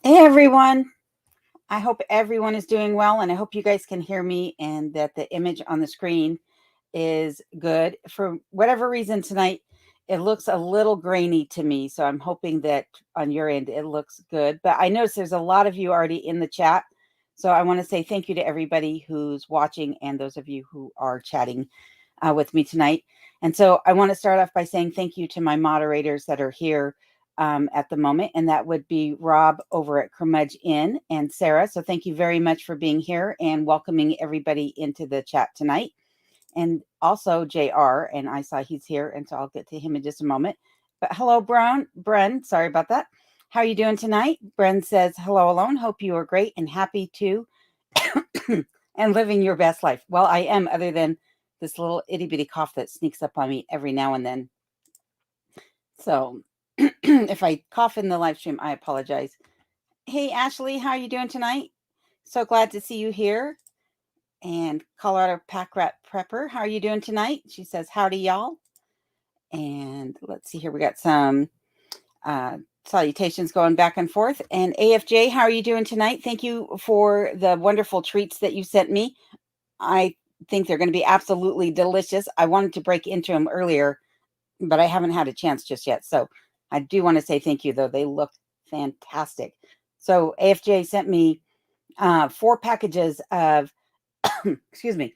Hey everyone. I hope everyone is doing well and I hope you guys can hear me and that the image on the screen is good. For whatever reason tonight, it looks a little grainy to me. So I'm hoping that on your end it looks good. But I notice there's a lot of you already in the chat. So I want to say thank you to everybody who's watching and those of you who are chatting with me tonight. And so I want to start off by saying thank you to my moderators that are here at the moment, and that would be Rob over at Curmudge Inn and Sarah. So thank you very much for being here and welcoming everybody into the chat tonight. And also JR, and I saw he's here, and so I'll get to him in just a moment. But hello, Bren, sorry about that. How are you doing tonight? Bren says, hello alone. Hope you are great and happy too and living your best life. Well, I am, other than this little itty bitty cough that sneaks up on me every now and then. So if I cough in the live stream, I apologize. Hey, Ashley, how are you doing tonight? So glad to see you here. And Colorado Pack Rat Prepper, how are you doing tonight? She says, howdy, y'all. And let's see here. We got some salutations going back and forth. And AFJ, how are you doing tonight? Thank you for the wonderful treats that you sent me. I think they're going to be absolutely delicious. I wanted to break into them earlier, but I haven't had a chance just yet. So I do want to say thank you, though. They look fantastic. So AFJ sent me 4 packages of, excuse me,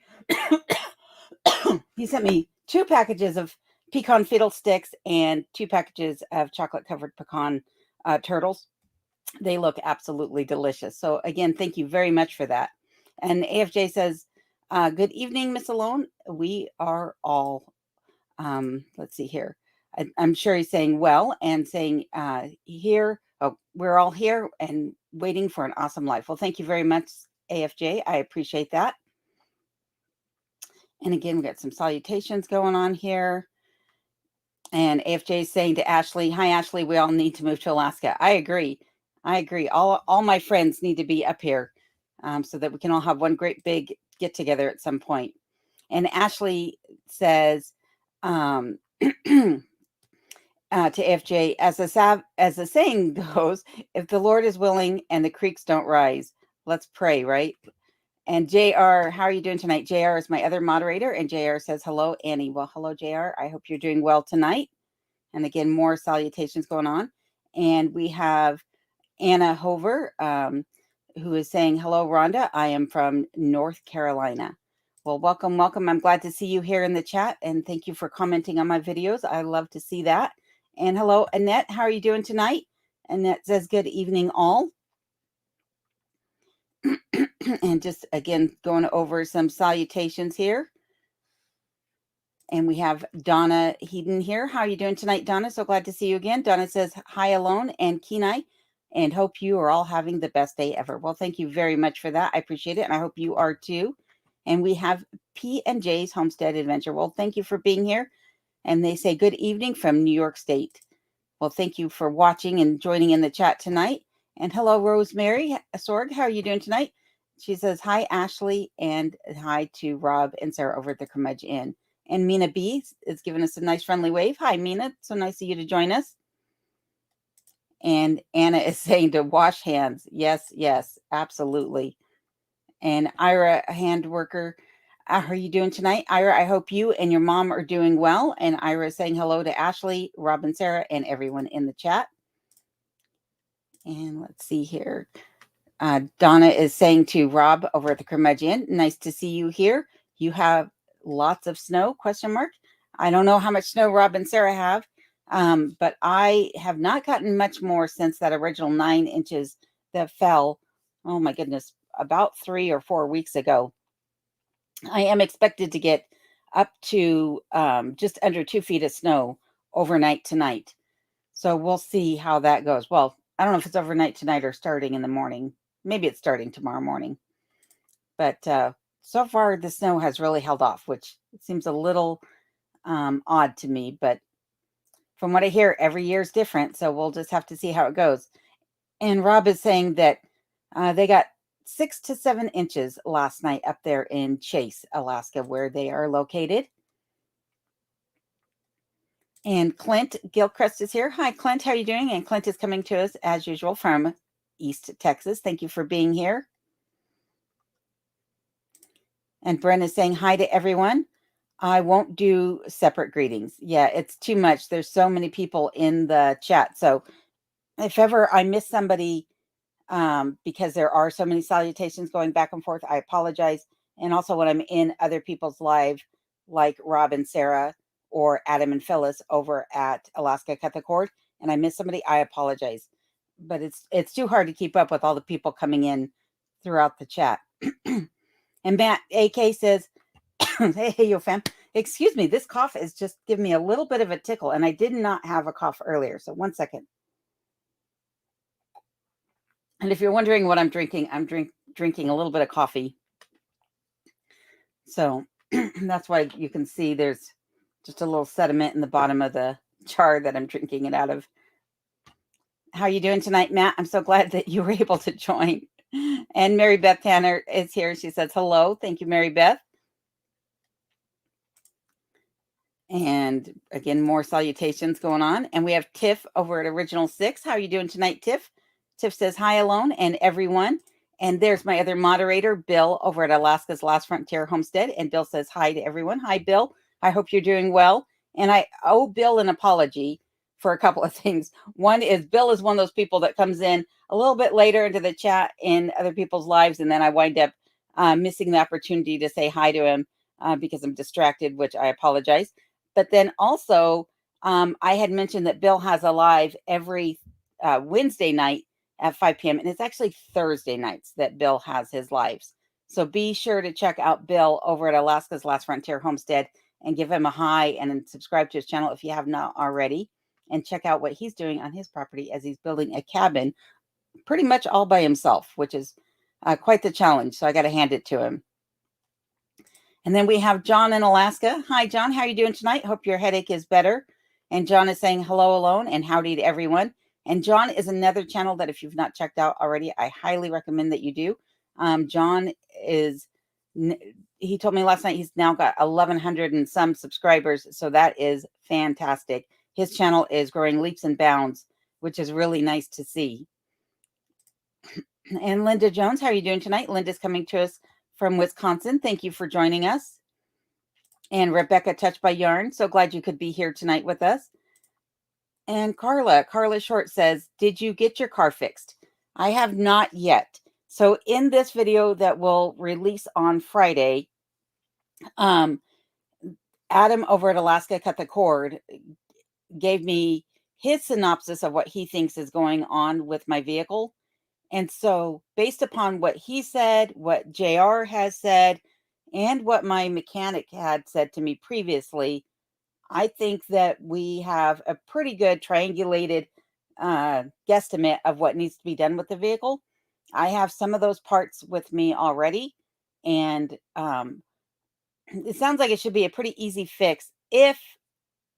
he sent me 2 packages of pecan fiddle sticks and 2 packages of chocolate covered pecan turtles. They look absolutely delicious. So again, thank you very much for that. And AFJ says, good evening, Miss Alone. We are all, let's see here. I'm sure he's saying well and saying here, oh, we're all here and waiting for an awesome life. Well, thank you very much, AFJ. I appreciate that. And again, we got some salutations going on here. And AFJ is saying to Ashley, hi, Ashley, we all need to move to Alaska. I agree. All my friends need to be up here so that we can all have one great big get together at some point. And Ashley says to AFJ, as the saying goes, if the Lord is willing and the creeks don't rise, let's pray, right? And JR, how are you doing tonight? JR is my other moderator, and JR says, hello, Annie. Well, hello, JR. I hope you're doing well tonight. And again, more salutations going on. And we have Anna Hover, who is saying, hello, Rhonda. I am from North Carolina. Well, welcome, welcome. I'm glad to see you here in the chat, and thank you for commenting on my videos. I love to see that. And hello, Annette. How are you doing tonight? Annette says, good evening, all. And just again going over some salutations here. And we have Donna Heaton here. How are you doing tonight, Donna? So glad to see you again. Donna says hi alone and Kenai, and hope you are all having the best day ever. Well, thank you very much for that. I appreciate it, and I hope you are too. And we have P&J's Homestead Adventure. Well, thank you for being here. And they say good evening from New York State. Well, thank you for watching and joining in the chat tonight. And hello, Rosemary Sorg. How are you doing tonight? She says, hi, Ashley, and hi to Rob and Sarah over at the Curmudge Inn. And Mina B is giving us a nice friendly wave. Hi, Mina. So nice of you to join us. And Anna is saying to wash hands. Yes, yes, absolutely. And Ira, a hand worker, how are you doing tonight? Ira, I hope you and your mom are doing well. And Ira is saying hello to Ashley, Rob, and Sarah, and everyone in the chat. And let's see here. Donna is saying to Rob over at the Curmudge Inn, nice to see you here. You have lots of snow, question mark. I don't know how much snow Rob and Sarah have, but I have not gotten much more since that original 9 inches that fell, oh my goodness, about 3 or 4 weeks ago. I am expected to get up to just under 2 feet of snow overnight tonight. So we'll see how that goes. Well, I don't know if it's overnight tonight or starting in the morning. Maybe it's starting tomorrow morning. But so far, the snow has really held off, which seems a little odd to me. But from what I hear, every year is different. So we'll just have to see how it goes. And Rob is saying that they got 6 to 7 inches last night up there in Chase, Alaska, where they are located. And Clint Gilchrist is here. Hi, Clint. How are you doing? And Clint is coming to us, as usual, from East Texas. Thank you for being here. And Brenna's saying hi to everyone. I won't do separate greetings. Yeah, it's too much. There's so many people in the chat. So if ever I miss somebody, because there are so many salutations going back and forth, I apologize. And also when I'm in other people's live, like Rob and Sarah or Adam and Phyllis over at Alaska Cut the Cord, and I miss somebody, I apologize. But it's too hard to keep up with all the people coming in throughout the chat. And Matt AK says, hey, yo, fam. Excuse me, this cough is just giving me a little bit of a tickle, and I did not have a cough earlier. So 1 second. And if you're wondering what I'm drinking, I'm drinking a little bit of coffee. So that's why you can see there's just a little sediment in the bottom of the jar that I'm drinking it out of. How are you doing tonight, Matt? I'm so glad that you were able to join. And Mary Beth Tanner is here. She says, hello. Thank you, Mary Beth. And again, more salutations going on. And we have Tiff over at Original Six. How are you doing tonight, Tiff? Tiff says, hi, Alone and everyone. And there's my other moderator, Bill, over at Alaska's Last Frontier Homestead. And Bill says hi to everyone. Hi, Bill. I hope you're doing well. And I owe Bill an apology for a couple of things. One is Bill is one of those people that comes in a little bit later into the chat in other people's lives. And then I wind up missing the opportunity to say hi to him because I'm distracted, which I apologize. But then also, I had mentioned that Bill has a live every Wednesday night at 5 p.m. And it's actually Thursday nights that Bill has his lives. So be sure to check out Bill over at Alaska's Last Frontier Homestead and give him a hi and then subscribe to his channel if you have not already. And check out what he's doing on his property as he's building a cabin pretty much all by himself, which is quite the challenge. So I got to hand it to him. And then we have John in Alaska. Hi, John. How are you doing tonight? Hope your headache is better. And John is saying hello, Alone, and howdy to everyone. And John is another channel that if you've not checked out already, I highly recommend that you do. John is, he told me last night he's now got 1,100 and some subscribers. So that is fantastic. His channel is growing leaps and bounds, which is really nice to see. And Linda Jones, how are you doing tonight? Linda's coming to us from Wisconsin. Thank you for joining us. And Rebecca Touched by Yarn. So glad you could be here tonight with us. And Carla Short says, did you get your car fixed? I have not yet. So in this video that will release on Friday, Adam over at Alaska Cut the Cord gave me his synopsis of what he thinks is going on with my vehicle. And so based upon what he said, what JR has said, and what my mechanic had said to me previously, I think that we have a pretty good triangulated guesstimate of what needs to be done with the vehicle. I have some of those parts with me already, and it sounds like it should be a pretty easy fix if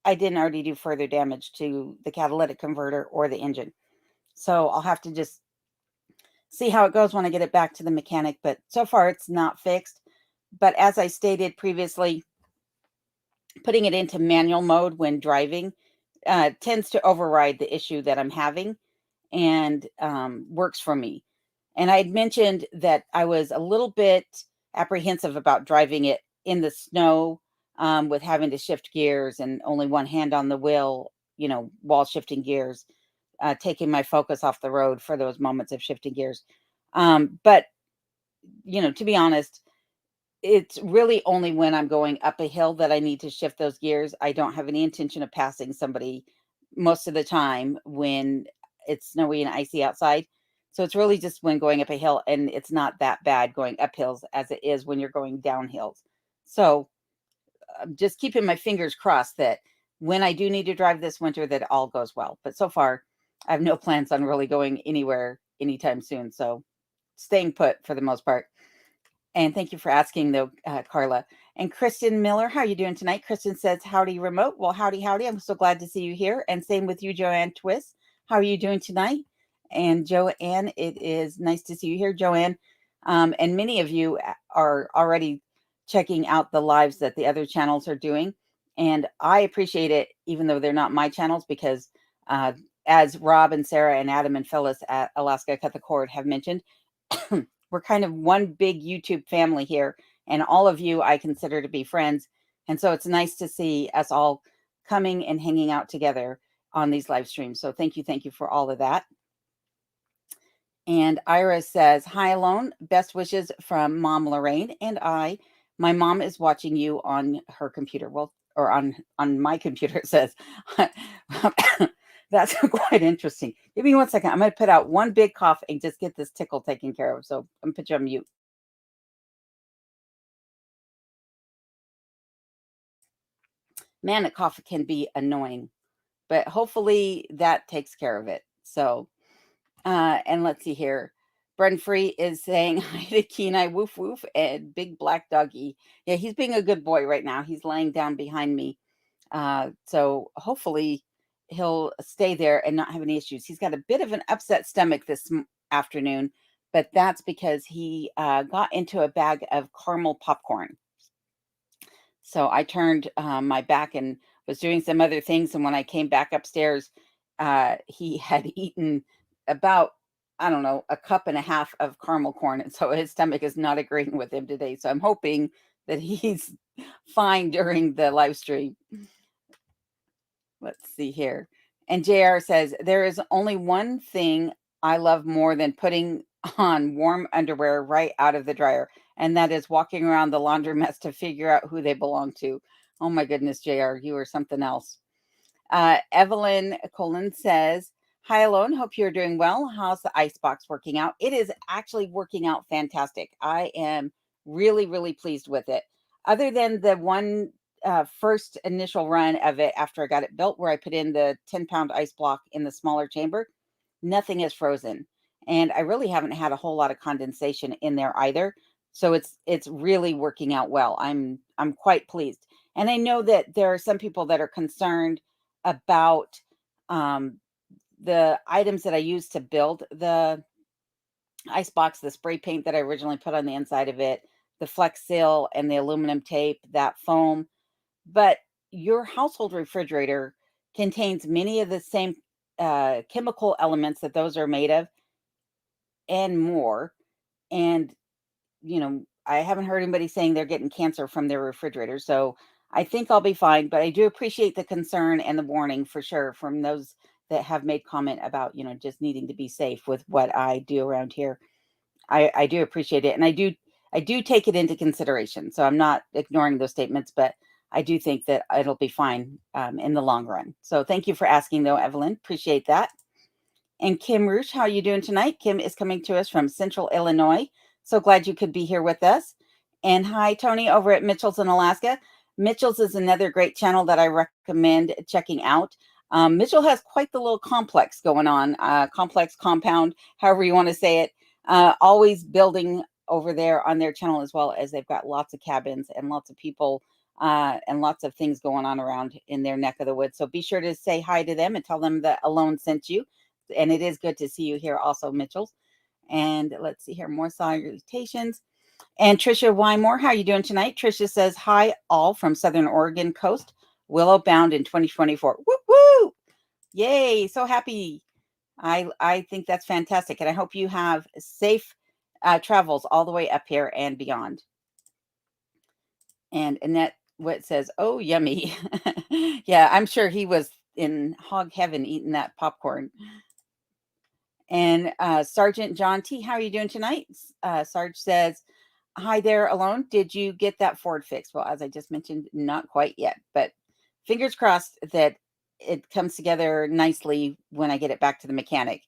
I didn't already do further damage to the catalytic converter or the engine. So I'll have to just see how it goes when I get it back to the mechanic, but so far it's not fixed. But as I stated previously, putting it into manual mode when driving tends to override the issue that I'm having and works for me. And I had mentioned that I was a little bit apprehensive about driving it in the snow with having to shift gears and only one hand on the wheel, while shifting gears. Taking my focus off the road for those moments of shifting gears. But, to be honest, it's really only when I'm going up a hill that I need to shift those gears. I don't have any intention of passing somebody most of the time when it's snowy and icy outside. So it's really just when going up a hill, and it's not that bad going up hills as it is when you're going down hills. So I'm just keeping my fingers crossed that when I do need to drive this winter, that it all goes well. But so far, I have no plans on really going anywhere anytime soon. So staying put for the most part. And thank you for asking, though, Carla. And Kristen Miller, how are you doing tonight? Kristen says, howdy remote. Well, howdy, howdy. I'm so glad to see you here. And same with you, Joanne Twist. How are you doing tonight? And Joanne, it is nice to see you here, Joanne. And many of you are already checking out the lives that the other channels are doing. And I appreciate it, even though they're not my channels, because as Rob and Sarah and Adam and Phyllis at Alaska Cut the Cord have mentioned, we're kind of one big YouTube family here, and all of you I consider to be friends. And so it's nice to see us all coming and hanging out together on these live streams. So thank you for all of that. And Ira says, hi, Alone. Best wishes from Mom Lorraine and I. My mom is watching you on her computer. Well, or on my computer, it says. That's quite interesting. Give me 1 second. I'm going to put out one big cough and just get this tickle taken care of. So I'm going to put you on mute. Man, a cough can be annoying, but hopefully that takes care of it. So, and let's see here. Brent Free is saying hi to Kenai, woof woof, and Big Black Doggy. Yeah, he's being a good boy right now. He's laying down behind me. So hopefully he'll stay there and not have any issues. He's got a bit of an upset stomach this afternoon, but that's because he got into a bag of caramel popcorn. So I turned my back and was doing some other things. And when I came back upstairs, he had eaten about, I don't know, a cup and a half of caramel corn. And so his stomach is not agreeing with him today. So I'm hoping that he's fine during the live stream. Let's see here. And JR says, there is only one thing I love more than putting on warm underwear right out of the dryer, and that is walking around the laundromat to figure out who they belong to. Oh my goodness, JR, you are something else. Evelyn Colin says, hi, Alone. Hope you're doing well. How's the icebox working out? It is actually working out fantastic. I am really, really pleased with it. Other than the one first initial run of it after I got it built, where I put in the 10-pound ice block in the smaller chamber, nothing is frozen. And I really haven't had a whole lot of condensation in there either. So it's really working out well. I'm quite pleased. And I know that there are some people that are concerned about the items that I used to build the icebox, the spray paint that I originally put on the inside of it, the Flex Seal and the aluminum tape, that foam. But your household refrigerator contains many of the same chemical elements that those are made of and more. And, I haven't heard anybody saying they're getting cancer from their refrigerator. So I think I'll be fine. But I do appreciate the concern and the warning for sure from those that have made comment about, just needing to be safe with what I do around here. I do appreciate it. And I do take it into consideration. So I'm not ignoring those statements, but I do think that it'll be fine in the long run. So thank you for asking, though, Evelyn. Appreciate that. And Kim Roosh, how are you doing tonight? Kim is coming to us from Central Illinois. So glad you could be here with us. And hi, Tony, over at Mitchell's in Alaska. Mitchell's is another great channel that I recommend checking out. Mitchell has quite the little complex going on, complex, compound, however you want to say it. Always building over there on their channel, as well as they've got lots of cabins and lots of people and lots of things going on around in their neck of the woods. So be sure to say hi to them and tell them that Alone sent you. And it is good to see you here also, Mitchell's. And let's see here, more salutations. And Trisha Wymore, how are you doing tonight? Trisha says, hi, all from Southern Oregon coast, Willow bound in 2024. Woo woo! Yay, so happy. I think that's fantastic. And I hope you have safe travels all the way up here and beyond. And Annette what says, oh, yummy. Yeah, I'm sure he was in hog heaven eating that popcorn. And Sergeant John T, how are you doing tonight? Sarge says, hi there, Alone. Did you get that Ford fixed? Well, as I just mentioned, not quite yet, but fingers crossed that it comes together nicely when I get it back to the mechanic.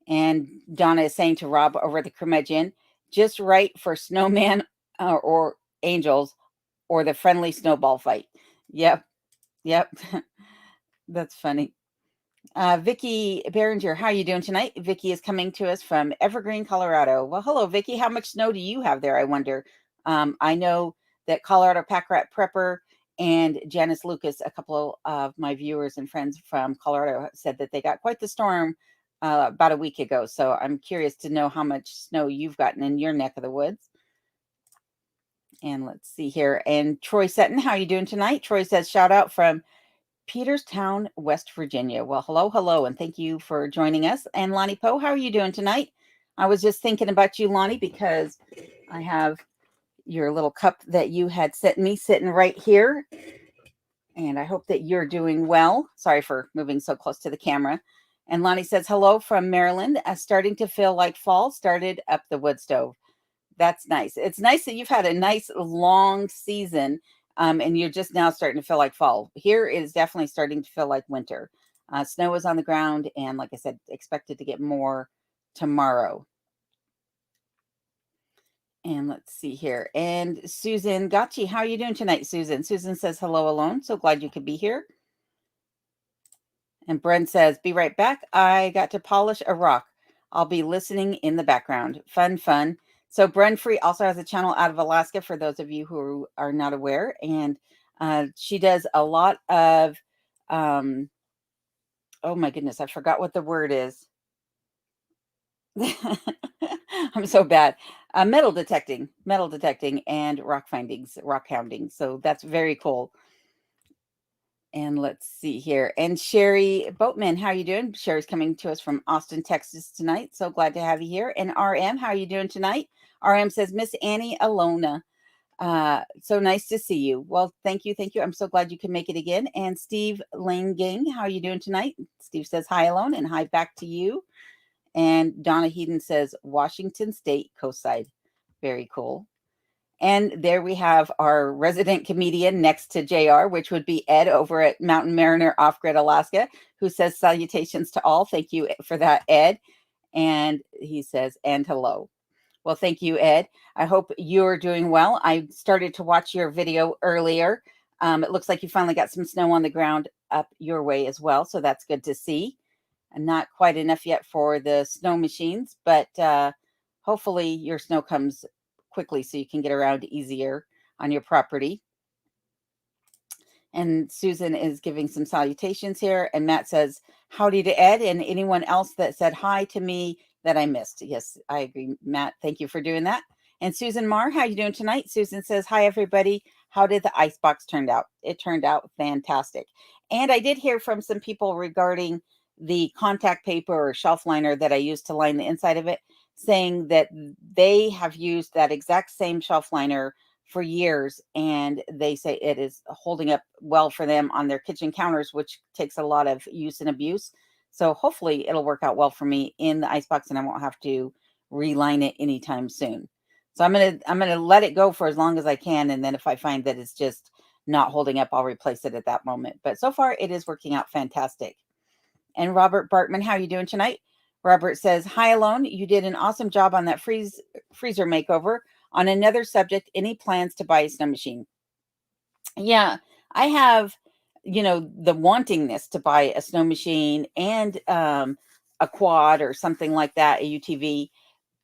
And Donna is saying to Rob over the curmudgeon, just right for snowman or angels or the friendly snowball fight. Yep. That's funny. Vicki Behringer, how are you doing tonight? Vicki is coming to us from Evergreen, Colorado. Well, hello, Vicki. How much snow do you have there, I wonder? I know that Colorado Pack Rat Prepper and Janice Lucas, a couple of my viewers and friends from Colorado, said that they got quite the storm about a week ago. So I'm curious to know how much snow you've gotten in your neck of the woods. And let's see here. And Troy Sutton, how are you doing tonight? Troy says, shout out from Peterstown, West Virginia. Well, hello, and thank you for joining us. And Lonnie Poe, how are you doing tonight? I was just thinking about you, Lonnie, because I have your little cup that you had sent me sitting right here. And I hope that you're doing well. Sorry for moving so close to the camera. And Lonnie says, hello from Maryland. Starting to feel like fall, started up the wood stove. That's nice. It's nice that you've had a nice long season and you're just now starting to feel like fall. Here it is definitely starting to feel like winter. Snow is on the ground, and like I said, expected to get more tomorrow. And let's see here. And Susan Gotchi, how are you doing tonight, Susan? Susan says, hello alone. So glad you could be here. And Brent says, be right back. I got to polish a rock. I'll be listening in the background. Fun. So Bren Free also has a channel out of Alaska for those of you who are not aware. And she does a lot of, oh my goodness, I forgot what the word is. I'm so bad. Metal detecting and rock findings, rock hounding. So that's very cool. And let's see here. And Sherry Boatman, how are you doing? Sherry's coming to us from Austin, Texas tonight. So glad to have you here. And RM, how are you doing tonight? RM says, Miss Annie Alona. So nice to see you. Well, thank you. I'm so glad you can make it again. And Steve Lane Gang, how are you doing tonight? Steve says, hi alone, and hi back to you. And Donna Heaton says, Washington State Coastside. Very cool. And there we have our resident comedian next to JR, which would be Ed over at Mountain Mariner Off Grid Alaska, who says salutations to all. Thank you for that, Ed. And he says, and hello. Well, thank you, Ed. I hope you're doing well. I started to watch your video earlier. It looks like you finally got some snow on the ground up your way as well. So that's good to see. And not quite enough yet for the snow machines, but hopefully your snow comes quickly so you can get around easier on your property. And Susan is giving some salutations here. And Matt says, howdy to Ed and anyone else that said hi to me that I missed. Yes, I agree, Matt. Thank you for doing that. And Susan Marr, how you doing tonight? Susan says, hi, everybody. How did the icebox turn out? It turned out fantastic. And I did hear from some people regarding the contact paper or shelf liner that I used to line the inside of it, saying that they have used that exact same shelf liner for years, and they say it is holding up well for them on their kitchen counters, which takes a lot of use and abuse. So hopefully it'll work out well for me in the icebox, and I won't have to reline it anytime soon. So I'm gonna let it go for as long as I can, and then if I find that it's just not holding up, I'll replace it at that moment. But so far, it is working out fantastic. And Robert Bartman, how are you doing tonight? Robert says, hi, Alone. You did an awesome job on that freezer makeover. On another subject, any plans to buy a snow machine? Yeah, I have, the wantingness to buy a snow machine and a quad or something like that, a UTV.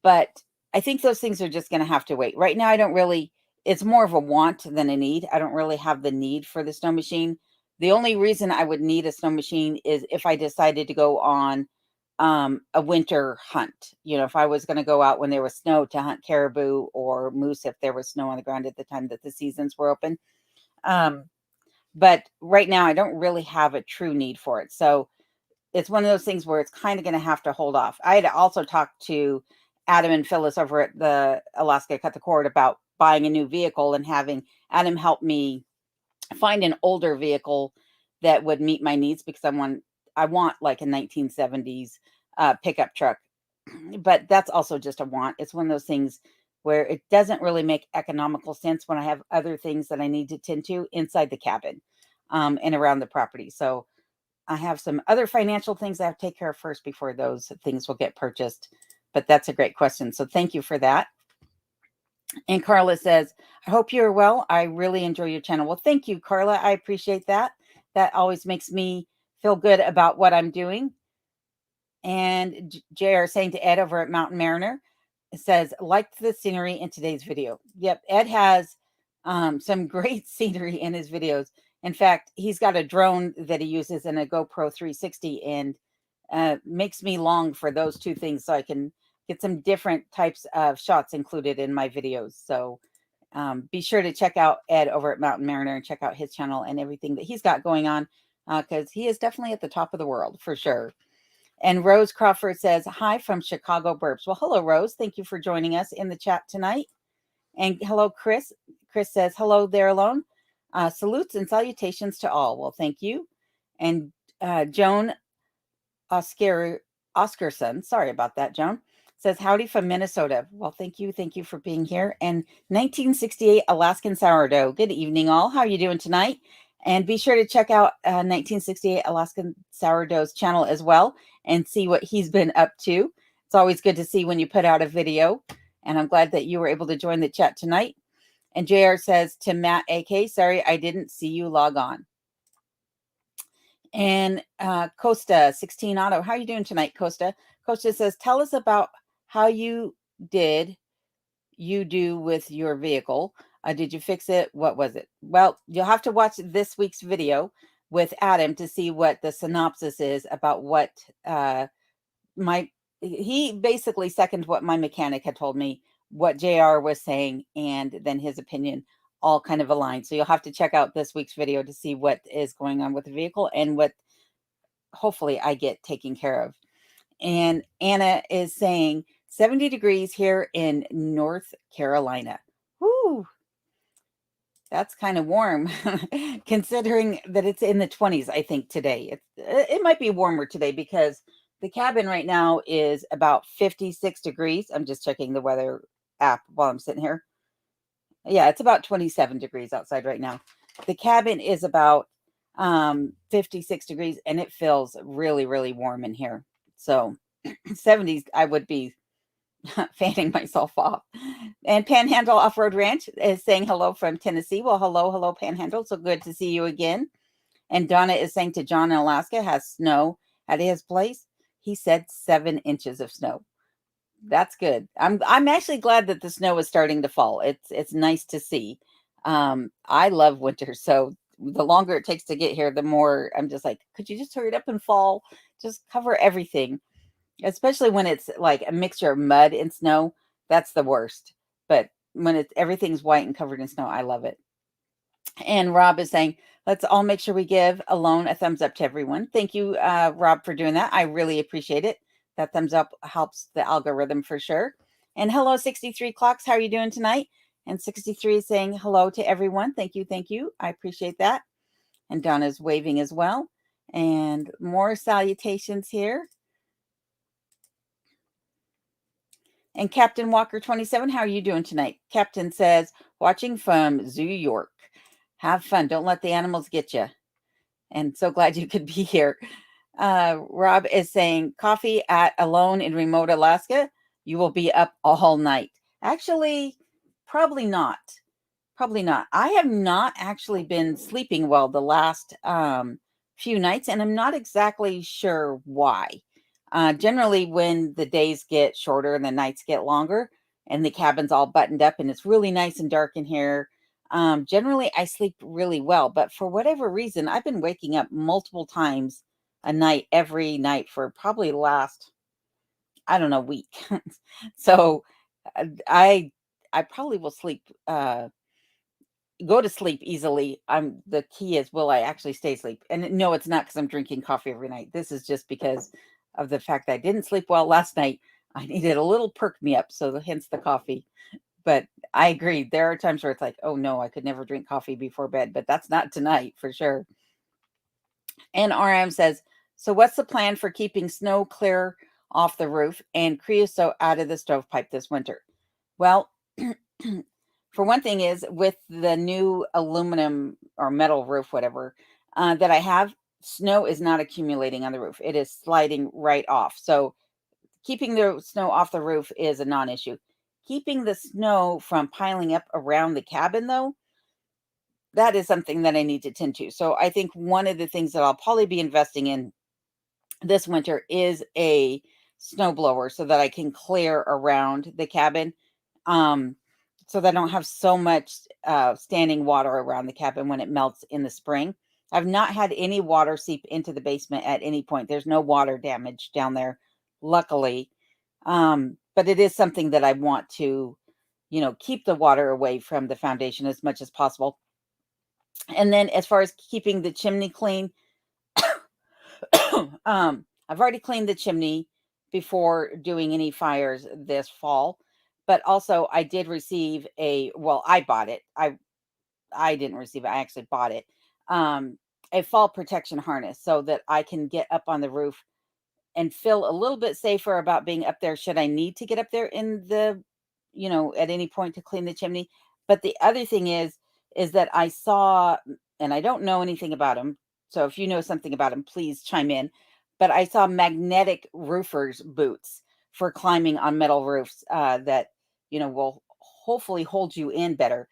But I think those things are just going to have to wait. Right now, I don't really, it's more of a want than a need. I don't really have the need for the snow machine. The only reason I would need a snow machine is if I decided to go on a winter hunt. If I was going to go out when there was snow to hunt caribou or moose, if there was snow on the ground at the time that the seasons were open. But right now I don't really have a true need for it. So it's one of those things where it's kind of going to have to hold off. I had also talked to Adam and Phyllis over at the Alaska Cut the Cord about buying a new vehicle and having Adam help me find an older vehicle that would meet my needs, because I want like a 1970s pickup truck. But that's also just a want. It's one of those things where it doesn't really make economical sense when I have other things that I need to tend to inside the cabin and around the property. So I have some other financial things I have to take care of first before those things will get purchased. But that's a great question. So thank you for that. And Carla says, I hope you're well. I really enjoy your channel. Well, thank you, Carla. I appreciate that. That always makes me feel good about what I'm doing. And JR saying to Ed over at Mountain Mariner, it says, liked the scenery in today's video. Yep, Ed has some great scenery in his videos. In fact, he's got a drone that he uses and a GoPro 360, and makes me long for those two things so I can get some different types of shots included in my videos. So be sure to check out Ed over at Mountain Mariner and check out his channel and everything that he's got going on. because he is definitely at the top of the world for sure. And Rose Crawford says, hi from Chicago Burbs. Well, hello, Rose. Thank you for joining us in the chat tonight. And hello, Chris. Chris says, hello there alone. Salutes and salutations to all. Well, thank you. And Joan Oscarson, sorry about that, Joan, says, howdy from Minnesota. Well, thank you. Thank you for being here. And 1968 Alaskan Sourdough. Good evening, all. How are you doing tonight? And be sure to check out 1968 Alaskan Sourdough's channel as well and see what he's been up to. It's always good to see when you put out a video. And I'm glad that you were able to join the chat tonight. And JR says to Matt AK, sorry, I didn't see you log on. And Costa 16 Auto, how are you doing tonight, Costa? Costa says, tell us about how you do with your vehicle. Did you fix it? What was it? Well, you'll have to watch this week's video with Adam to see what the synopsis is about what he basically seconded what my mechanic had told me, what JR was saying, and then his opinion all kind of aligned. So you'll have to check out this week's video to see what is going on with the vehicle and what hopefully I get taken care of. And Anna is saying 70 degrees here in North Carolina. Woo! That's kind of warm considering that it's in the 20s, I think, today. It might be warmer today because the cabin right now is about 56 degrees. I'm just checking the weather app while I'm sitting here. Yeah, it's about 27 degrees outside right now. The cabin is about 56 degrees and it feels really, really warm in here. So 70s, I would be fanning myself off. And Panhandle Off-Road Ranch is saying hello from Tennessee. Well, hello, Panhandle. So good to see you again. And Donna is saying to John in Alaska has snow at his place. He said 7 inches of snow. That's good. I'm actually glad that the snow is starting to fall. It's nice to see. I love winter, so the longer it takes to get here, the more I'm just like, could you just hurry it up and fall? Just cover everything. Especially when it's like a mixture of mud and snow, that's the worst. But when everything's white and covered in snow, I love it. And Rob is saying, let's all make sure we give Alone a thumbs up to everyone. Thank you, Rob, for doing that. I really appreciate it. That thumbs up helps the algorithm for sure. And hello, 63 Clocks. How are you doing tonight? And 63 is saying hello to everyone. Thank you. Thank you. I appreciate that. And Donna's waving as well. And more salutations here. And Captain Walker 27, how are you doing tonight? Captain says, watching from Zoo York. Have fun. Don't let the animals get you. And so glad you could be here. Rob is saying, coffee at Alone in remote Alaska. You will be up all night. Actually, probably not. Probably not. I have not actually been sleeping well the last few nights, and I'm not exactly sure why. Generally, when the days get shorter and the nights get longer and the cabin's all buttoned up and it's really nice and dark in here, generally I sleep really well. But for whatever reason, I've been waking up multiple times a night, every night for probably the last, I don't know, week. So I probably will go to sleep easily. The key is, will I actually stay asleep? And no, it's not because I'm drinking coffee every night. This is just because of the fact that I didn't sleep well last night. I needed a little perk me up, so hence the coffee. But I agree. There are times where it's like, oh no, I could never drink coffee before bed, but that's not tonight for sure. And RM says, so what's the plan for keeping snow clear off the roof and creosote out of the stovepipe this winter? Well, for one thing is with the new aluminum or metal roof, whatever, that I have, snow is not accumulating on the roof. It is sliding right off. So keeping the snow off the roof is a non-issue. Keeping the snow from piling up around the cabin, though, that is something that I need to tend to. So I think one of the things that I'll probably be investing in this winter is a snow blower so that I can clear around the cabin. So that I don't have so much standing water around the cabin when it melts in the spring. I've not had any water seep into the basement at any point. There's no water damage down there, luckily. But it is something that I want to, keep the water away from the foundation as much as possible. And then as far as keeping the chimney clean, I've already cleaned the chimney before doing any fires this fall, but also I did receive well, I bought it. I didn't receive it. I actually bought it. Um, a fall protection harness so that I can get up on the roof and feel a little bit safer about being up there should I need to get up there in at any point to clean the chimney. But the other thing is that I saw, and I don't know anything about them. So if you know something about them, please chime in. But I saw magnetic roofers boots for climbing on metal roofs that, will hopefully hold you in better.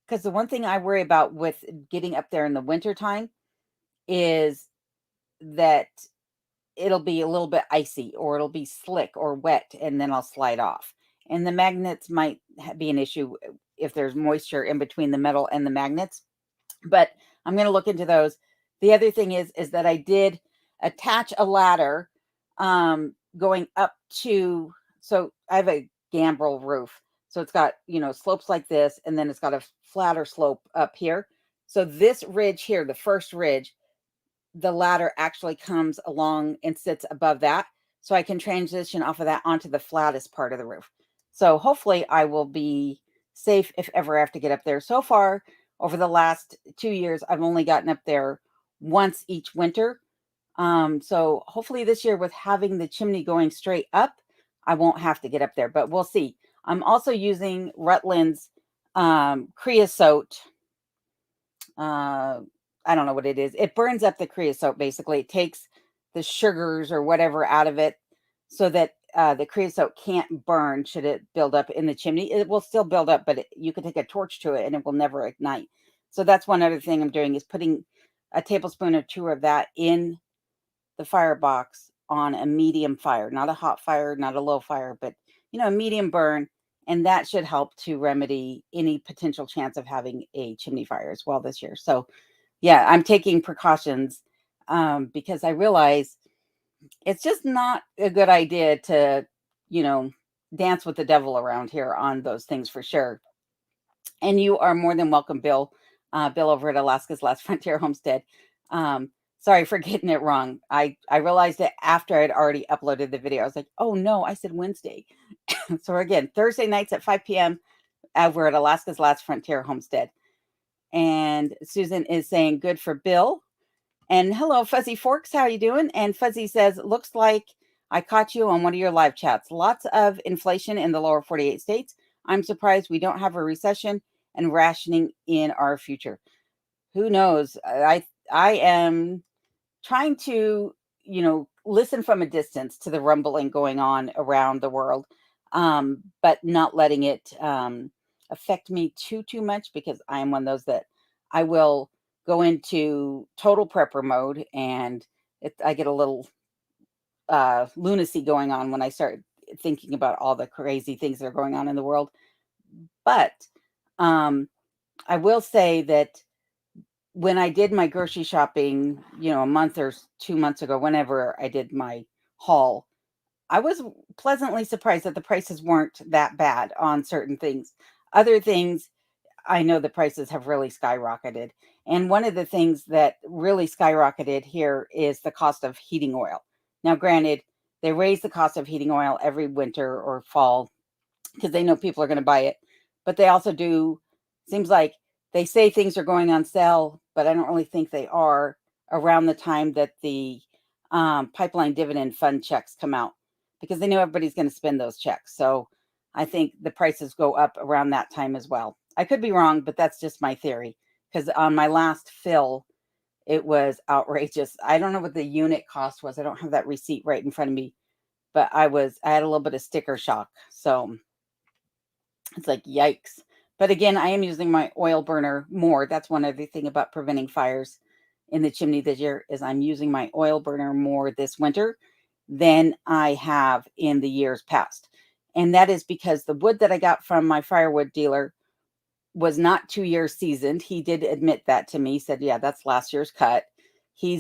Because the one thing I worry about with getting up there in the wintertime is that it'll be a little bit icy or it'll be slick or wet and then I'll slide off. And the magnets might be an issue if there's moisture in between the metal and the magnets, but I'm going to look into those. The other thing is that I did attach a ladder going up to, so I have a gambrel roof. So it's got, slopes like this, and then it's got a flatter slope up here. So this ridge here, the first ridge, the ladder actually comes along and sits above that. So I can transition off of that onto the flattest part of the roof. So hopefully I will be safe if ever I have to get up there. So far, over the last 2 years, I've only gotten up there once each winter. So hopefully this year, with having the chimney going straight up, I won't have to get up there, but we'll see. I'm also using Rutland's creosote. I don't know what it is. It burns up the creosote, basically. It takes the sugars or whatever out of it so that the creosote can't burn should it build up in the chimney. It will still build up, but you can take a torch to it and it will never ignite. So that's one other thing I'm doing, is putting a tablespoon or two of that in the firebox on a medium fire, not a hot fire, not a low fire, but a medium burn. And that should help to remedy any potential chance of having a chimney fire as well this year. So yeah, I'm taking precautions because I realize it's just not a good idea to, dance with the devil around here on those things for sure. And you are more than welcome, Bill. Bill over at Alaska's Last Frontier Homestead. Sorry for getting it wrong. I realized it after I'd already uploaded the video. I was like, oh no, I said Wednesday. So again, Thursday nights at 5 p.m. Over at Alaska's Last Frontier Homestead. And Susan is saying, good for Bill. And hello, Fuzzy Forks. How are you doing? And Fuzzy says, looks like I caught you on one of your live chats. Lots of inflation in the lower 48 states. I'm surprised we don't have a recession and rationing in our future. Who knows? I am trying to, listen from a distance to the rumbling going on around the world, but not letting it affect me too much, because I am one of those that I will go into total prepper mode, and I get a little lunacy going on when I start thinking about all the crazy things that are going on in the world. But I will say that when I did my grocery shopping, a month or 2 months ago, whenever I did my haul, I was pleasantly surprised that the prices weren't that bad on certain things. Other things, I know the prices have really skyrocketed. And one of the things that really skyrocketed here is the cost of heating oil. Now, granted, they raise the cost of heating oil every winter or fall because they know people are going to buy it. But they also do, seems like they say things are going on sale, but I don't really think they are around the time that the pipeline dividend fund checks come out, because they know everybody's going to spend those checks. So I think the prices go up around that time as well. I could be wrong, but that's just my theory, because on my last fill, it was outrageous. I don't know what the unit cost was. I don't have that receipt right in front of me, but I had a little bit of sticker shock. So it's like, yikes. But again, I am using my oil burner more. That's one other thing about preventing fires in the chimney this year, is I'm using my oil burner more this winter than I have in the years past. And that is because the wood that I got from my firewood dealer was not 2 years seasoned. He did admit that to me. He said, yeah, that's last year's cut. He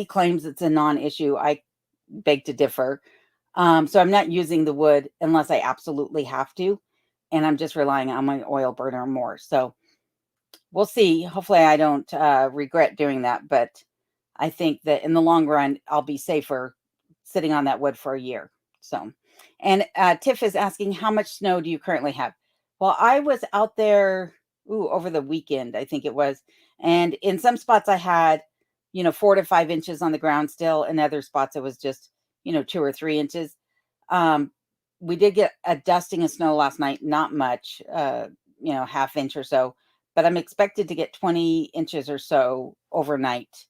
claims it's a non-issue. I beg to differ. So I'm not using the wood unless I absolutely have to. And I'm just relying on my oil burner more. So we'll see. Hopefully I don't regret doing that. But I think that in the long run, I'll be safer sitting on that wood for a year. So, and Tiff is asking, how much snow do you currently have? Well, I was out there over the weekend, I think it was. And in some spots I had, 4 to 5 inches on the ground still. In other spots it was just, 2 or 3 inches. We did get a dusting of snow last night, not much, half inch or so, but I'm expected to get 20 inches or so overnight,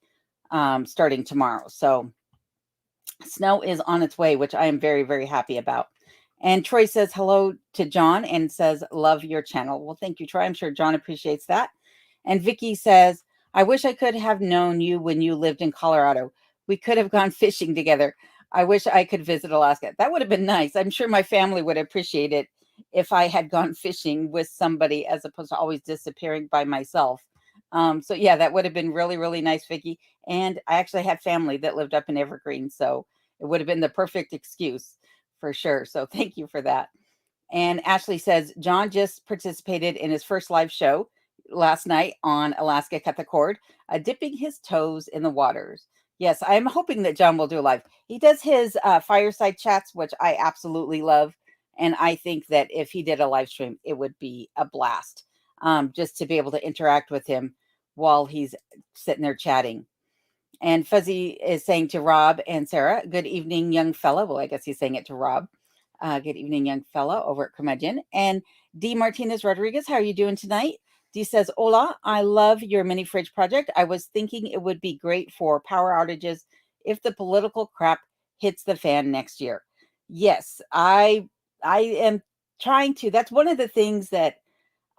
starting tomorrow. So snow is on its way, which I am very, very happy about. And Troy says hello to John and says, love your channel. Well, thank you, Troy. I'm sure John appreciates that. And Vicky says, I wish I could have known you when you lived in Colorado. We could have gone fishing together. I wish I could visit Alaska. That would have been nice. I'm sure my family would appreciate it if I had gone fishing with somebody as opposed to always disappearing by myself. So yeah, that would have been really, really nice, Vicky. And I actually had family that lived up in Evergreen, so it would have been the perfect excuse for sure. So thank you for that. And Ashley says, John just participated in his first live show last night on Alaska Cut the Cord, dipping his toes in the waters. Yes, I'm hoping that John will do a live. He does his fireside chats, which I absolutely love. And I think that if he did a live stream, it would be a blast, just to be able to interact with him while he's sitting there chatting. And Fuzzy is saying to Rob and Sarah, good evening, young fella. Well, I guess he's saying it to Rob. Good evening, young fella over at Curmudgeon. And D. Martinez Rodriguez, how are you doing tonight? D says, hola, I love your mini fridge project. I was thinking it would be great for power outages if the political crap hits the fan next year. Yes, I am trying to. That's one of the things that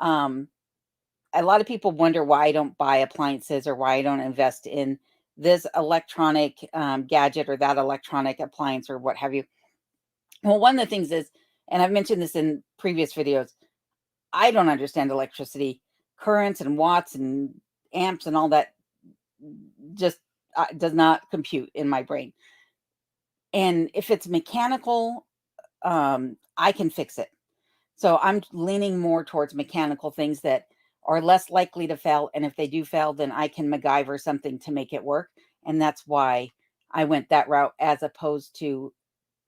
a lot of people wonder why I don't buy appliances or why I don't invest in this electronic gadget or that electronic appliance or what have you. Well, one of the things is, and I've mentioned this in previous videos, I don't understand electricity, currents and watts and amps and all that just does not compute in my brain. And if it's mechanical, I can fix it. So I'm leaning more towards mechanical things that are less likely to fail. And if they do fail, then I can MacGyver something to make it work. And that's why I went that route as opposed to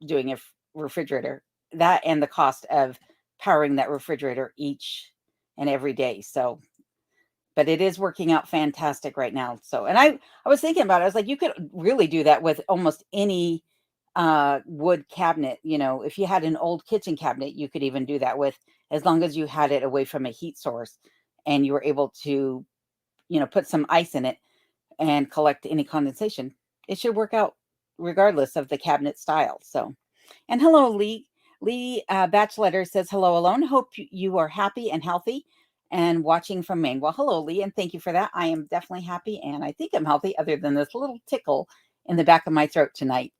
doing a refrigerator. That and the cost of powering that refrigerator each and every day. So, but it is working out fantastic right now. So, and I was thinking about it. I was like, you could really do that with almost any wood cabinet. If you had an old kitchen cabinet, you could even do that with, as long as you had it away from a heat source and you were able to, put some ice in it and collect any condensation. It should work out regardless of the cabinet style. So, and hello, Lee. Lee Batchletter says, hello, alone. Hope you are happy and healthy and watching from Maine. Well, hello, Lee, and thank you for that. I am definitely happy, and I think I'm healthy other than this little tickle in the back of my throat tonight.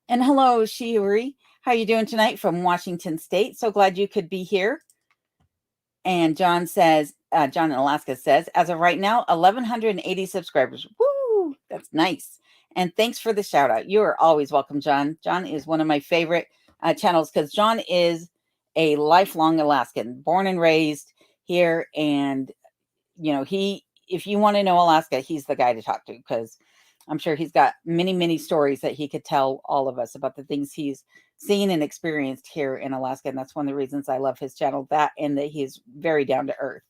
And hello, Shiori. How you doing tonight from Washington State? So glad you could be here. And John says, John in Alaska says, as of right now, 1,180 subscribers. Woo! That's nice. And thanks for the shout out. You are always welcome, John. John is one of my favorite channels because John is a lifelong Alaskan, born and raised here. And, if you want to know Alaska, he's the guy to talk to because I'm sure he's got many, many stories that he could tell all of us about the things he's seen and experienced here in Alaska. And that's one of the reasons I love his channel, that and that he's very down to earth.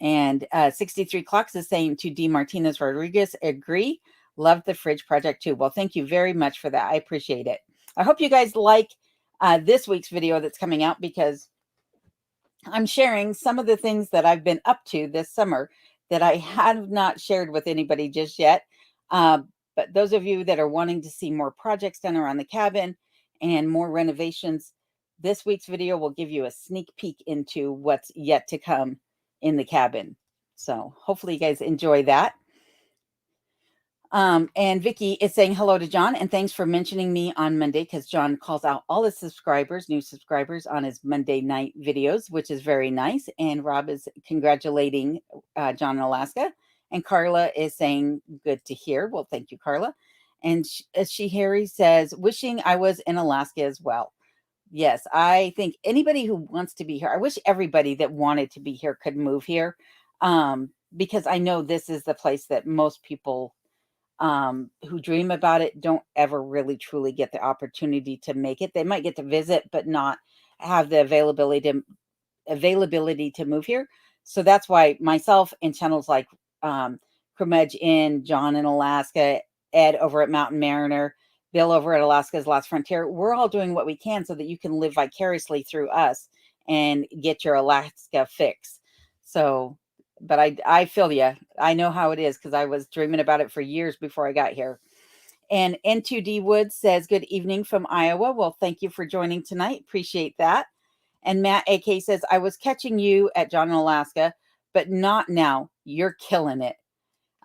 And 63 Clocks is saying to D. Martinez Rodriguez, agree. Love the fridge project too. Well, thank you very much for that. I appreciate it. I hope you guys like this week's video that's coming out because I'm sharing some of the things that I've been up to this summer that I have not shared with anybody just yet. But those of you that are wanting to see more projects done around the cabin and more renovations, this week's video will give you a sneak peek into what's yet to come in the cabin. So hopefully you guys enjoy that. And Vicky is saying hello to John and thanks for mentioning me on Monday because John calls out all his subscribers, new subscribers on his Monday night videos, which is very nice. And Rob is congratulating John in Alaska. And Carla is saying good to hear. Well, thank you, Carla. And Harry says, wishing I was in Alaska as well. Yes, I think anybody who wants to be here, I wish everybody that wanted to be here could move here. because I know this is the place that most people who dream about it don't ever really truly get the opportunity to make it. They might get to visit, but not have the availability to move here. So that's why myself and channels like Cremedge Inn, John in Alaska, Ed over at Mountain Mariner, Bill over at Alaska's Last Frontier, we're all doing what we can so that you can live vicariously through us and get your Alaska fix. So, but I feel you. I know how it is because I was dreaming about it for years before I got here. And N2D Woods says, good evening from Iowa. Well, thank you for joining tonight. Appreciate that. And Matt AK says, I was catching you at John in Alaska, but not now. You're killing it.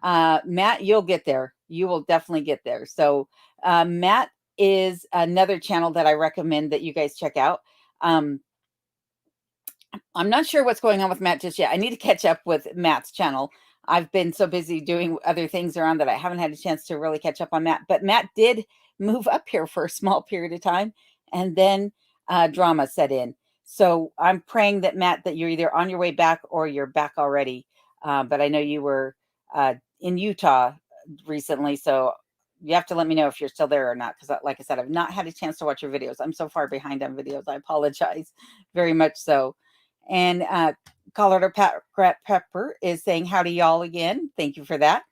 Matt, you'll get there. You will definitely get there. So Matt is another channel that I recommend that you guys check out. I'm not sure what's going on with Matt just yet. I need to catch up with Matt's channel. I've been so busy doing other things around that I haven't had a chance to really catch up on Matt. But Matt did move up here for a small period of time, and then drama set in. So I'm praying that, Matt, that you're either on your way back or you're back already. But I know you were in Utah recently, so you have to let me know if you're still there or not. Because like I said, I've not had a chance to watch your videos. I'm so far behind on videos. I apologize very much so. And Colorado Pepper is saying, howdy y'all again. Thank you for that.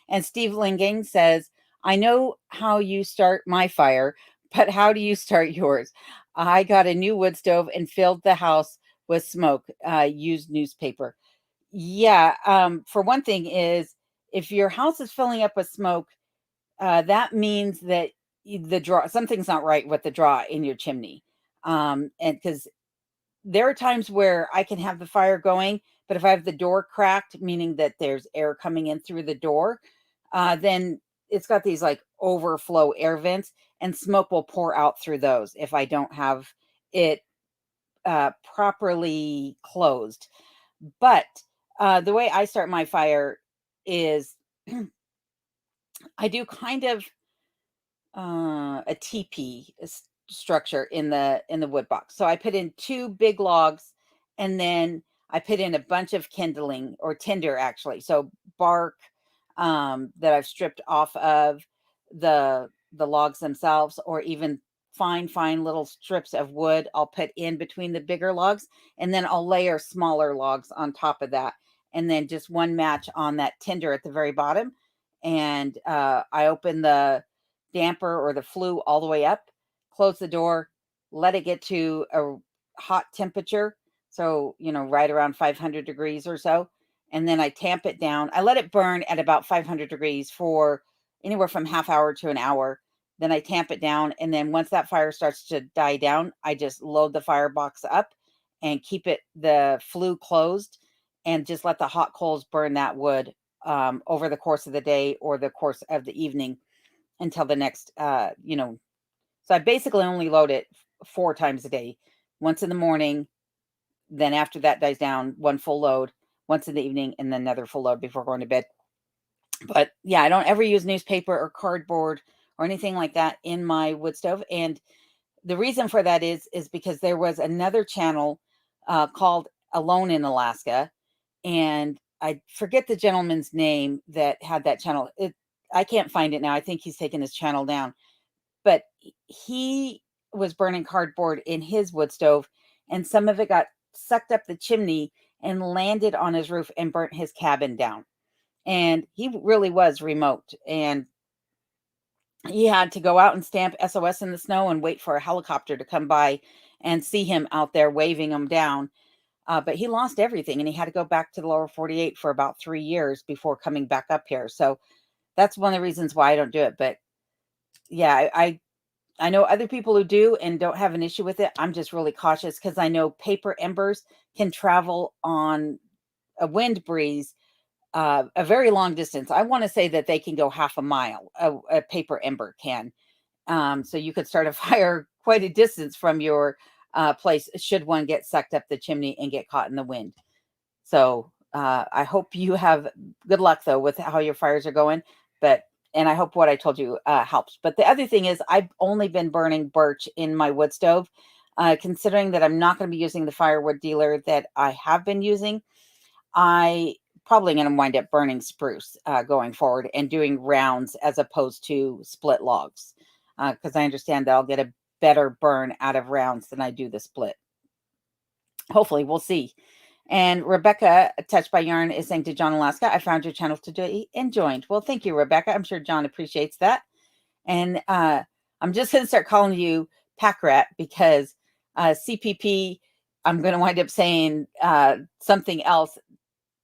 And Steve Linging says, I know how you start my fire, but how do you start yours? I got a new wood stove and filled the house with smoke, used newspaper. Yeah. For one thing is, if your house is filling up with smoke, that means that the draw, something's not right with the draw in your chimney. And because there are times where I can have the fire going, but if I have the door cracked, meaning that there's air coming in through the door, then it's got these like overflow air vents and smoke will pour out through those if I don't have it properly closed. But the way I start my fire is I do kind of a teepee structure in the wood box. So I put in 2 big logs, and then I put in a bunch of kindling or tinder actually. So bark that I've stripped off of the logs themselves, or even fine little strips of wood I'll put in between the bigger logs, and then I'll layer smaller logs on top of that, and then just one match on that tinder at the very bottom. And I open the damper or the flue all the way up, close the door, let it get to a hot temperature. So, right around 500 degrees or so. And then I tamp it down. I let it burn at about 500 degrees for anywhere from half hour to an hour. Then I tamp it down. And then once that fire starts to die down, I just load the firebox up and keep the flue closed, and just let the hot coals burn that wood over the course of the day or the course of the evening until the next, so I basically only load it 4 times a day, once in the morning, then after that dies down, one full load, once in the evening, and then another full load before going to bed. But yeah, I don't ever use newspaper or cardboard or anything like that in my wood stove. And the reason for that is because there was another channel called Alone in Alaska, and I forget the gentleman's name that had that channel. I can't find it now. I think he's taken his channel down, but he was burning cardboard in his wood stove, and some of it got sucked up the chimney and landed on his roof and burnt his cabin down. And he really was remote, and he had to go out and stamp SOS in the snow and wait for a helicopter to come by and see him out there waving him down. But he lost everything, and he had to go back to the lower 48 for about 3 years before coming back up here. So that's one of the reasons why I don't do it. But yeah, I know other people who do and don't have an issue with it. I'm just really cautious because I know paper embers can travel on a wind breeze a very long distance. I want to say that they can go half a mile, a paper ember can. So you could start a fire quite a distance from your place should one get sucked up the chimney and get caught in the wind. So I hope you have good luck, though, with how your fires are going. And I hope what I told you helps. But the other thing is I've only been burning birch in my wood stove, considering that I'm not going to be using the firewood dealer that I have been using. I probably going to wind up burning spruce going forward and doing rounds as opposed to split logs, because I understand that I'll get a better burn out of rounds than I do the split. Hopefully, we'll see. And Rebecca, Touched by Yarn, is saying to John Alaska, I found your channel today and joined. Well, thank you, Rebecca. I'm sure John appreciates that. And I'm just going to start calling you Pack Rat because CPP, I'm going to wind up saying something else,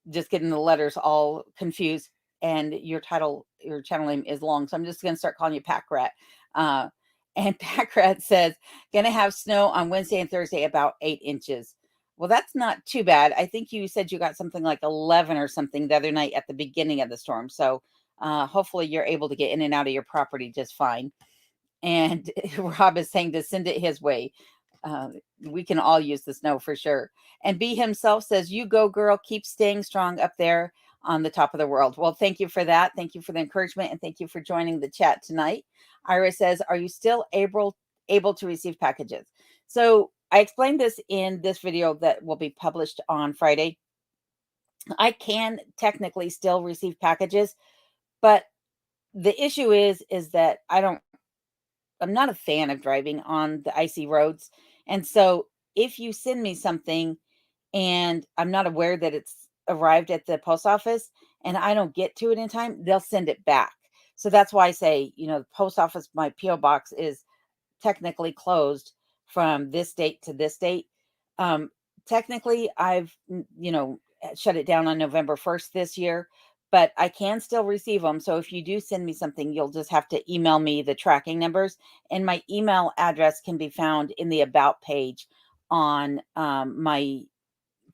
just getting the letters all confused. And your channel name is long. So I'm just going to start calling you Pack Rat. And Pack Rat says, going to have snow on Wednesday and Thursday, about 8 inches. Well, that's not too bad. I think you said you got something like 11 or something the other night at the beginning of the storm. So hopefully you're able to get in and out of your property just fine. And Rob is saying to send it his way. We can all use the snow for sure. And B himself says, you go, girl. Keep staying strong up there on the top of the world. Well, thank you for that. Thank you for the encouragement. And thank you for joining the chat tonight. Ira says, are you still able to receive packages? So I explained this in this video that will be published on Friday. I can technically still receive packages, but the issue is that I'm not a fan of driving on the icy roads. And so if you send me something and I'm not aware that it's arrived at the post office and I don't get to it in time, they'll send it back. So that's why I say, the post office, my PO box is technically closed from this date to this date. Technically, I've, shut it down on November 1st this year, but I can still receive them. So if you do send me something, you'll just have to email me the tracking numbers. And my email address can be found in the About page on my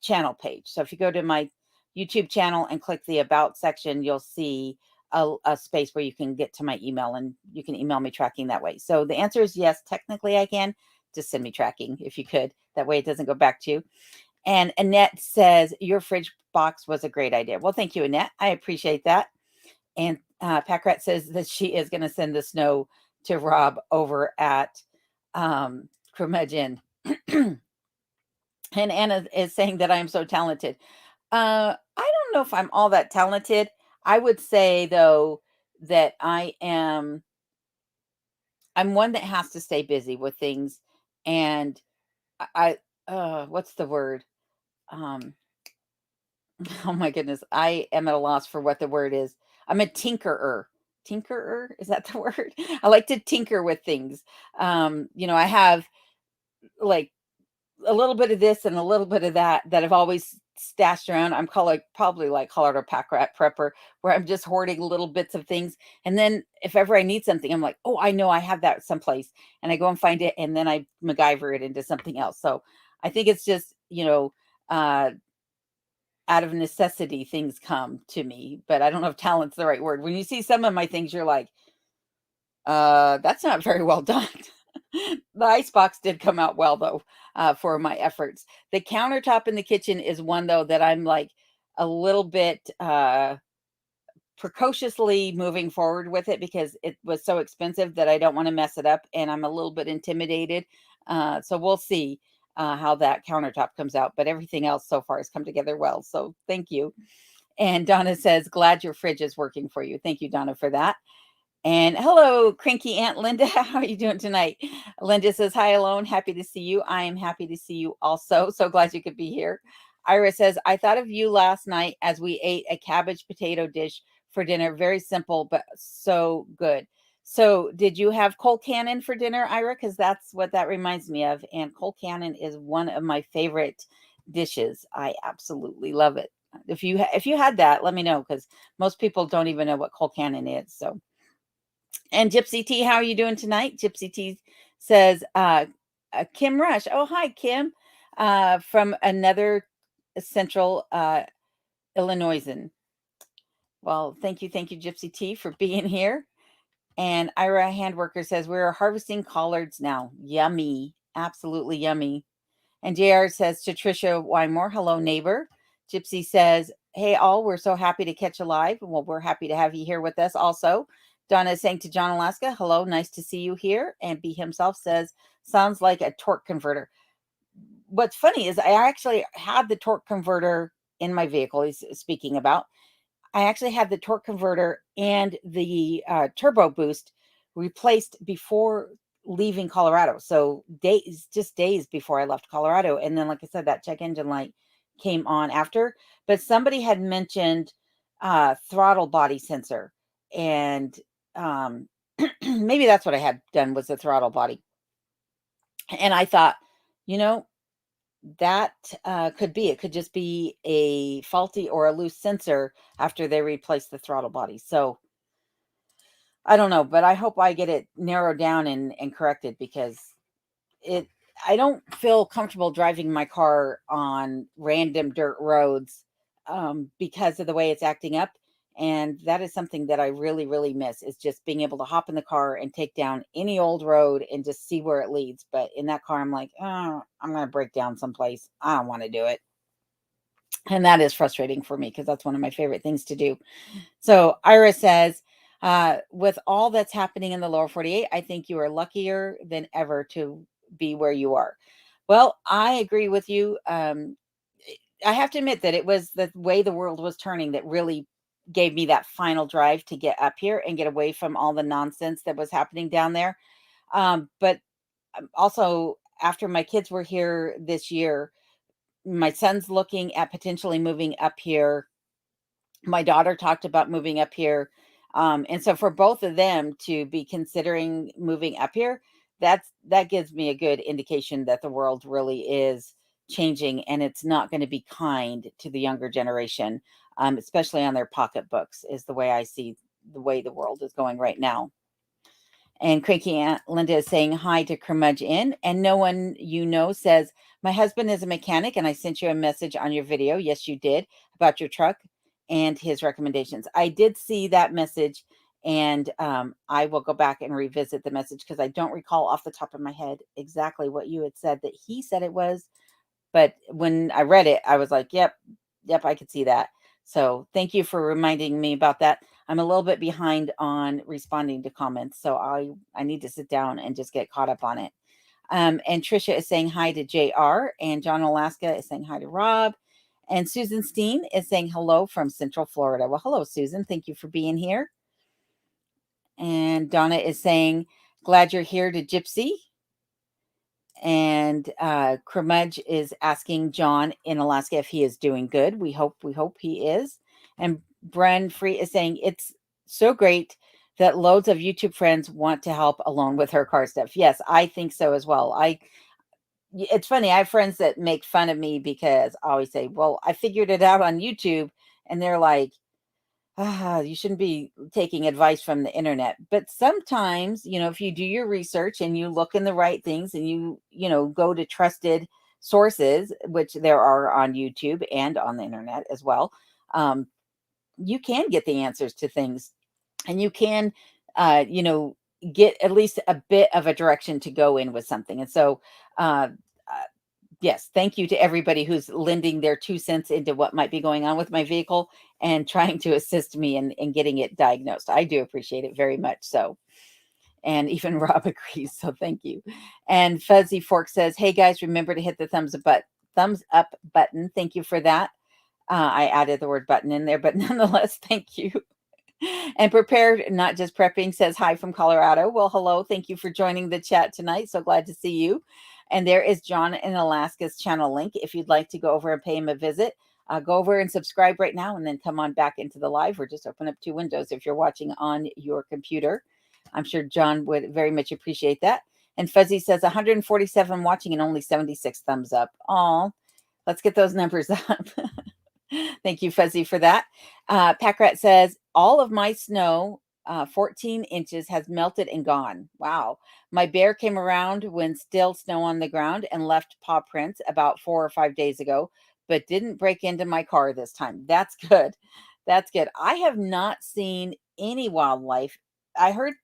channel page. So if you go to my YouTube channel and click the About section, you'll see a space where you can get to my email and you can email me tracking that way. So the answer is yes, technically I can. Just send me tracking if you could. That way it doesn't go back to you. And Annette says, your fridge box was a great idea. Well, thank you, Annette. I appreciate that. And Packrat says that she is going to send the snow to Rob over at Curmudgeon. And Anna is saying that I am so talented. I don't know if I'm all that talented. I would say, though, that I'm one that has to stay busy with things. And what's the word? Oh my goodness. I am at a loss for what the word is. I'm a tinkerer. Tinkerer? Is that the word? I like to tinker with things. I have like a little bit of this and a little bit of that I've always stashed around. I'm probably like Colorado Pack Rat Prepper, where I'm just hoarding little bits of things. And then if ever I need something, I'm like, oh, I know I have that someplace. And I go and find it. And then I MacGyver it into something else. So I think it's just, out of necessity, things come to me. But I don't know if talent's the right word. When you see some of my things, you're like, that's not very well done. The icebox did come out well, though, for my efforts. The countertop in the kitchen is one, though, that I'm like a little bit precociously moving forward with it because it was so expensive that I don't want to mess it up. And I'm a little bit intimidated. So we'll see how that countertop comes out. But everything else so far has come together well. So thank you. And Donna says, glad your fridge is working for you. Thank you, Donna, for that. And hello, cranky Aunt Linda. How are you doing tonight? Linda says, hi, Alone. Happy to see you. I am happy to see you also. So glad you could be here. Ira says, I thought of you last night as we ate a cabbage potato dish for dinner. Very simple, but so good. So did you have cold cannon for dinner, Ira? Because that's what that reminds me of. And cold cannon is one of my favorite dishes. I absolutely love it. If you had that, let me know, because most people don't even know what cold cannon is. So. And Gypsy T, how are you doing tonight? Gypsy T says, Kim Rush. Oh, hi, Kim, from another central Illinoisan. Well, thank you, Gypsy T, for being here. And Ira Handworker says, we're harvesting collards now. Yummy. Absolutely yummy. And JR says to Trisha Wymore, hello, neighbor. Gypsy says, hey, all, we're so happy to catch you live. Well, we're happy to have you here with us also. Donna is saying to John Alaska, hello, nice to see you here. And B himself says, sounds like a torque converter. What's funny is I actually had the torque converter in my vehicle he's speaking about. I actually had the torque converter and the turbo boost replaced before leaving Colorado. So just days before I left Colorado. And then, like I said, that check engine light came on after. But somebody had mentioned throttle body sensor. And maybe that's what I had done was the throttle body. And I thought, you know, that could be. It could just be a faulty or a loose sensor after they replace the throttle body. So I don't know, but I hope I get it narrowed down and corrected because it I don't feel comfortable driving my car on random dirt roads because of the way it's acting up. And that is something that I really, really miss is just being able to hop in the car and take down any old road and just see where it leads. But in that car, I'm like, oh, I'm going to break down someplace. I don't want to do it. And that is frustrating for me because that's one of my favorite things to do. So Ira says, with all that's happening in the lower 48, I think you are luckier than ever to be where you are. Well, I agree with you. I have to admit that it was the way the world was turning that really gave me that final drive to get up here and get away from all the nonsense that was happening down there. But also, after my kids were here this year, my son's looking at potentially moving up here. My daughter talked about moving up here. And so for both of them to be considering moving up here, that gives me a good indication that the world really is changing and it's not going to be kind to the younger generation, especially on their pocketbooks, is the way I see the way the world is going right now. And Cranky Aunt Linda is saying hi to Curmudge Inn. And no one you know says, my husband is a mechanic and I sent you a message on your video. Yes, you did, about your truck and his recommendations. I did see that message and I will go back and revisit the message because I don't recall off the top of my head exactly what you had said that he said it was. But when I read it, I was like, yep, I could see that. So thank you for reminding me about that. I'm a little bit behind on responding to comments, so I need to sit down and just get caught up on it. And Trisha is saying hi to JR, and John Alaska is saying hi to Rob, and Susan Steen is saying hello from Central Florida. Well, hello, Susan. Thank you for being here. And Donna is saying, glad you're here to Gypsy. And Curmudge is asking John in Alaska if he is doing good. We hope he is. And Bren Free is saying it's so great that loads of YouTube friends want to help Alone with her car stuff. Yes, I think so as well. It's funny. I have friends that make fun of me because I always say, well, I figured it out on YouTube. And they're like, you shouldn't be taking advice from the internet. But sometimes, if you do your research and you look in the right things and you go to trusted sources, which there are on YouTube and on the internet as well, you can get the answers to things and you can, get at least a bit of a direction to go in with something. And so, yes, thank you to everybody who's lending their 2 cents into what might be going on with my vehicle and trying to assist me in getting it diagnosed. I do appreciate it very much so. And even Rob agrees, so thank you. And Fuzzy Fork says, hey guys, remember to hit the thumbs up button. Thank you for that. I added the word button in there, but nonetheless, thank you. And Prepared, not just prepping, says hi from Colorado. Well, hello. Thank you for joining the chat tonight. So glad to see you. And there is John in Alaska's channel link. If you'd like to go over and pay him a visit, go over and subscribe right now and then come on back into the live or just open up 2 windows if you're watching on your computer. I'm sure John would very much appreciate that. And Fuzzy says 147 watching and only 76 thumbs up. Oh, let's get those numbers up. Thank you, Fuzzy, for that. Packrat says, all of my snow, 14 inches, has melted and gone. Wow. My bear came around when still snow on the ground and left paw prints about 4 or 5 days ago, but didn't break into my car this time. That's good. That's good. I have not seen any wildlife. I heard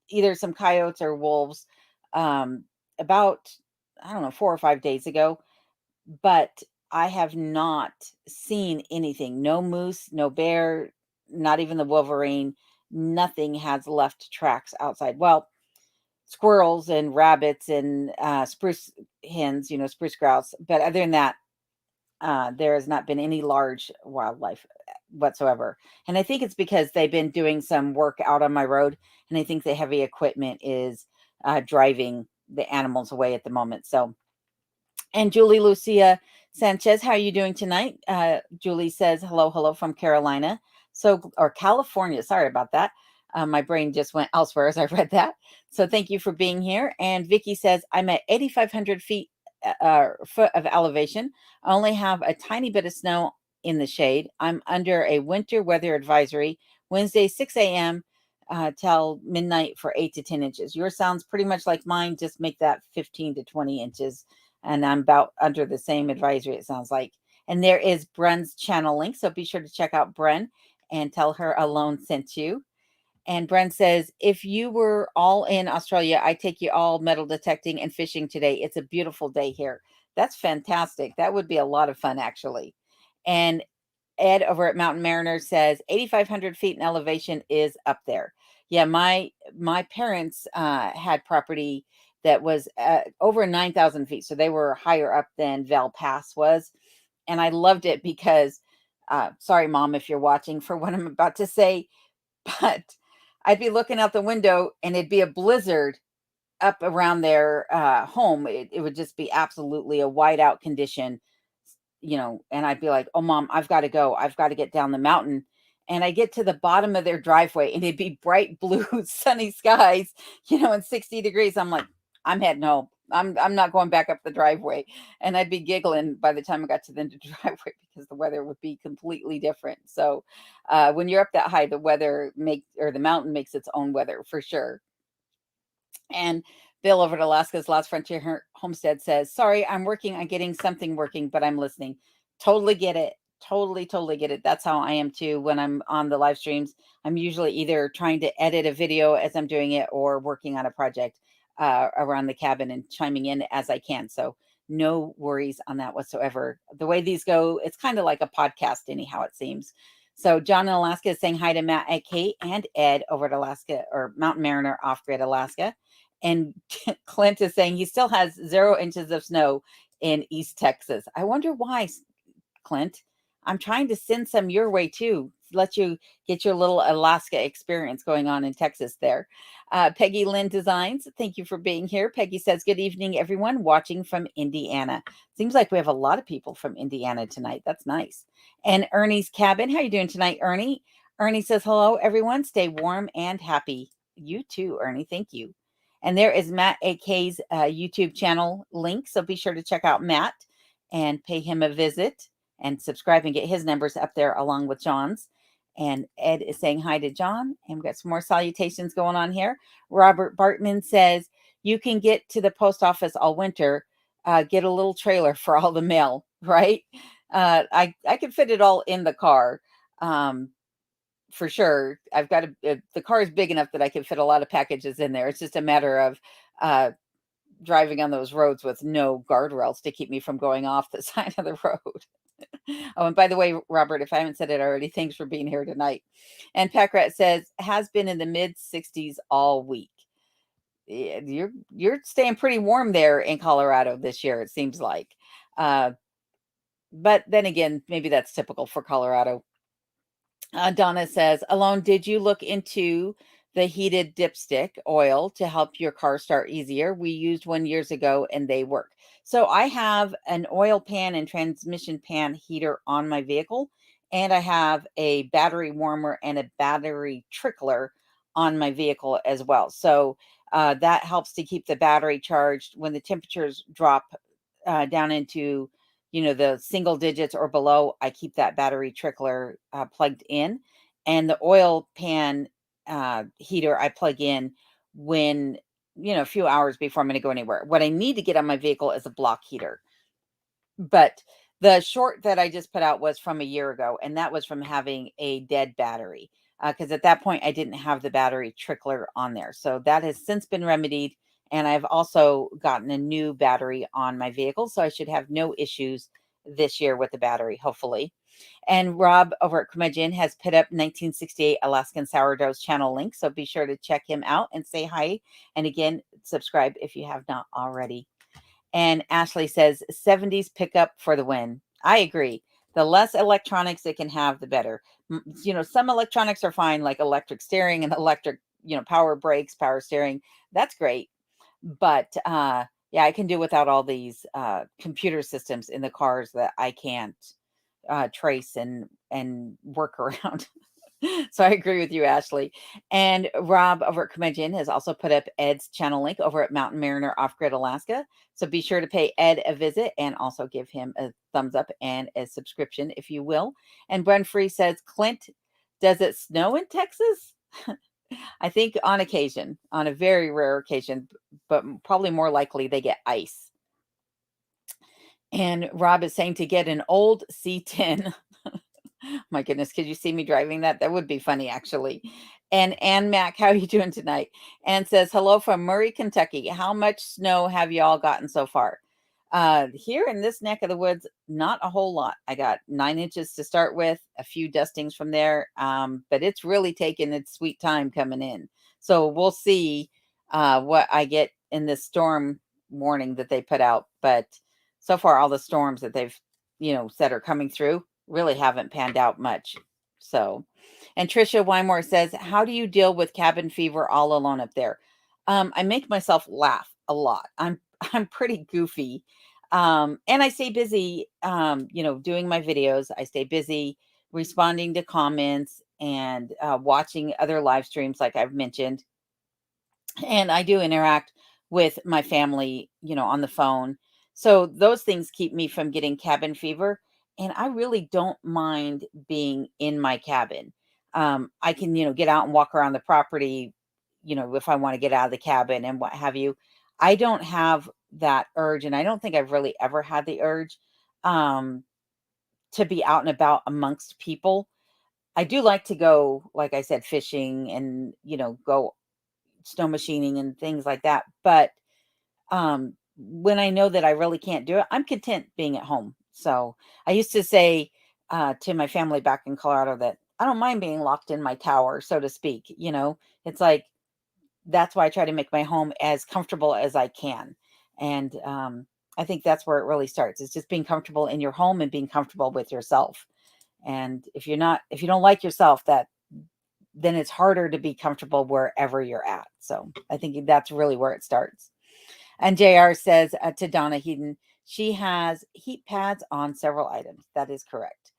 either some coyotes or wolves about, I don't know, 4 or 5 days ago, but I have not seen anything. No moose, no bear, not even the wolverine. Nothing has left tracks outside. Well, squirrels and rabbits and spruce hens, spruce grouse. But other than that, there has not been any large wildlife whatsoever. And I think it's because they've been doing some work out on my road, and I think the heavy equipment is driving the animals away at the moment. So, and Julie Lucia Sanchez, how are you doing tonight? Julie says, hello from Carolina. So, or California. Sorry about that. My brain just went elsewhere as I read that. So thank you for being here. And Vicky says, I'm at 8,500 foot of elevation. I only have a tiny bit of snow in the shade. I'm under a winter weather advisory, Wednesday, 6 a.m. Till midnight for 8 to 10 inches. Yours sounds pretty much like mine. Just make that 15 to 20 inches, and I'm about under the same advisory, it sounds like. And there is Bren's channel link, so be sure to check out Bren and tell her Alone sent you. And Bren says, if you were all in Australia, I'd take you all metal detecting and fishing today. It's a beautiful day here. That's fantastic. That would be a lot of fun, actually. And Ed over at Mountain Mariner says 8,500 feet in elevation is up there. Yeah, my parents had property that was over 9,000 feet, so they were higher up than Val Pass was, and I loved it because, sorry, Mom, if you're watching for what I'm about to say, but I'd be looking out the window and it'd be a blizzard up around their home. It would just be absolutely a whiteout condition, and I'd be like, oh, Mom, I've got to go. I've got to get down the mountain. And I get to the bottom of their driveway and it'd be bright blue, sunny skies, and 60 degrees. I'm like, I'm heading home. I'm not going back up the driveway. And I'd be giggling by the time I got to the driveway because the weather would be completely different. So when you're up that high, the mountain makes its own weather for sure. And Bill over at Alaska's Last Frontier Homestead says, sorry, I'm working on getting something working, but I'm listening. Totally get it. Totally get it. That's how I am too when I'm on the live streams. I'm usually either trying to edit a video as I'm doing it or working on a project around the cabin and chiming in as I can. So no worries on that whatsoever. The way these go, it's kind of like a podcast anyhow, it seems. So John in Alaska is saying hi to Matt at Kate and Ed over at Alaska or Mountain Mariner Off Grid Alaska. And Clint is saying he still has 0 inches of snow in East Texas. I wonder why, Clint. I'm trying to send some your way too. Let you get your little Alaska experience going on in Texas there. Peggy Lynn Designs, thank you for being here. Peggy says, good evening, everyone watching from Indiana. Seems like we have a lot of people from Indiana tonight. That's nice. And Ernie's Cabin, how you doing tonight, Ernie? Ernie says, hello, everyone. Stay warm and happy. You too, Ernie. Thank you. And there is Matt AK's YouTube channel link. So be sure to check out Matt and pay him a visit and subscribe and get his numbers up there along with John's. And Ed is saying hi to John. And we've got some more salutations going on here. Robert Bartman says, you can get to the post office all winter, get a little trailer for all the mail, right? I could fit it all in the car. For sure. I've got the car is big enough that I can fit a lot of packages in there. It's just a matter of driving on those roads with no guardrails to keep me from going off the side of the road. Oh, and by the way, Robert, if I haven't said it already, thanks for being here tonight. And Packrat says, has been in the mid 60s all week. You're staying pretty warm there in Colorado this year, it seems like. But then again, maybe that's typical for Colorado. Donna says, Alone, did you look into the heated dipstick oil to help your car start easier? We used one years ago and they work. So I have an oil pan and transmission pan heater on my vehicle, and I have a battery warmer and a battery trickler on my vehicle as well. So that helps to keep the battery charged when the temperatures drop down into the single digits or below. I keep that battery trickler plugged in, and the oil pan heater I plug in when a few hours before I'm going to go anywhere. What I need to get on my vehicle is a block heater. But the short that I just put out was from a year ago, and that was from having a dead battery. Because at that point I didn't have the battery trickler on there. So that has since been remedied. And I've also gotten a new battery on my vehicle. So I should have no issues this year with the battery, hopefully. And Rob over at Curmudgeon has put up 1968 Alaskan Sourdough's channel link. So be sure to check him out and say hi. And again, subscribe if you have not already. And Ashley says 70s pickup for the win. I agree. The less electronics it can have, the better. Some electronics are fine, like electric steering and electric, power brakes, power steering. That's great. But yeah, I can do without all these computer systems in the cars that I can't trace and work around. So I agree with you, Ashley. And Rob over at Curmudgeon has also put up Ed's channel link over at Mountain Mariner Off Grid Alaska. So be sure to pay Ed a visit and also give him a thumbs up and a subscription, if you will. And Brun Free says, Clint, does it snow in Texas? I think on occasion, on a very rare occasion, but probably more likely they get ice. And Rob is saying to get an old C10. My goodness, could you see me driving that? That would be funny, actually. And Ann Mac, how are you doing tonight? Ann says, hello from Murray, Kentucky. How much snow have y'all gotten so far? Here in this neck of the woods, not a whole lot. I got 9 inches to start with, a few dustings from there, but it's really taken its sweet time coming in. So we'll see what I get in this storm warning that they put out. But so far, all the storms that they've, said are coming through really haven't panned out much. So, and Trisha Wymore says, how do you deal with cabin fever all alone up there? I make myself laugh a lot. I'm pretty goofy. And I stay busy, doing my videos. I stay busy responding to comments and watching other live streams, like I've mentioned. And I do interact with my family, on the phone. So those things keep me from getting cabin fever. And I really don't mind being in my cabin. I can, get out and walk around the property, if I want to get out of the cabin and what have you. I don't have that urge. And I don't think I've really ever had the urge um, to be out and about amongst people. I do like to go, like I said, fishing and, go snow machining and things like that. But when I know that I really can't do it, I'm content being at home. So I used to say to my family back in Colorado that I don't mind being locked in my tower, so to speak. It's like that's why I try to make my home as comfortable as I can. And I think that's where it really starts. It's just being comfortable in your home and being comfortable with yourself. And if you don't like yourself, then it's harder to be comfortable wherever you're at. So I think that's really where it starts. And JR says to Donna Heaton, she has heat pads on several items. That is correct.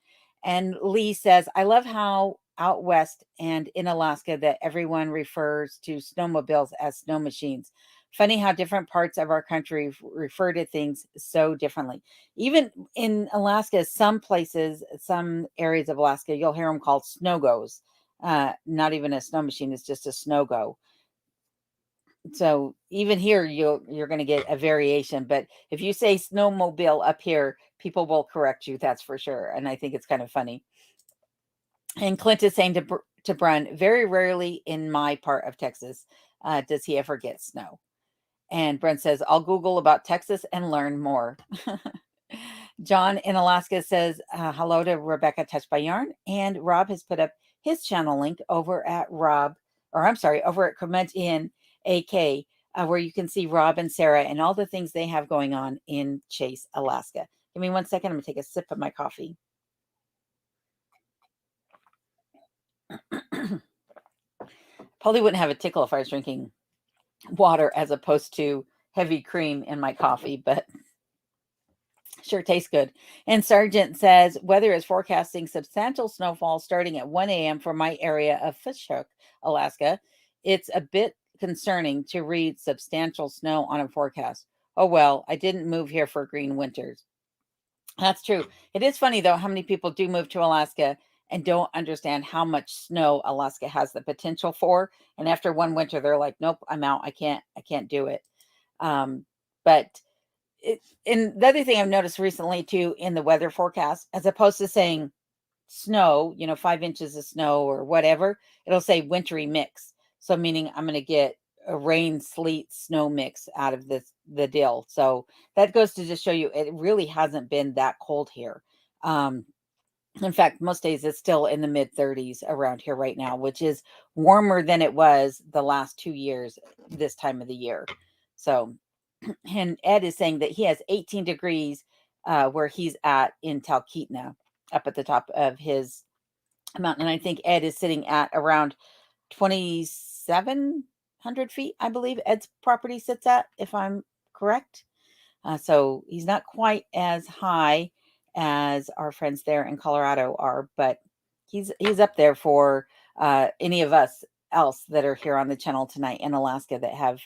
And Lee says, I love how out west and in Alaska that everyone refers to snowmobiles as snow machines. Funny how different parts of our country refer to things so differently. Even in Alaska, some places, some areas of Alaska, you'll hear them called snow-goes. Not even a snow machine, it's just a snow-go. So even here, you're going to get a variation. But if you say snowmobile up here, people will correct you. That's for sure. And I think it's kind of funny. And Clint is saying to Brun, very rarely in my part of Texas does he ever get snow. And Brent says, I'll Google about Texas and learn more. John in Alaska says, hello to Rebecca Touched by Yarn. And Rob has put up his channel link over at over at Curmudgeon AK, where you can see Rob and Sarah and all the things they have going on in Chase, Alaska. Give me 1 second. I'm going to take a sip of my coffee. Probably wouldn't have a tickle if I was drinking water as opposed to heavy cream in my coffee, but sure tastes good. And Sargent says, weather is forecasting substantial snowfall starting at 1 a.m. for my area of Fishhook, Alaska. It's a bit concerning to read substantial snow on a forecast. Oh, well, I didn't move here for green winters. That's true. It is funny, though, how many people do move to Alaska and don't understand how much snow Alaska has the potential for. And after one winter, they're like, nope, I'm out. I can't do it. But and the other thing I've noticed recently too in the weather forecast, as opposed to saying snow, 5 inches of snow or whatever, it'll say wintry mix. So meaning I'm going to get a rain, sleet, snow mix out of the deal. So that goes to just show you it really hasn't been that cold here. In fact, most days it's still in the mid 30s around here right now, which is warmer than it was the last 2 years this time of the year. So, and Ed is saying that he has 18 degrees where he's at in Talkeetna, up at the top of his mountain. And I think Ed is sitting at around 2,700 feet, I believe Ed's property sits at, if I'm correct. So he's not quite as high as our friends there in Colorado are, but he's up there for any of us else that are here on the channel tonight in Alaska that have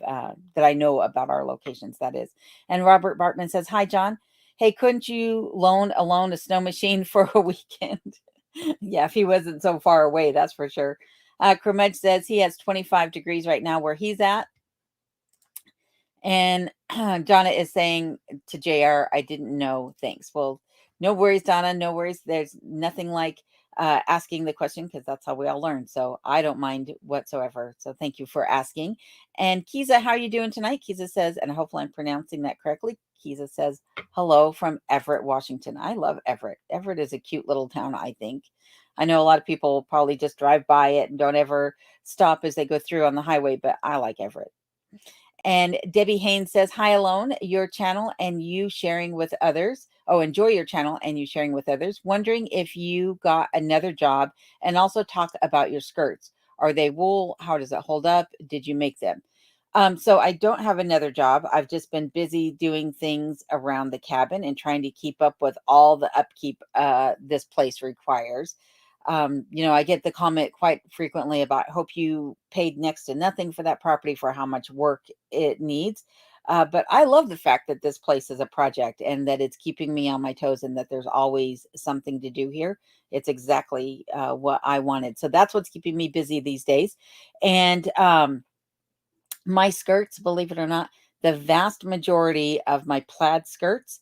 that I know about our locations. That is. And Robert Bartman says, "Hi, John. Hey, couldn't you loan a snow machine for a weekend?" Yeah, if he wasn't so far away, that's for sure. Kermudge says he has 25 degrees right now where he's at. And Donna is saying to JR, I didn't know. Thanks. Well, no worries, Donna. No worries. There's nothing like asking the question because that's how we all learn. So I don't mind whatsoever. So thank you for asking. And Kiza, how are you doing tonight? Kiza says, and hopefully I'm pronouncing that correctly. Kiza says, hello from Everett, Washington. I love Everett. Everett is a cute little town, I think. I know a lot of people probably just drive by it and don't ever stop as they go through on the highway, but I like Everett. And Debbie Haynes says, hi, Alone, your channel and you sharing with others. Oh, enjoy your channel and you sharing with others. Wondering if you got another job and also talk about your skirts. Are they wool? How does it hold up? Did you make them? So I don't have another job. I've just been busy doing things around the cabin and trying to keep up with all the upkeep this place requires. I get the comment quite frequently about hope you paid next to nothing for that property for how much work it needs. But I love the fact that this place is a project and that it's keeping me on my toes and that there's always something to do here. It's exactly what I wanted. So that's what's keeping me busy these days. And my skirts, believe it or not, the vast majority of my plaid skirts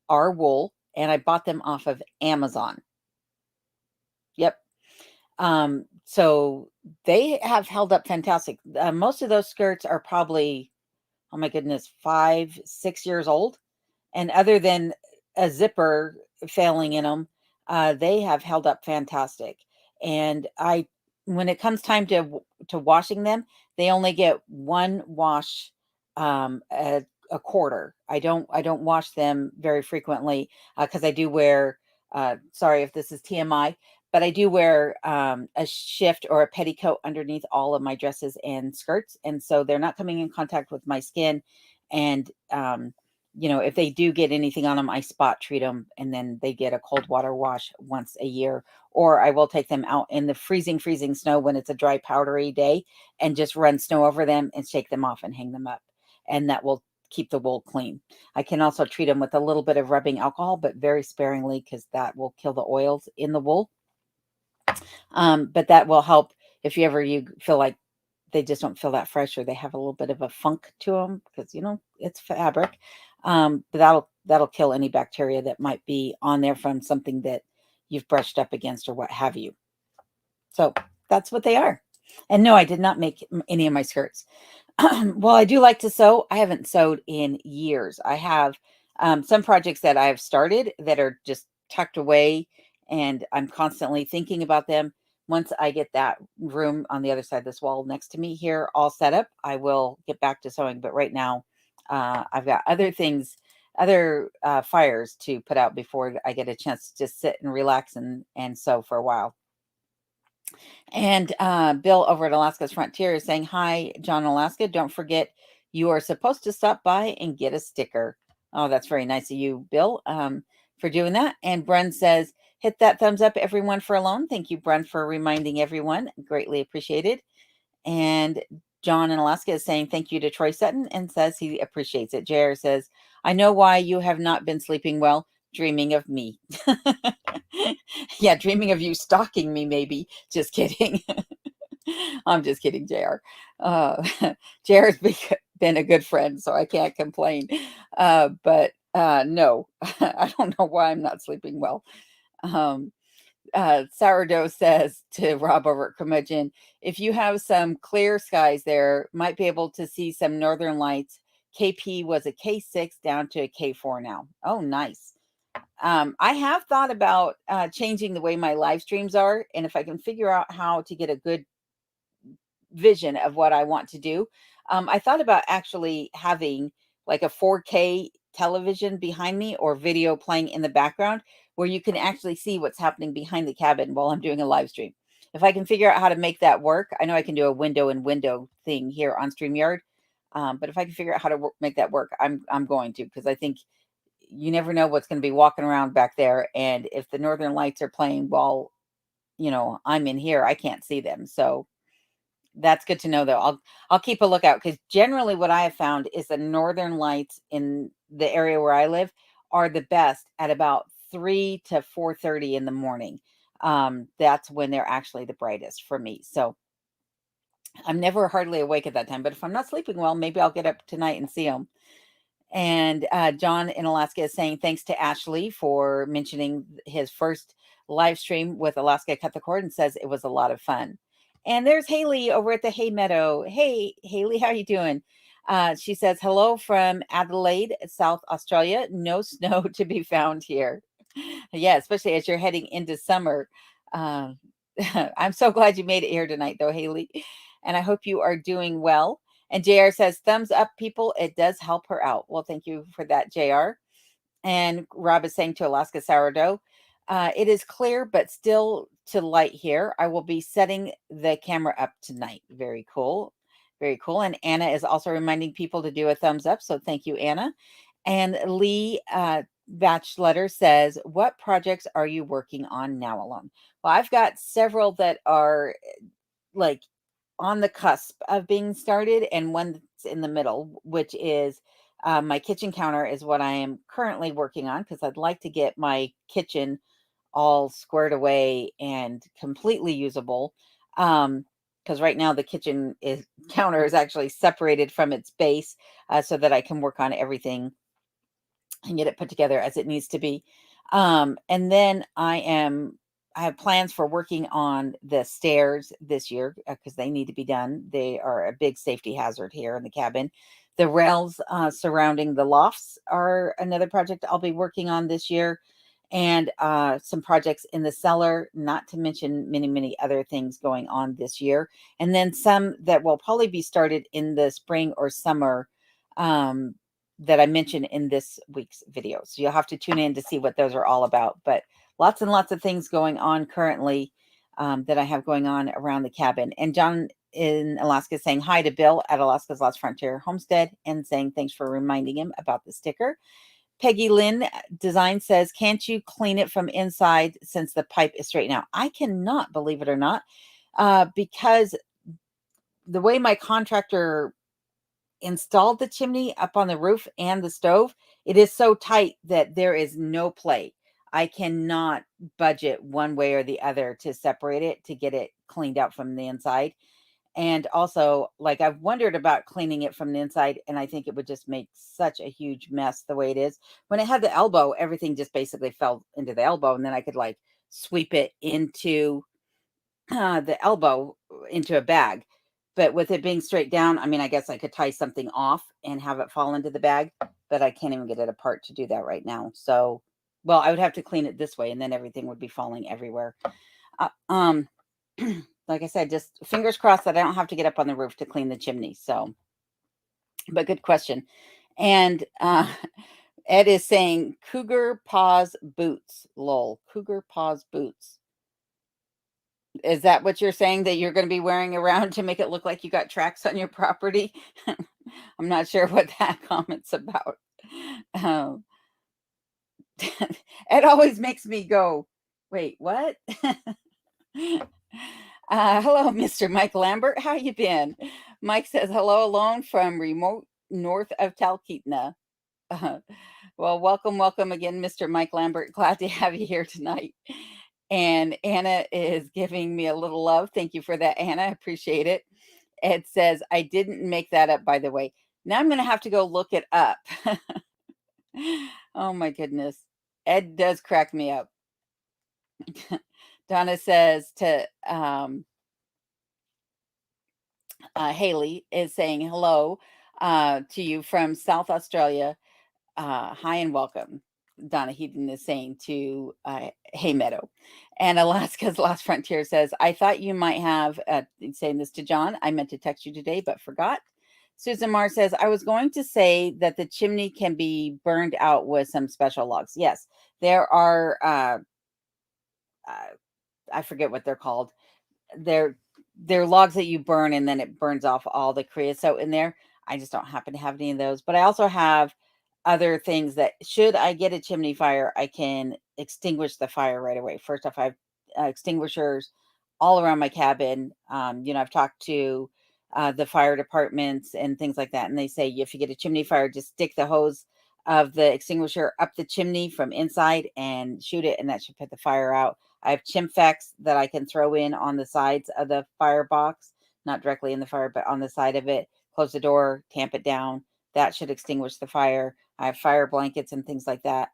are wool, and I bought them off of Amazon. Yep. So they have held up fantastic. Most of those skirts are probably, oh my goodness, 5, 6 years old. And other than a zipper failing in them, they have held up fantastic. And when it comes time to washing them, they only get one wash a quarter. I don't wash them very frequently because I do wear. Sorry if this is TMI, but I do wear a shift or a petticoat underneath all of my dresses and skirts, and so they're not coming in contact with my skin. And if they do get anything on them, I spot treat them and then they get a cold water wash once a year. Or I will take them out in the freezing snow when it's a dry, powdery day and just run snow over them and shake them off and hang them up. And that will keep the wool clean. I can also treat them with a little bit of rubbing alcohol, but very sparingly because that will kill the oils in the wool. But that will help if you feel like they just don't feel that fresh or they have a little bit of a funk to them because it's fabric. But that'll kill any bacteria that might be on there from something that you've brushed up against or what have you. So that's what they are. And no, I did not make any of my skirts. Well, I do like to sew. I haven't sewed in years. I have some projects that I've started that are just tucked away and I'm constantly thinking about them. Once I get that room on the other side of this wall next to me here all set up, I will get back to sewing. But right now, I've got other things, other fires to put out before I get a chance to just sit and relax and sew for a while. And Bill over at Alaska's Frontier is saying, hi, John, Alaska. Don't forget, you are supposed to stop by and get a sticker. Oh, that's very nice of you, Bill, for doing that. And Brun says, hit that thumbs up, everyone, for Alone. Thank you, Brun, for reminding everyone. Greatly appreciated. And John in Alaska is saying thank you to Troy Sutton and says he appreciates it. JR says, I know why you have not been sleeping well. Dreaming of me. Yeah, dreaming of you stalking me, maybe. Just kidding. I'm just kidding, JR. JR's been a good friend, so I can't complain. But no, I don't know why I'm not sleeping well. Sourdough says to Rob over at Curmudgeon, if you have some clear skies there, might be able to see some northern lights. KP was a K6 down to a K4 now. Oh, nice. I have thought about changing the way my live streams are. And if I can figure out how to get a good vision of what I want to do, I thought about actually having like a 4K television behind me or video playing in the background where you can actually see what's happening behind the cabin while I'm doing a live stream. If I can figure out how to make that work, I know I can do a window and window thing here on StreamYard. But if I can figure out how to make that work, I'm going to, because I think you never know what's going to be walking around back there. And if the Northern Lights are playing while, I'm in here, I can't see them. So that's good to know, though. I'll keep a lookout, because generally what I have found is the Northern Lights in the area where I live are the best at about 3 to 4:30 in the morning. That's when they're actually the brightest for me. So I'm never hardly awake at that time. But if I'm not sleeping well, maybe I'll get up tonight and see them. And John in Alaska is saying thanks to Ashley for mentioning his first live stream with Alaska Cut the Cord, and says it was a lot of fun. And there's Haley over at the Hay Meadow. Hey, Haley, how you doing? She says, hello from Adelaide, South Australia. No snow to be found here. Yeah, especially as you're heading into summer. Uh, I'm so glad you made it here tonight, though, Haley. And I hope you are doing well. And JR says, thumbs up, people. It does help her out. Well, thank you for that, JR. And Rob is saying to Alaska Sourdough, it is clear, but still to light here. I will be setting the camera up tonight. Very cool. Very cool. And Anna is also reminding people to do a thumbs up. So thank you, Anna. And Lee Batchletter says, what projects are you working on now alone? Well, I've got several that are like on the cusp of being started, and one that's in the middle, which is my kitchen counter is what I am currently working on, because I'd like to get my kitchen all squared away and completely usable. Because right now the kitchen counter is actually separated from its base, so that I can work on everything and get it put together as it needs to be. And then I have plans for working on the stairs this year, because they need to be done. They are a big safety hazard here in the cabin. The rails surrounding the lofts are another project I'll be working on this year, and some projects in the cellar, not to mention many, many other things going on this year. And then some that will probably be started in the spring or summer, that I mentioned in this week's video. So you'll have to tune in to see what those are all about. But lots and lots of things going on currently, that I have going on around the cabin. And John in Alaska is saying hi to Bill at Alaska's Last Frontier Homestead, and saying thanks for reminding him about the sticker. Peggy Lynn Design says, can't you clean it from inside since the pipe is straight now? I cannot, believe it or not, because the way my contractor installed the chimney up on the roof and the stove, it is so tight that there is no play. I cannot budget one way or the other to separate it, to get it cleaned out from the inside. And also, like, I've wondered about cleaning it from the inside, and I think it would just make such a huge mess the way it is. When it had the elbow, everything just basically fell into the elbow, and then I could like sweep it into the elbow into a bag. But with it being straight down, I mean, I guess I could tie something off and have it fall into the bag, but I can't even get it apart to do that right now. So, well, I would have to clean it this way, and then everything would be falling everywhere. Uh, um, like I said, just fingers crossed that I don't have to get up on the roof to clean the chimney. So, but good question. And Ed is saying cougar paws boots. Lol. Cougar paws boots. Is that what you're saying, that you're going to be wearing around to make it look like you got tracks on your property? I'm not sure what that comment's about. Um, it always makes me go, wait, what? Hello, Mr. Mike Lambert. How you been? Mike says hello alone from remote north of Talkeetna. Well, welcome again, Mr. Mike Lambert. Glad to have you here tonight. And Anna is giving me a little love. Thank you for that, Anna. I appreciate it. Ed says, I didn't make that up, by the way. Now I'm going to have to go look it up. Oh, my goodness. Ed does crack me up. Donna says to Haley is saying hello to you from South Australia. Hi and welcome. Donna Heaton is saying to Hay Meadow. And Alaska's Last Frontier says, I thought you might have, saying this to John, I meant to text you today, but forgot. Susan Marr says, I was going to say that the chimney can be burned out with some special logs. Yes, there are, I forget what they're called. They're they're logs that you burn and then it burns off all the creosote in there. I just don't happen to have any of those, but I also have other things that should I get a chimney fire, I can extinguish the fire right away. First off, I have extinguishers all around my cabin. I've talked to the fire departments and things like that, and they say if you get a chimney fire, just stick the hose of the extinguisher up the chimney from inside and shoot it, and that should put the fire out. I have Chimfex that I can throw in on the sides of the firebox, not directly in the fire, but on the side of it. Close the door, tamp it down. That should extinguish the fire. I have fire blankets and things like that.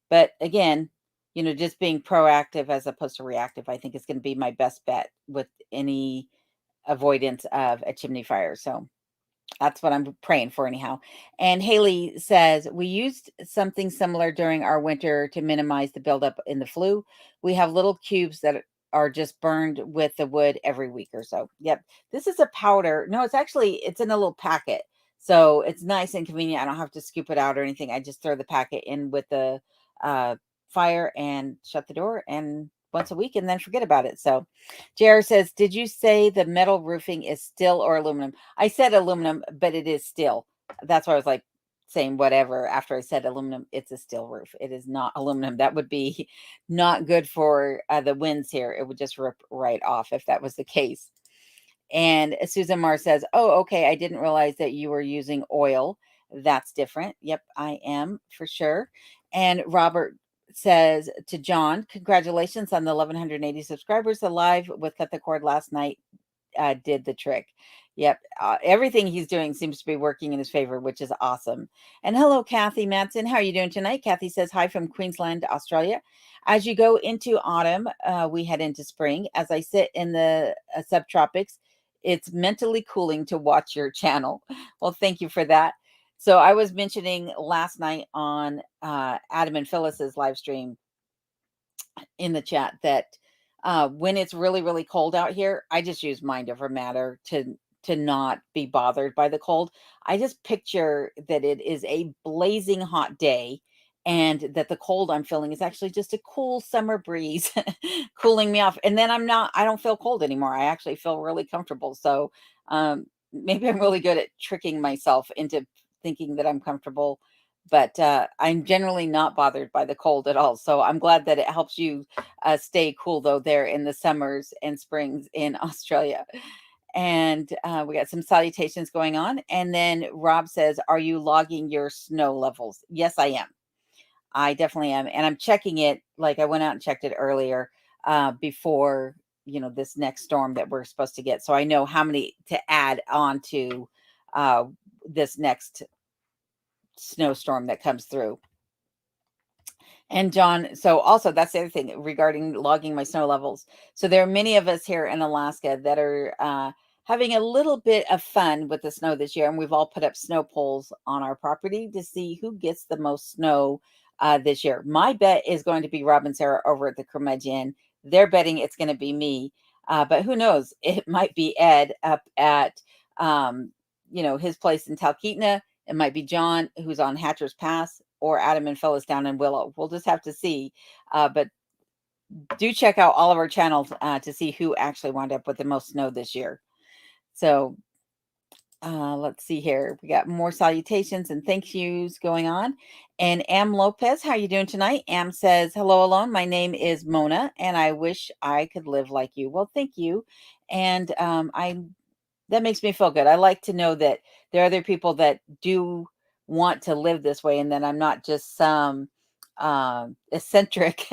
But again, just being proactive as opposed to reactive, I think is going to be my best bet with any avoidance of a chimney fire. So that's what I'm praying for anyhow. And Haley says, we used something similar during our winter to minimize the buildup in the flue. We have little cubes that are just burned with the wood every week or so. Yep. This is a powder. No, it's in a little packet. So it's nice and convenient. I don't have to scoop it out or anything. I just throw the packet in with the uh, fire and shut the door and once a week and then forget about it. So JR says, did you say the metal roofing is steel or aluminum? I said aluminum, but it is steel. That's why I was like saying whatever after I said aluminum. It's a steel roof. It is not aluminum. That would be not good for the winds here. It would just rip right off if that was the case. And Susan Marr says, oh, okay. I didn't realize that you were using oil. That's different. Yep, I am for sure. And Robert says to John, congratulations on the 1,180 subscribers. The live with Cut the Cord last night did the trick. Yep. Everything he's doing seems to be working in his favor, which is awesome. And hello, Kathy Matson. How are you doing tonight? Kathy says hi from Queensland, Australia. As you go into autumn, we head into spring. As I sit in the subtropics, it's mentally cooling to watch your channel. Well, thank you for that. So I was mentioning last night on Adam and Phyllis's live stream in the chat that when it's really really cold out here, I just use mind over matter to not be bothered by the cold. I just picture that it is a blazing hot day and that the cold I'm feeling is actually just a cool summer breeze cooling me off, and then I don't feel cold anymore. I actually feel really comfortable. So maybe I'm really good at tricking myself into thinking that I'm comfortable, but I'm generally not bothered by the cold at all. So I'm glad that it helps you stay cool though there in the summers and springs in Australia. And we got some salutations going on. And then Rob says, are you logging your snow levels? Yes, I am. I definitely am. And I'm checking it. Like I went out and checked it earlier before, this next storm that we're supposed to get. So I know how many to add on to this next snowstorm that comes through. And John, so also that's the other thing regarding logging my snow levels. So there are many of us here in Alaska that are having a little bit of fun with the snow this year. And we've all put up snow poles on our property to see who gets the most snow this year. My bet is going to be Rob and Sarah over at the Curmudgeon. They're betting it's going to be me. But who knows? It might be Ed up at, his place in Talkeetna. It might be John, who's on Hatcher's Pass, or Adam and Phyllis down in Willow. We'll just have to see. But do check out all of our channels to see who actually wound up with the most snow this year. So let's see here. We got more salutations and thank yous going on. And Am Lopez, how are you doing tonight? Am says, hello alone. My name is Mona, and I wish I could live like you. Well, thank you. And that makes me feel good. I like to know that there are other people that do want to live this way and that I'm not just some eccentric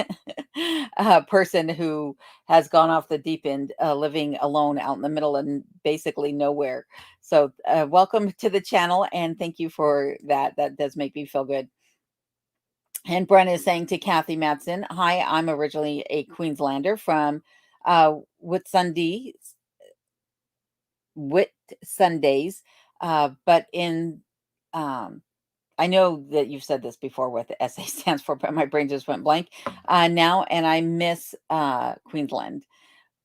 person who has gone off the deep end, living alone out in the middle and basically nowhere. So welcome to the channel and thank you for that. That does make me feel good. And Brenna is saying to Kathy Matson, hi, I'm originally a Queenslander from Whitsundays, but in I know that you've said this before what the SA stands for, but my brain just went blank now, and I miss Queensland.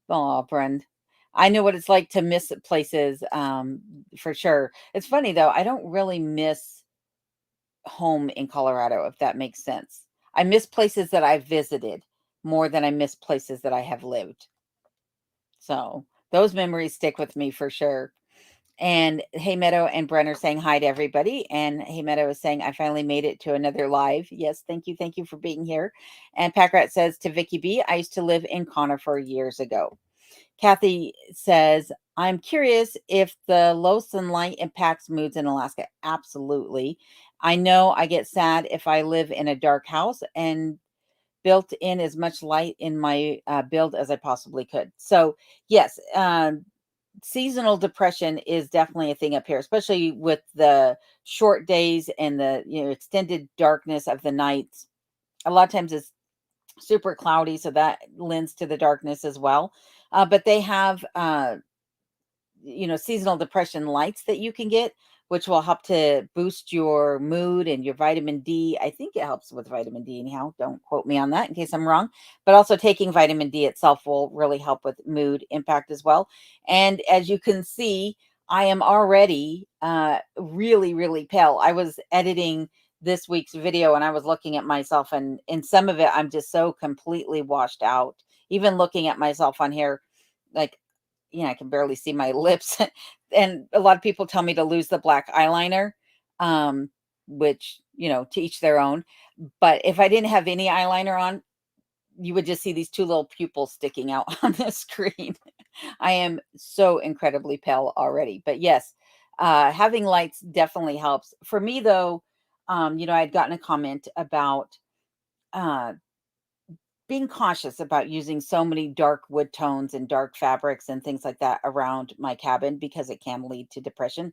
Oh, Brend. I know what it's like to miss places, for sure. It's funny though, I don't really miss home in Colorado, if that makes sense. I miss places that I've visited more than I miss places that I have lived. So those memories stick with me for sure. And Hey Meadow and Brenner saying hi to everybody. And Hey Meadow is saying, I finally made it to another live. Yes, thank you. Thank you for being here. And Packrat says to Vicky B, I used to live in Conifer years ago. Kathy says, I'm curious if the low sunlight impacts moods in Alaska. Absolutely. I know I get sad if I live in a dark house and built in as much light in my build as I possibly could. So, yes, seasonal depression is definitely a thing up here, especially with the short days and the extended darkness of the nights. A lot of times it's super cloudy, so that lends to the darkness as well. But they have seasonal depression lights that you can get, which will help to boost your mood and your vitamin D. I think it helps with vitamin D anyhow. Don't quote me on that in case I'm wrong. But also taking vitamin D itself will really help with mood impact as well. And as you can see, I am already really, really pale. I was editing this week's video and I was looking at myself, and in some of it I'm just so completely washed out. Even looking at myself on here, like, I can barely see my lips. And a lot of people tell me to lose the black eyeliner, um, which, to each their own. But if I didn't have any eyeliner on, you would just see these two little pupils sticking out on the screen. I am so incredibly pale already. But yes, having lights definitely helps. For me, though, I'd gotten a comment about uh, being cautious about using so many dark wood tones and dark fabrics and things like that around my cabin because it can lead to depression.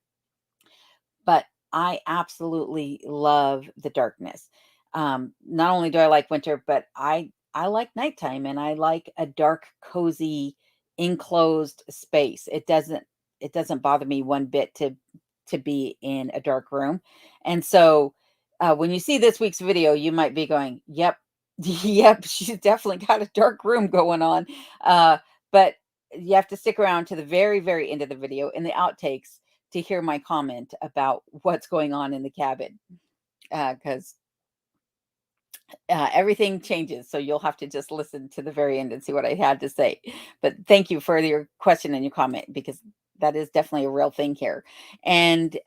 But I absolutely love the darkness. Not only do I like winter, but I like nighttime, and I like a dark, cozy, enclosed space. It doesn't bother me one bit to be in a dark room. And so when you see this week's video, you might be going, "Yep, yep, she's definitely got a dark room going on." But you have to stick around to the very, very end of the video in the outtakes to hear my comment about what's going on in the cabin, because everything changes. So you'll have to just listen to the very end and see what I had to say. But thank you for your question and your comment, because that is definitely a real thing here. And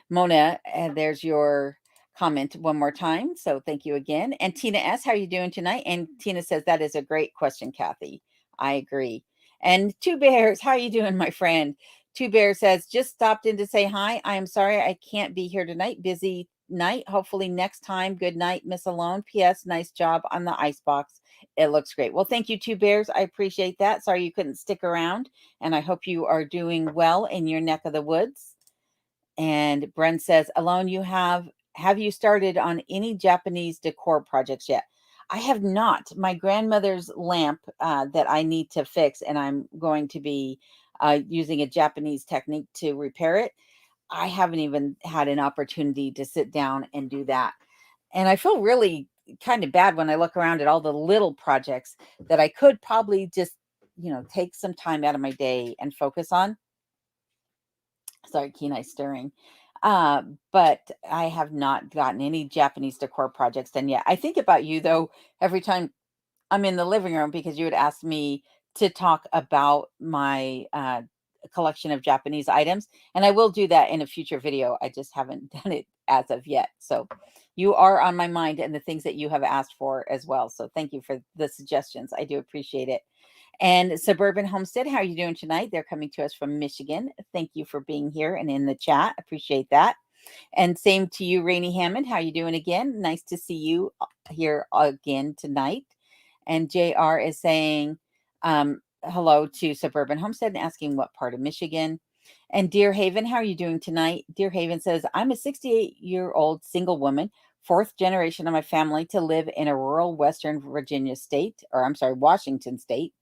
Mona, there's your comment one more time. So thank you again. And Tina S, how are you doing tonight? And Tina says, that is a great question, Kathy. I agree. And Two Bears, how are you doing, my friend? Two Bears says, just stopped in to say hi. I am sorry I can't be here tonight. Busy night. Hopefully next time. Good night, Miss Alone. P.S. Nice job on the icebox. It looks great. Well, thank you, Two Bears. I appreciate that. Sorry you couldn't stick around. And I hope you are doing well in your neck of the woods. And Bren says, Alone, have you started on any Japanese decor projects yet? I have not. My grandmother's lamp that I need to fix, and I'm going to be using a Japanese technique to repair it. I haven't even had an opportunity to sit down and do that. And I feel really kind of bad when I look around at all the little projects that I could probably just, take some time out of my day and focus on. Sorry, Kenai stirring. But I have not gotten any Japanese decor projects done yet. I think about you though every time I'm in the living room, because you would ask me to talk about my collection of Japanese items, and I will do that in a future video. I just haven't done it as of yet. So you are on my mind and the things that you have asked for as well. So thank you for the suggestions. I do appreciate it. And Suburban Homestead, how are you doing tonight? They're coming to us from Michigan. Thank you for being here and in the chat. Appreciate that. And same to you, Rainey Hammond. How are you doing again? Nice to see you here again tonight. And JR is saying hello to Suburban Homestead and asking what part of Michigan. And Deer Haven, how are you doing tonight? Deer Haven says, I'm a 68-year-old single woman, fourth generation of my family to live in a rural Western Virginia state, or I'm sorry, Washington state.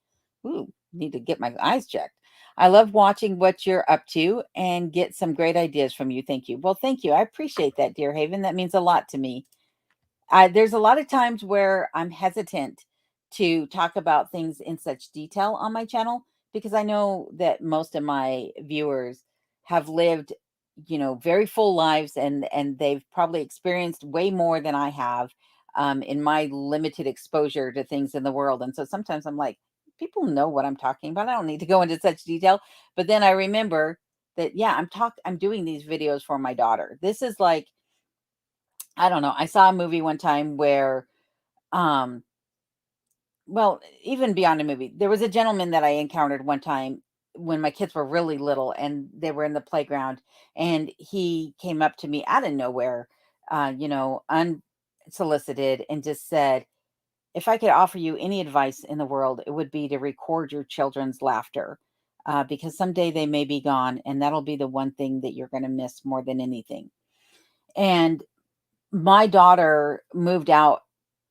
Ooh, need to get my eyes checked. I love watching what you're up to and get some great ideas from you. Thank you. Well, thank you. I appreciate that, Dear Haven. That means a lot to me. There's a lot of times where I'm hesitant to talk about things in such detail on my channel because I know that most of my viewers have lived, very full lives, and they've probably experienced way more than I have, in my limited exposure to things in the world. And so sometimes I'm like, people know what I'm talking about. I don't need to go into such detail. But then I remember that, yeah, I'm doing these videos for my daughter. This is like, I don't know. I saw a movie one time where, um, well, even beyond a movie, there was a gentleman that I encountered one time when my kids were really little and they were in the playground, and he came up to me out of nowhere, unsolicited, and just said, if I could offer you any advice in the world, it would be to record your children's laughter, because someday they may be gone, and that'll be the one thing that you're going to miss more than anything. And my daughter moved out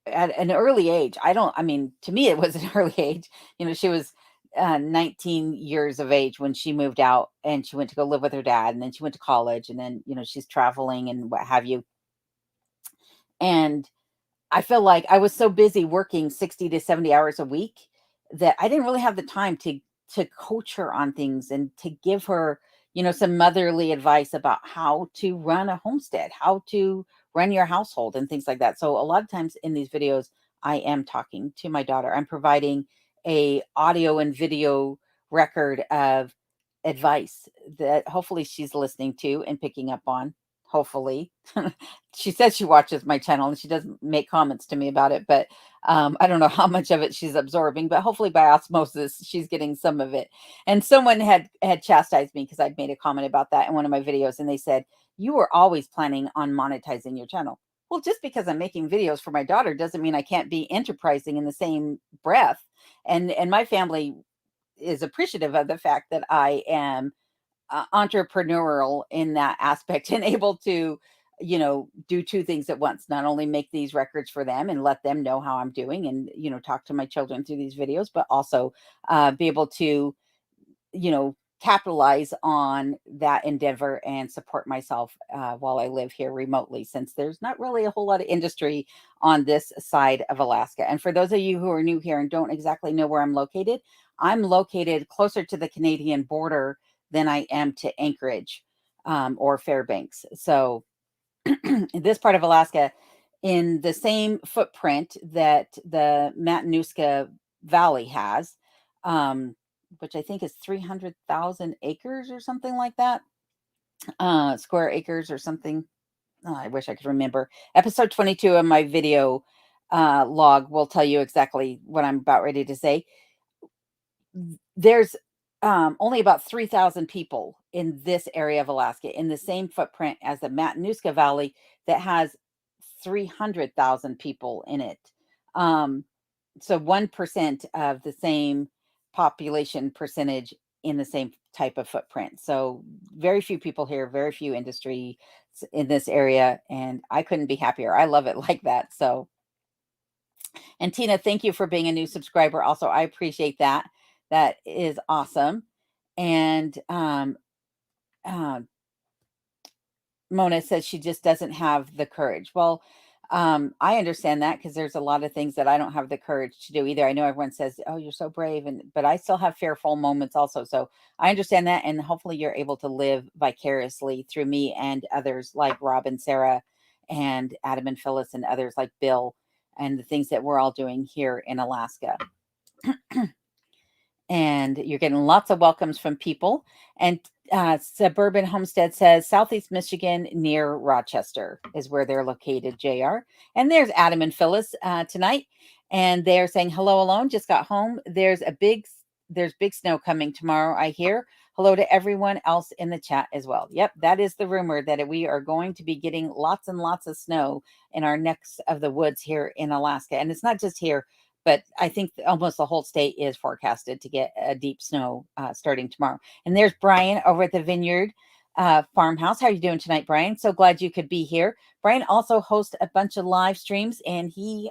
at an early age. I mean, to me, it was an early age. She was 19 years of age when she moved out, and she went to go live with her dad, and then she went to college, and then, she's traveling and what have you. And I feel like I was so busy working 60 to 70 hours a week that I didn't really have the time to coach her on things and to give her, some motherly advice about how to run a homestead, how to run your household and things like that. So a lot of times in these videos, I am talking to my daughter. I'm providing a audio and video record of advice that hopefully she's listening to and picking up on. Hopefully. She says she watches my channel and she doesn't make comments to me about it, but I don't know how much of it she's absorbing, but hopefully by osmosis she's getting some of it. And someone had chastised me because I'd made a comment about that in one of my videos, and they said, you were always planning on monetizing your channel. Well, just because I'm making videos for my daughter doesn't mean I can't be enterprising in the same breath. And my family is appreciative of the fact that I am entrepreneurial in that aspect and able to, do two things at once. Not only make these records for them and let them know how I'm doing, and, talk to my children through these videos, but also be able to, capitalize on that endeavor and support myself while I live here remotely, since there's not really a whole lot of industry on this side of Alaska. And for those of you who are new here and don't exactly know where I'm located closer to the Canadian border than I am to Anchorage, or Fairbanks. So this part of Alaska, in the same footprint that the Matanuska Valley has, which I think is 300,000 acres or something like that, square acres or something. Oh, I wish I could remember. Episode 22 of my video log will tell you exactly what I'm about ready to say. There's only about 3,000 people in this area of Alaska in the same footprint as the Matanuska Valley that has 300,000 people in it. So 1% of the same population percentage in the same type of footprint. So very few people here, very few industry in this area, and I couldn't be happier. I love it like that. So, and Tina, thank you for being a new subscriber. Also, I appreciate that. That is awesome. And uh, Mona says she just doesn't have the courage. Well, I understand that, because there's a lot of things that I don't have the courage to do either. I know everyone says, "Oh, you're so brave," but I still have fearful moments also. So I understand that, and hopefully you're able to live vicariously through me and others like Rob and Sarah, and Adam and Phyllis, and others like Bill, and the things that we're all doing here in Alaska. And you're getting lots of welcomes from people. And Suburban Homestead says Southeast Michigan near Rochester is where they're located, JR. And there's Adam and Phyllis tonight. And they're saying, hello alone, just got home. There's big snow coming tomorrow, I hear. Hello to everyone else in the chat as well. Yep, that is the rumor, that we are going to be getting lots and lots of snow in our necks of the woods here in Alaska. And it's not just here, but I think almost the whole state is forecasted to get a deep snow starting tomorrow. And there's Brian over at the Vineyard Farmhouse. How are you doing tonight, Brian? So glad you could be here. Brian also hosts a bunch of live streams, and he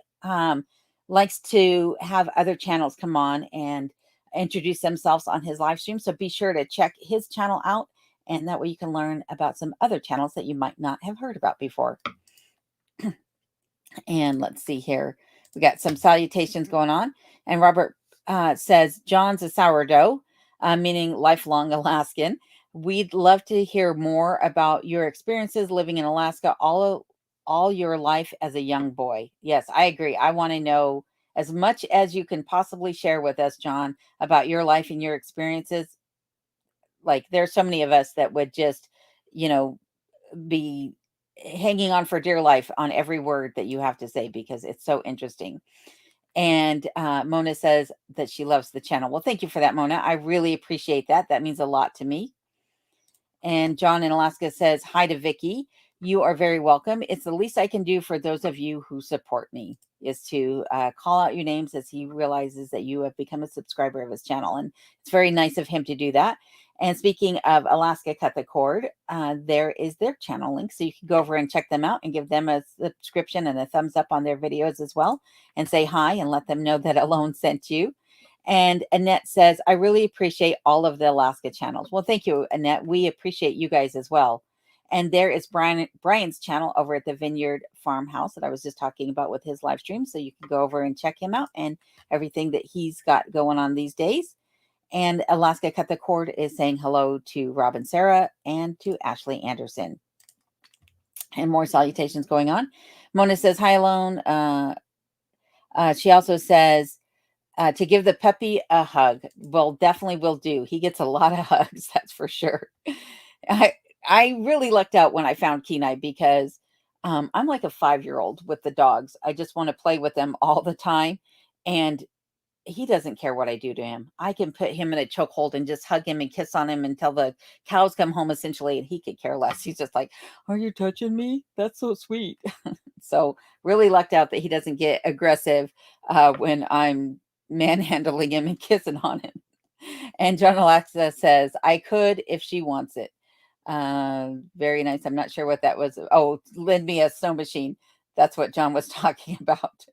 likes to have other channels come on and introduce themselves on his live stream. So be sure to check his channel out, and that way you can learn about some other channels that you might not have heard about before. And let's see here. We got some salutations going on. And Robert says, John's a sourdough. meaning lifelong Alaskan. We'd love to hear more about your experiences living in Alaska all your life as a young boy. Yes, I agree. I want to know as much as you can possibly share with us, John, about your life and your experiences. Like there's so many of us that would just, you know, be hanging on for dear life on every word that you have to say because it's so interesting. And Mona says that she loves the channel. Well, thank you for that, Mona. I really appreciate that. That means a lot to me. And John in Alaska says, hi to Vicky. You are very welcome. It's the least I can do for those of you who support me is to call out your names as he realizes that you have become a subscriber of his channel. And it's very nice of him to do that. And speaking of Alaska Cut the Cord, there is their channel link. So you can go over and check them out and give them a subscription and a thumbs up on their videos as well. And say hi and let them know that Alone sent you. And Annette says, I really appreciate all of the Alaska channels. Well, thank you, Annette. We appreciate you guys as well. And there is Brian's channel over at the Vineyard Farmhouse that I was just talking about with his live stream. So you can go over and check him out and everything that he's got going on these days. And Alaska Cut the Cord is saying hello to Robin Sarah and to Ashley Anderson. And more salutations going on. Mona says, hi, Alone. She also says, to give the puppy a hug. Well, definitely will do. He gets a lot of hugs, that's for sure. I I really lucked out when I found Kenai because I'm like a 5-year-old with the dogs. I just want to play with them all the time, and he doesn't care what I do to him. I can put him in a chokehold and just hug him and kiss on him until the cows come home, essentially, and he could care less. He's just like, "Are you touching me? That's so sweet." So really lucked out that he doesn't get aggressive when I'm manhandling him and kissing on him. And John Alexa says, I could if she wants it. Very nice. I'm not sure what that was. Oh, lend me a snow machine. That's what John was talking about.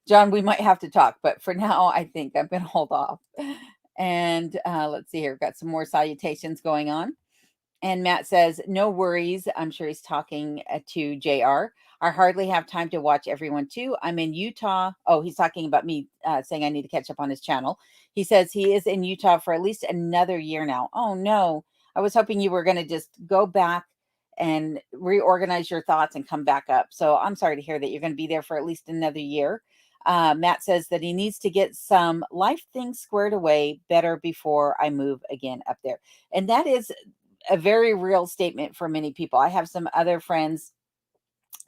John, we might have to talk, but for now, I think I'm going to hold off. And let's see here. We've got some more salutations going on. And Matt says, no worries. I'm sure he's talking to JR. I hardly have time to watch everyone too. I'm in Utah. Oh, he's talking about me saying I need to catch up on his channel. He says he is in Utah for at least another year now. Oh, no. I was hoping you were going to just go back and reorganize your thoughts and come back up. So I'm sorry to hear that you're going to be there for at least another year. Matt says that he needs to get some life things squared away better before I move again up there. And that is a very real statement for many people. I have some other friends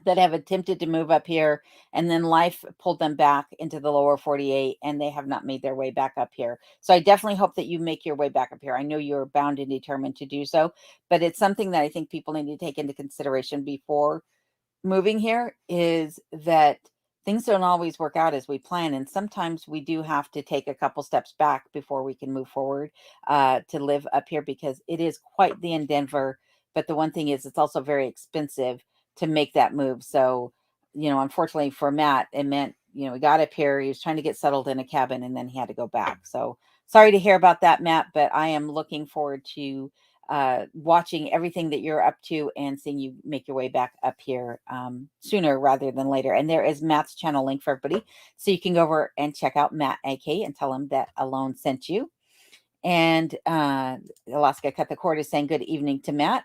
that have attempted to move up here and then life pulled them back into the lower 48 and they have not made their way back up here. So I definitely hope that you make your way back up here. I know you're bound and determined to do so, but it's something that I think people need to take into consideration before moving here is that things don't always work out as we plan. And sometimes we do have to take a couple steps back before we can move forward to live up here because it is quite the endeavor. But the one thing is, it's also very expensive to make that move. So, unfortunately for Matt, it meant, he got up here, he was trying to get settled in a cabin and then he had to go back. So sorry to hear about that, Matt, but I am looking forward to watching everything that you're up to and seeing you make your way back up here sooner rather than later. And there is Matt's channel link for everybody. So you can go over and check out Matt AK and tell him that Alone sent you. And Alaska Cut the Cord is saying good evening to Matt.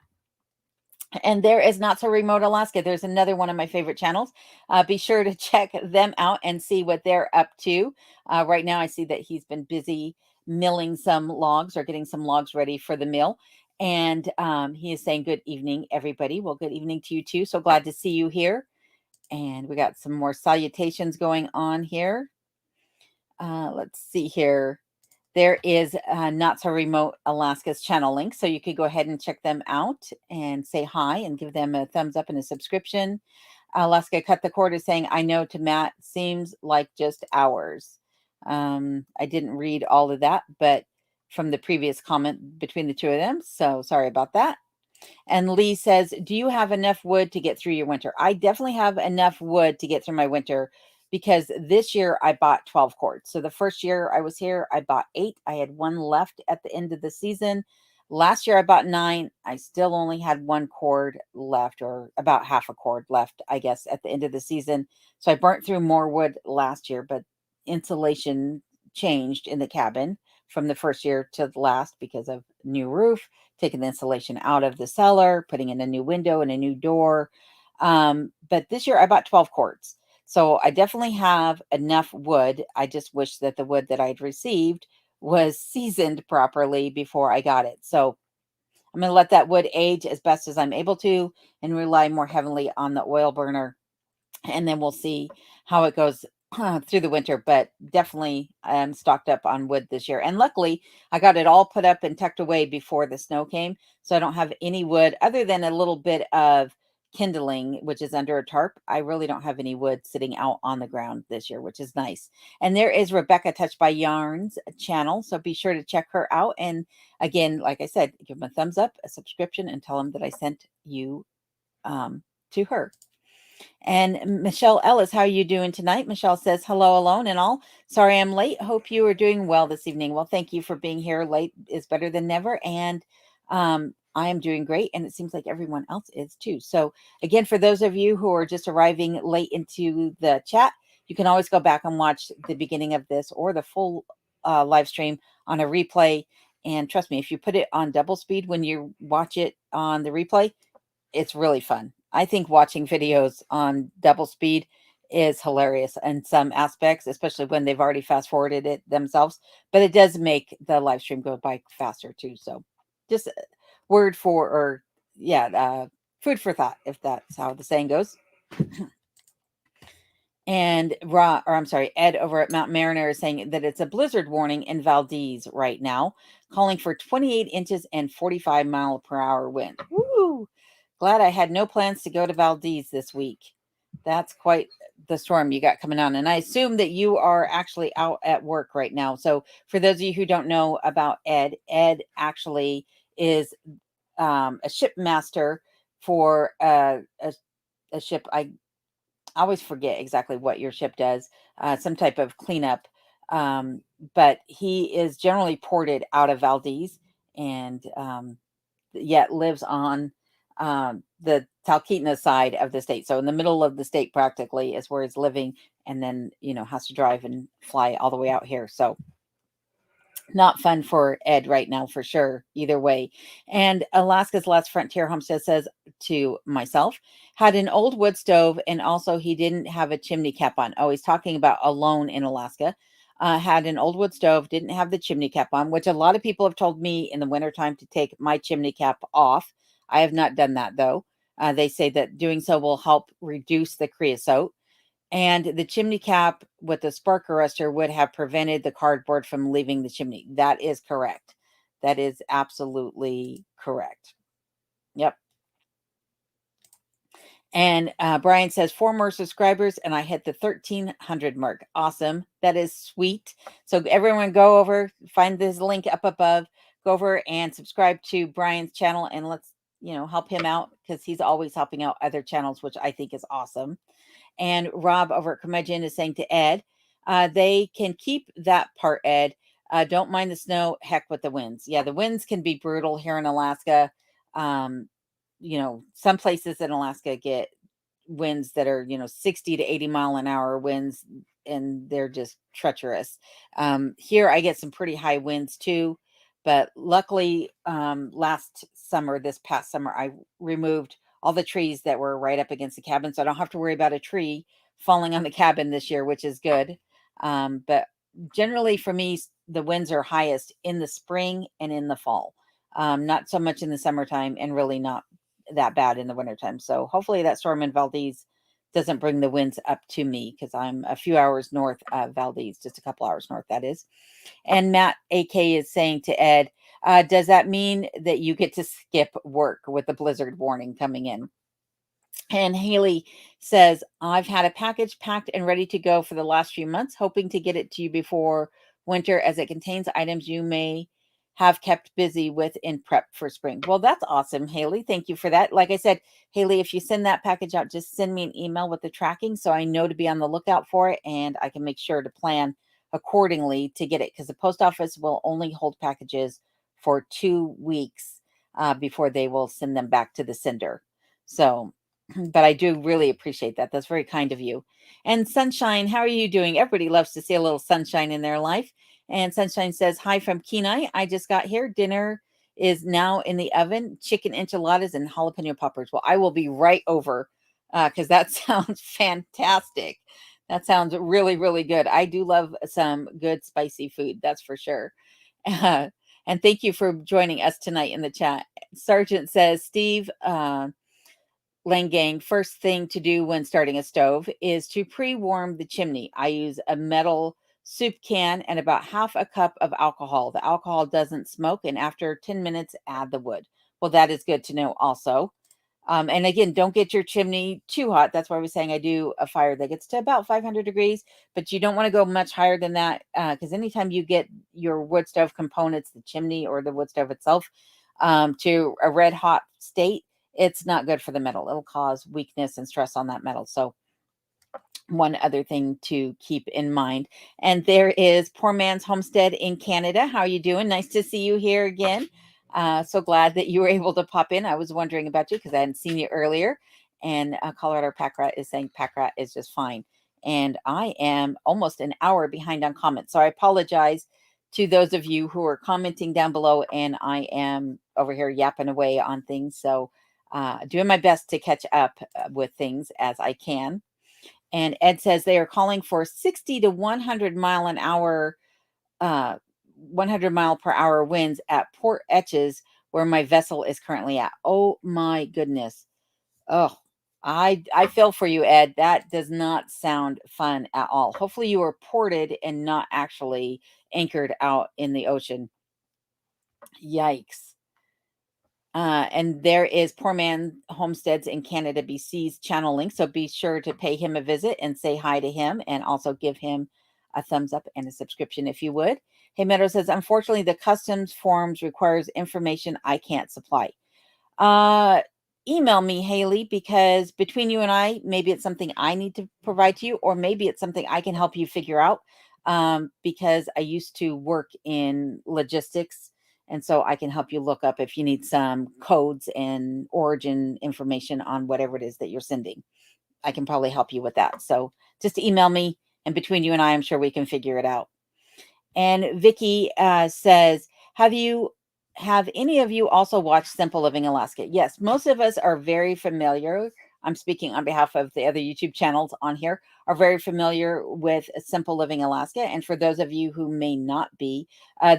And there is Not So Remote Alaska. There's another one of my favorite channels. Be sure to check them out and see what they're up to. Right now, I see that he's been busy milling some logs or getting some logs ready for the mill. And he is saying, good evening, everybody. Well, good evening to you too. So glad to see you here. And we got some more salutations going on here. Let's see here. There is Not So Remote Alaska's channel link. So you could go ahead and check them out and say hi and give them a thumbs up and a subscription. Alaska Cut the Cord is saying, I know to Matt seems like just hours. I didn't read all of that, but from the previous comment between the two of them. So sorry about that. And Lee says, do you have enough wood to get through your winter? I definitely have enough wood to get through my winter because this year I bought 12 cords. So the first year I was here, I bought 8. I had 1 left at the end of the season. Last year I bought 9. I still only had 1 cord left, or about half a cord left, I guess, at the end of the season. So I burnt through more wood last year, but insulation changed in the cabin from the first year to the last because of new roof, taking the insulation out of the cellar, putting in a new window and a new door. But this year I bought 12 cords. So I definitely have enough wood. I just wish that the wood that I'd received was seasoned properly before I got it. So I'm going to let that wood age as best as I'm able to and rely more heavily on the oil burner, and then we'll see how it goes through the winter. But definitely I'm stocked up on wood this year, and luckily I got it all put up and tucked away before the snow came, so I don't have any wood other than a little bit of kindling, which is under a tarp. I really don't have any wood sitting out on the ground this year, which is nice. And there is Rebecca Touched by Yarns channel, so be sure to check her out. And again, like I said, give them a thumbs up, a subscription, and tell them that I sent you to her. And Michelle Ellis, how are you doing tonight? Michelle says, hello alone and all. Sorry I'm late. Hope you are doing well this evening. Well, thank you for being here. Late is better than never. And I am doing great. And it seems like everyone else is too. So again, for those of you who are just arriving late into the chat, you can always go back and watch the beginning of this or the full live stream on a replay. And trust me, if you put it on double speed when you watch it on the replay, it's really fun. I think watching videos on double speed is hilarious in some aspects, especially when they've already fast forwarded it themselves. But it does make the live stream go by faster too. So just word for, or yeah, food for thought, if that's how the saying goes. And Ed over at Mount Mariner is saying that it's a blizzard warning in Valdez right now, calling for 28 inches and 45-mile-per-hour wind. Woo! Glad I had no plans to go to Valdez this week. That's quite the storm you got coming on. And I assume that you are actually out at work right now. So for those of you who don't know about Ed, Ed actually is a shipmaster for a ship. I always forget exactly what your ship does, some type of cleanup. But he is generally ported out of Valdez and yet lives on the Talkeetna side of the state. So in the middle of the state practically is where he's living, and then, has to drive and fly all the way out here. So not fun for Ed right now, for sure, either way. And Alaska's Last Frontier Homestead says to myself, had an old wood stove, and also he didn't have a chimney cap on. Oh, he's talking about alone in Alaska. Had an old wood stove, didn't have the chimney cap on, which a lot of people have told me in the wintertime to take my chimney cap off. I have not done that, though. They say that doing so will help reduce the creosote. And the chimney cap with the spark arrestor would have prevented the cardboard from leaving the chimney. That is correct. That is absolutely correct. Yep. And Brian says 4 more subscribers and I hit the 1,300 mark. Awesome. That is sweet. So everyone go over, find this link up above, go over and subscribe to Brian's channel, and let's, help him out, because he's always helping out other channels, which I think is awesome. And Rob over at Curmudgeon is saying to Ed, they can keep that part, Ed. Don't mind the snow. Heck with the winds. Yeah, the winds can be brutal here in Alaska. Some places in Alaska get winds that are, 60 to 80-mile-an-hour winds, and they're just treacherous. Here I get some pretty high winds too. But luckily, this past summer, I removed all the trees that were right up against the cabin, so I don't have to worry about a tree falling on the cabin this year, which is good. But generally for me, the winds are highest in the spring and in the fall. Not so much in the summertime, and really not that bad in the wintertime. So hopefully that storm in Valdez doesn't bring the winds up to me, because I'm a few hours north of Valdez, just a couple hours north, that is. And Matt AK is saying to Ed, does that mean that you get to skip work with the blizzard warning coming in? And Haley says, I've had a package packed and ready to go for the last few months, hoping to get it to you before winter, as it contains items you may have kept busy with in prep for spring. Well, that's awesome, Haley. Thank you for that. Like I said, Haley, if you send that package out, just send me an email with the tracking so I know to be on the lookout for it, and I can make sure to plan accordingly to get it, because the post office will only hold packages for 2 weeks before they will send them back to the sender. So, but I do really appreciate that. That's very kind of you. And Sunshine, how are you doing? Everybody loves to see a little sunshine in their life. And Sunshine says, hi from Kenai. I just got here. Dinner is now in the oven. Chicken enchiladas and jalapeno poppers. Well, I will be right over because that sounds fantastic. That sounds really, really good. I do love some good spicy food. That's for sure. And thank you for joining us tonight in the chat. Sergeant says, Steve, Langang, first thing to do when starting a stove is to pre-warm the chimney. I use a metal soup can and about half a cup of alcohol. The alcohol doesn't smoke, and after 10 minutes, add the wood. Well, that is good to know also. And again, don't get your chimney too hot. That's why I was saying I do a fire that gets to about 500 degrees, but you don't want to go much higher than that because anytime you get your wood stove components, the chimney or the wood stove itself, to a red hot state, it's not good for the metal. It'll cause weakness and stress on that metal. So one other thing to keep in mind. And there is Poor Man's Homestead in Canada. How are you doing? Nice to see you here again. So glad that you were able to pop in. I was wondering about you because I hadn't seen you earlier. And Colorado Pack Rat is saying Pack Rat is just fine. And I am almost an hour behind on comments. So I apologize to those of you who are commenting down below. And I am over here yapping away on things. So doing my best to catch up with things as I can. And Ed says they are calling for 60 to 100 mile an hour, 100 mile per hour winds at Port Etches, where my vessel is currently at. Oh my goodness. Oh, I feel for you, Ed. That does not sound fun at all. Hopefully you are ported and not actually anchored out in the ocean. Yikes. And there is Poor Man Homesteads in Canada, BC's channel link. So be sure to pay him a visit and say hi to him and also give him a thumbs up and a subscription if you would. Hey Meadow says, unfortunately, the customs forms requires information I can't supply. Email me, Haley, because between you and I, maybe it's something I need to provide to you, or maybe it's something I can help you figure out. Because I used to work in logistics. And so I can help you look up if you need some codes and origin information on whatever it is that you're sending. I can probably help you with that. So just email me, and between you and I, I'm sure we can figure it out. And Vicky says, have any of you also watched Simple Living Alaska? Yes, most of us are very familiar. I'm speaking on behalf of the other YouTube channels on here, are very familiar with Simple Living Alaska. And for those of you who may not be,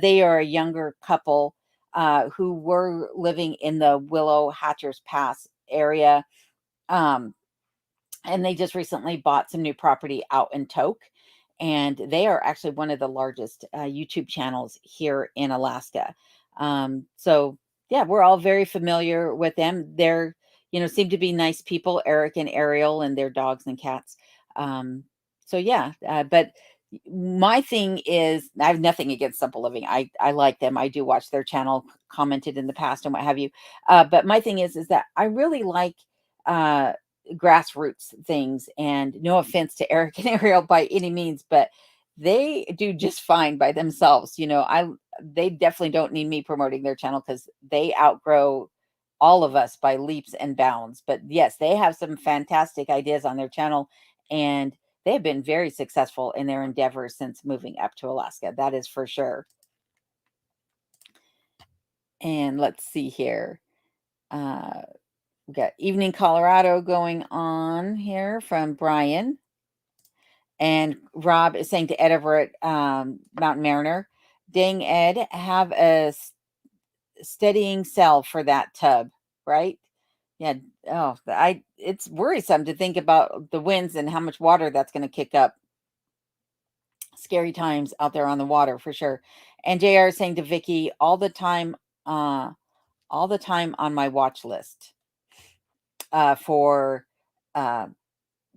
they are a younger couple who were living in the Willow Hatchers Pass area. And they just recently bought some new property out in Tok. And they are actually one of the largest YouTube channels here in Alaska. So yeah, we're all very familiar with them. They're, seem to be nice people, Eric and Ariel and their dogs and cats. So yeah, but my thing is, I have nothing against Simple Living. I like them. I do watch their channel, commented in the past and what have you. But my thing is that I really like grassroots things, and no offense to Eric and Ariel by any means, but they do just fine by themselves. They definitely don't need me promoting their channel because they outgrow all of us by leaps and bounds. But yes, they have some fantastic ideas on their channel, and they have been very successful in their endeavors since moving up to Alaska. That is for sure. And let's see here. We got Evening Colorado going on here from Brian. And Rob is saying to Ed over at Mountain Mariner, dang, Ed, have a steadying cell for that tub, right? Yeah. Oh, it's worrisome to think about the winds and how much water that's going to kick up. Scary times out there on the water for sure. And JR is saying to Vicky, all the time on my watch list for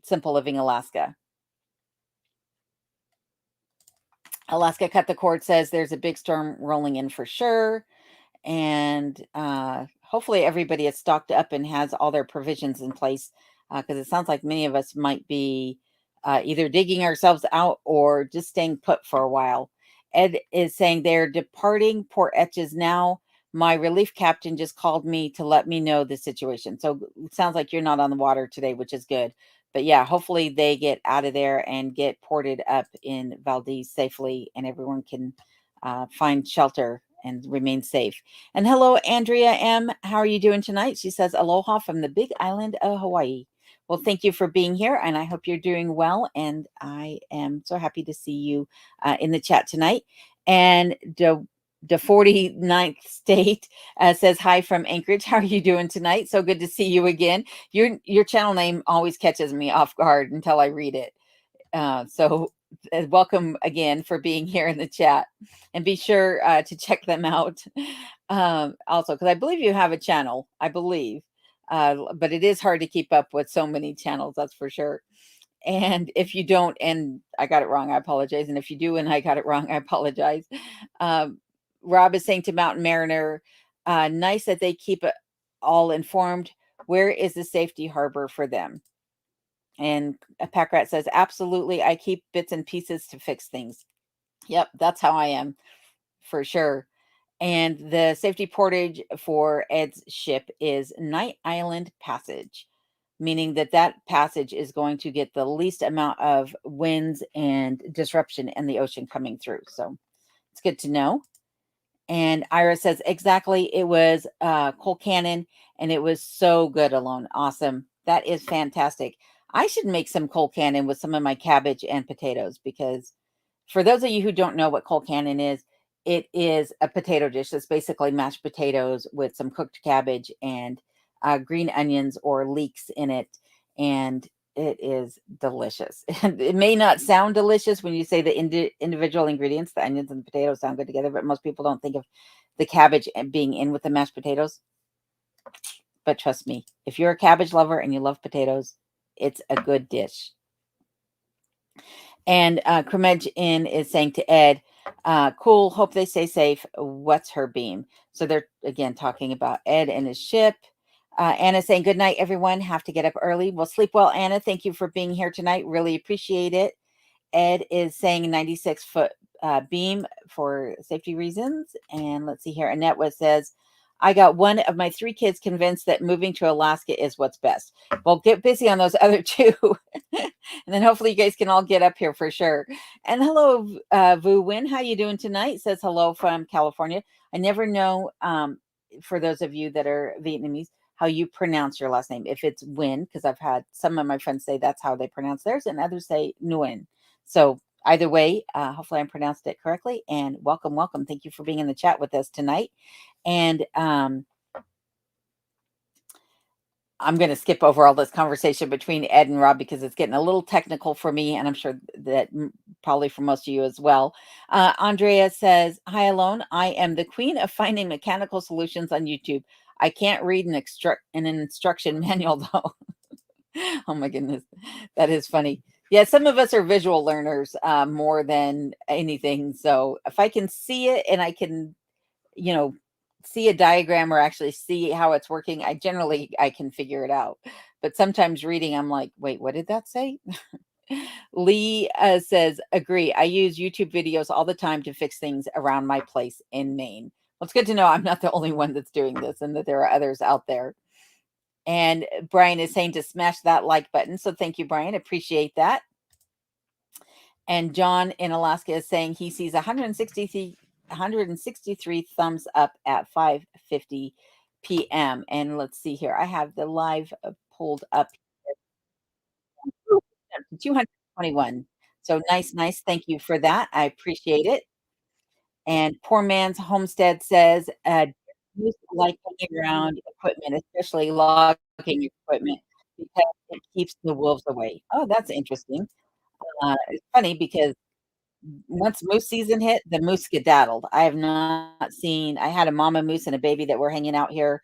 Simple Living Alaska. Alaska Cut the Cord says there's a big storm rolling in for sure. And hopefully everybody is stocked up and has all their provisions in place, because it sounds like many of us might be either digging ourselves out or just staying put for a while. Ed is saying they're departing Port Etches now. My relief captain just called me to let me know the situation. So it sounds like you're not on the water today, which is good. But yeah, hopefully they get out of there and get ported up in Valdez safely, and everyone can find shelter and remain safe. And hello, Andrea M. How are you doing tonight? She says, aloha from the big island of Hawaii. Well, thank you for being here, and I hope you're doing well. And I am so happy to see you in the chat tonight. And the 49th state says hi from Anchorage. How are you doing tonight? So good to see you again. Your channel name always catches me off guard until I read it. So welcome again for being here in the chat, and be sure to check them out also, because I believe you have a channel, I believe, but it is hard to keep up with so many channels, that's for sure. And if you don't, and I got it wrong, I apologize. And if you do, and I got it wrong, I apologize. Um, Rob is saying to Mountain Mariner, nice that they keep it all informed. Where is the safety harbor for them? And a pack rat says, absolutely. I keep bits and pieces to fix things. Yep, that's how I am for sure. And the safety portage for Ed's ship is Night Island Passage, meaning that that passage is going to get the least amount of winds and disruption in the ocean coming through. So it's good to know. And Ira says, exactly. It was Cole Cannon, and it was so good alone. Awesome. That is fantastic. I should make some Cole Cannon with some of my cabbage and potatoes, because for those of you who don't know what Cole Cannon is, it is a potato dish that's basically mashed potatoes with some cooked cabbage and green onions or leeks in it. And it is delicious. And it may not sound delicious when you say the individual ingredients, the onions and the potatoes sound good together, but most people don't think of the cabbage being in with the mashed potatoes. But trust me, if you're a cabbage lover and you love potatoes, it's a good dish. And Cremedge in is saying to Ed, cool, hope they stay safe. What's her beam? So they're again talking about Ed and his ship. Anna saying, good night, everyone. Have to get up early. Well, sleep well, Anna. Thank you for being here tonight. Really appreciate it. Ed is saying 96-foot beam for safety reasons. And let's see here. Annette says, I got one of my 3 kids convinced that moving to Alaska is what's best. Well, get busy on those other 2. And then hopefully you guys can all get up here for sure. And hello, Vu Win. How you doing tonight? Says hello from California. I never know, for those of you that are Vietnamese, how you pronounce your last name. If it's Win, because I've had some of my friends say that's how they pronounce theirs, and others say Nguyen. So either way, hopefully I pronounced it correctly. And welcome, welcome. Thank you for being in the chat with us tonight. And I'm going to skip over all this conversation between Ed and Rob because it's getting a little technical for me, and I'm sure that probably for most of you as well. Andrea says, hi, Alone. I am the queen of finding mechanical solutions on YouTube. I can't read an instruction manual, though. Oh, my goodness. That is funny. Yeah, some of us are visual learners more than anything. So if I can see it and I can, see a diagram or actually see how it's working, I can figure it out. But sometimes reading, I'm like, wait, what did that say? Lee says, agree. I use YouTube videos all the time to fix things around my place in Maine. Well, it's good to know I'm not the only one that's doing this and that there are others out there. And Brian is saying to smash that like button. So thank you, Brian. Appreciate that. And John in Alaska is saying he sees 163 thumbs up at 5:50 p.m. And let's see here. I have the live pulled up. 221. So nice, nice. Thank you for that. I appreciate it. And Poor Man's Homestead says, used to like hanging around equipment, especially logging equipment, because it keeps the wolves away. Oh, that's interesting. It's funny because once moose season hit, the moose skedaddled. I have not seen. I had a mama moose and a baby that were hanging out here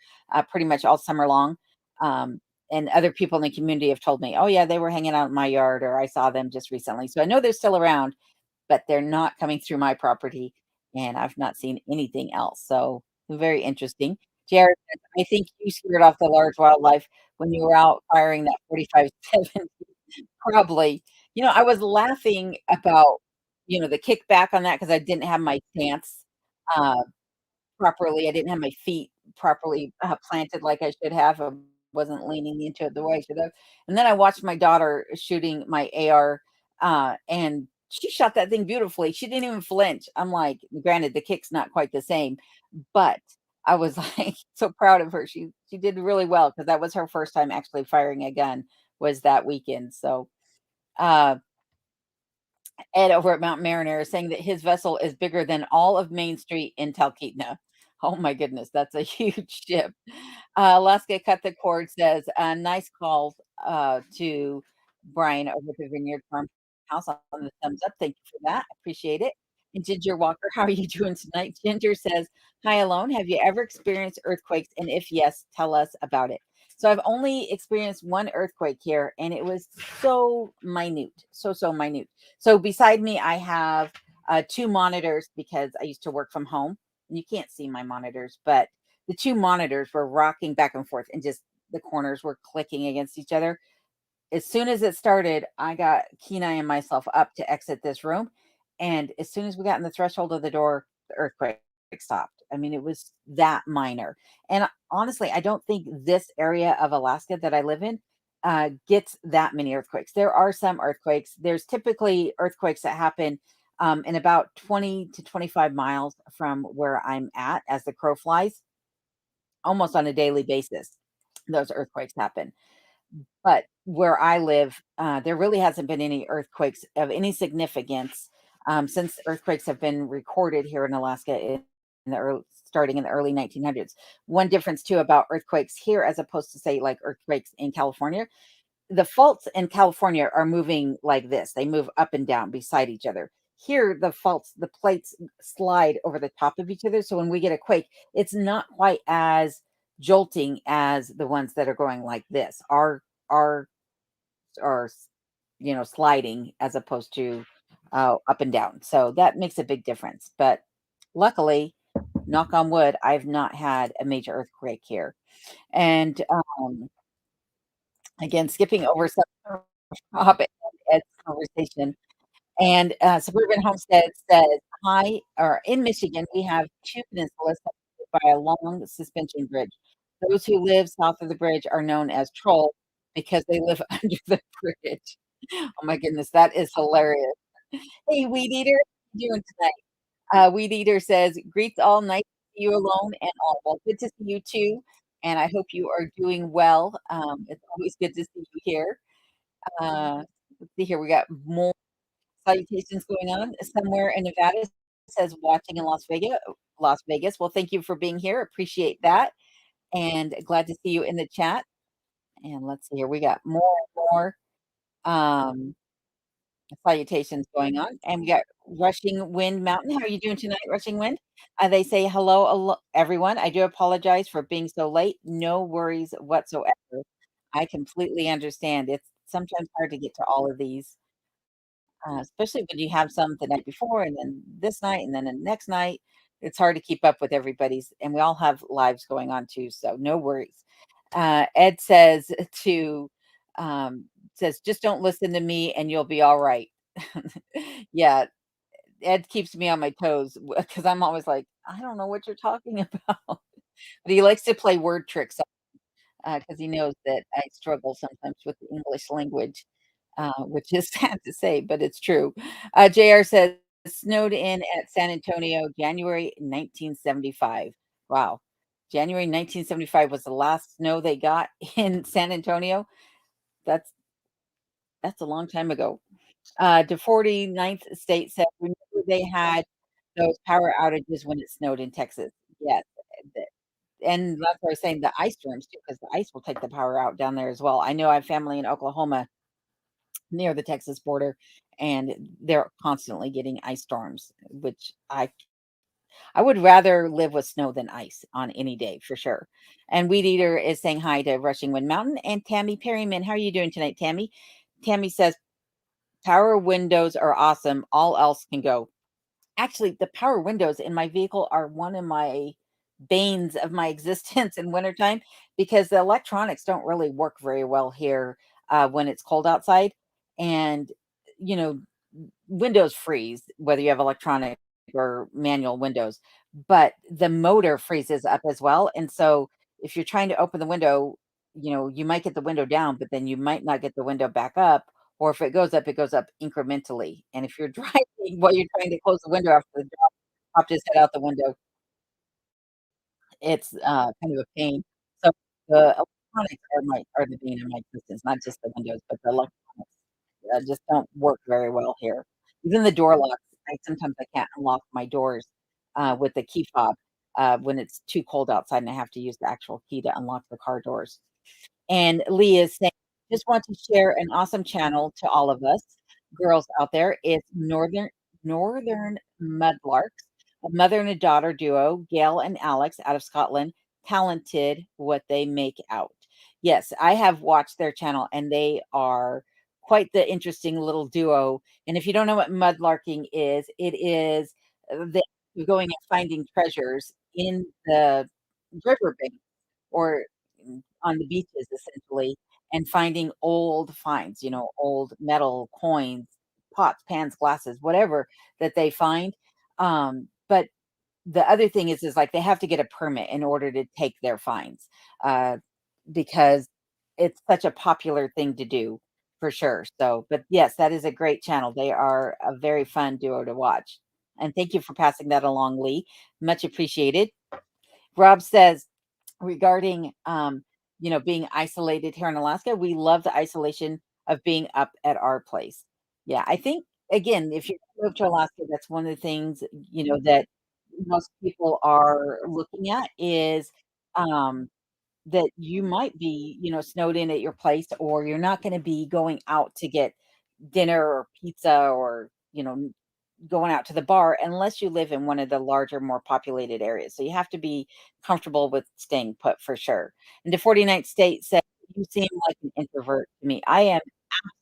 pretty much all summer long. And other people in the community have told me, oh, yeah, they were hanging out in my yard, or I saw them just recently. So I know they're still around, but they're not coming through my property, and I've not seen anything else. So very interesting. Jared, I think you scared off the large wildlife when you were out firing that 45-7. Probably. I was laughing about, the kickback on that because I didn't have my stance uh, properly. I didn't have my feet properly planted like I should have, wasn't leaning into it the way I should have. And then I watched my daughter shooting my AR, and she shot that thing beautifully. She didn't even flinch. I'm like, granted, the kick's not quite the same, but I was like so proud of her. She did really well because that was her first time actually firing a gun was that weekend. So uh Ed over at Mount Mariner is saying that his vessel is bigger than all of Main Street in Talkeetna. Oh my goodness, that's a huge ship. Alaska Cut the Cord says, nice call to Brian over at the Vineyard Farmhouse on the thumbs up. Thank you for that. Appreciate it. And Ginger Walker, how are you doing tonight? Ginger says, hi, Alone. Have you ever experienced earthquakes? And if yes, tell us about it. So I've only experienced one earthquake here, and it was so minute, so minute. So beside me, I have two monitors because I used to work from home. You can't see my monitors, but the two monitors were rocking back and forth and just the corners were clicking against each other. As soon as it started, I got Kenai and myself up to exit this room. And as soon as we got in the threshold of the door, the earthquake stopped. I mean, it was that minor. And honestly, I don't think this area of Alaska that I live in gets that many earthquakes. There are some earthquakes. There's typically earthquakes that happen in about 20 to 25 miles from where I'm at as the crow flies, almost on a daily basis. Those earthquakes happen. But where I live, there really hasn't been any earthquakes of any significance, since earthquakes have been recorded here in Alaska in the early starting in the early 1900s. One difference too about earthquakes here as opposed to say like earthquakes in California, the faults in California are moving like this. They move up and down beside each other. Here, the faults, the plates slide over the top of each other. So when we get a quake, it's not quite as jolting as the ones that are going like this. Our are sliding as opposed to up and down. So that makes a big difference. But luckily, knock on wood, I've not had a major earthquake here. And again, skipping over some Rob and Ed's conversation. And Suburban Homestead says, hi, or in Michigan, we have two peninsulas separated by a long suspension bridge. Those who live south of the bridge are known as trolls because they live under the bridge. Oh my goodness, that is hilarious. Hey, Weed Eater, how you doing tonight? Weed Eater says, greets all, nice to see you Alone and all. Well, good to see you too. And I hope you are doing well. It's always good to see you here. Let's see here. We got more salutations going on. Somewhere in Nevada says watching in Las Vegas. Las Vegas. Well, thank you for being here. Appreciate that. And glad to see you in the chat. And let's see here. We got more and more um salutations going on. And we got Rushing Wind Mountain. How are you doing tonight, Rushing Wind? They say hello, everyone. I do apologize for being so late. No worries whatsoever. I completely understand. It's sometimes hard to get to all of these. Especially when you have some the night before and then this night and then the next night. It's hard to keep up with everybody's, and we all have lives going on too, so no worries. Ed says to says, "Just don't listen to me and you'll be all right." Yeah, Ed keeps me on my toes because I'm always like, "I don't know what you're talking about." But he likes to play word tricks because he knows that I struggle sometimes with the English language, which is sad to say, but it's true. JR says, snowed in at San Antonio, January 1975. Wow. January 1975 was the last snow they got in San Antonio. That's that's a long time ago. The 49th state said, remember they had those power outages when it snowed in Texas. Yes. And that's why I was saying the ice storms too, because the ice will take the power out down there as well. I know I have family in Oklahoma near the Texas border, and they're constantly getting ice storms, which I would rather live with snow than ice on any day for sure. And Weed Eater is saying hi to Rushing Wind Mountain and Tammy Perryman. How are you doing tonight, Tammy? Tammy says power windows are awesome. All else can go. Actually, the power windows in my vehicle are one of my banes of my existence in wintertime because the electronics don't really work very well here when it's cold outside. And, you know, windows freeze, whether you have electronic or manual windows, but the motor freezes up as well. And so if you're trying to open the window, you might get the window down, but then you might not get the window back up, or if it goes up incrementally. And if you're driving while you're trying to close the window after the dog popped his head out the window, it's, kind of a pain. So, the electronics are the bane of my existence, not just the windows, but the electronics, just don't work very well here. Even the door locks, sometimes I can't unlock my doors, with the key fob, when it's too cold outside and I have to use the actual key to unlock the car doors. And Lee is saying, "Just want to share an awesome channel to all of us girls out there. It's Northern Mudlarks, a mother and a daughter duo, Gail and Alex out of Scotland. Talented what they make out." Yes, I have watched their channel, and they are quite the interesting little duo. And if you don't know what mudlarking is, it is, they going and finding treasures in the riverbank or on the beaches essentially, and finding old finds, old metal coins, pots, pans, glasses, whatever that they find. But the other thing is like they have to get a permit in order to take their finds, uh, because it's such a popular thing to do for sure. So, but yes, that is a great channel. They are a very fun duo to watch. And thank you for passing that along, Lee. Much appreciated. Rob says, regarding, being isolated here in Alaska, we love the isolation of being up at our place. Yeah, I think, again, if you move to Alaska, that's one of the things, that most people are looking at is, um, that you might be, snowed in at your place, or you're not gonna be going out to get dinner or pizza or, going out to the bar unless you live in one of the larger, more populated areas. So you have to be comfortable with staying put for sure. And the 49th state said, "You seem like an introvert to me." I am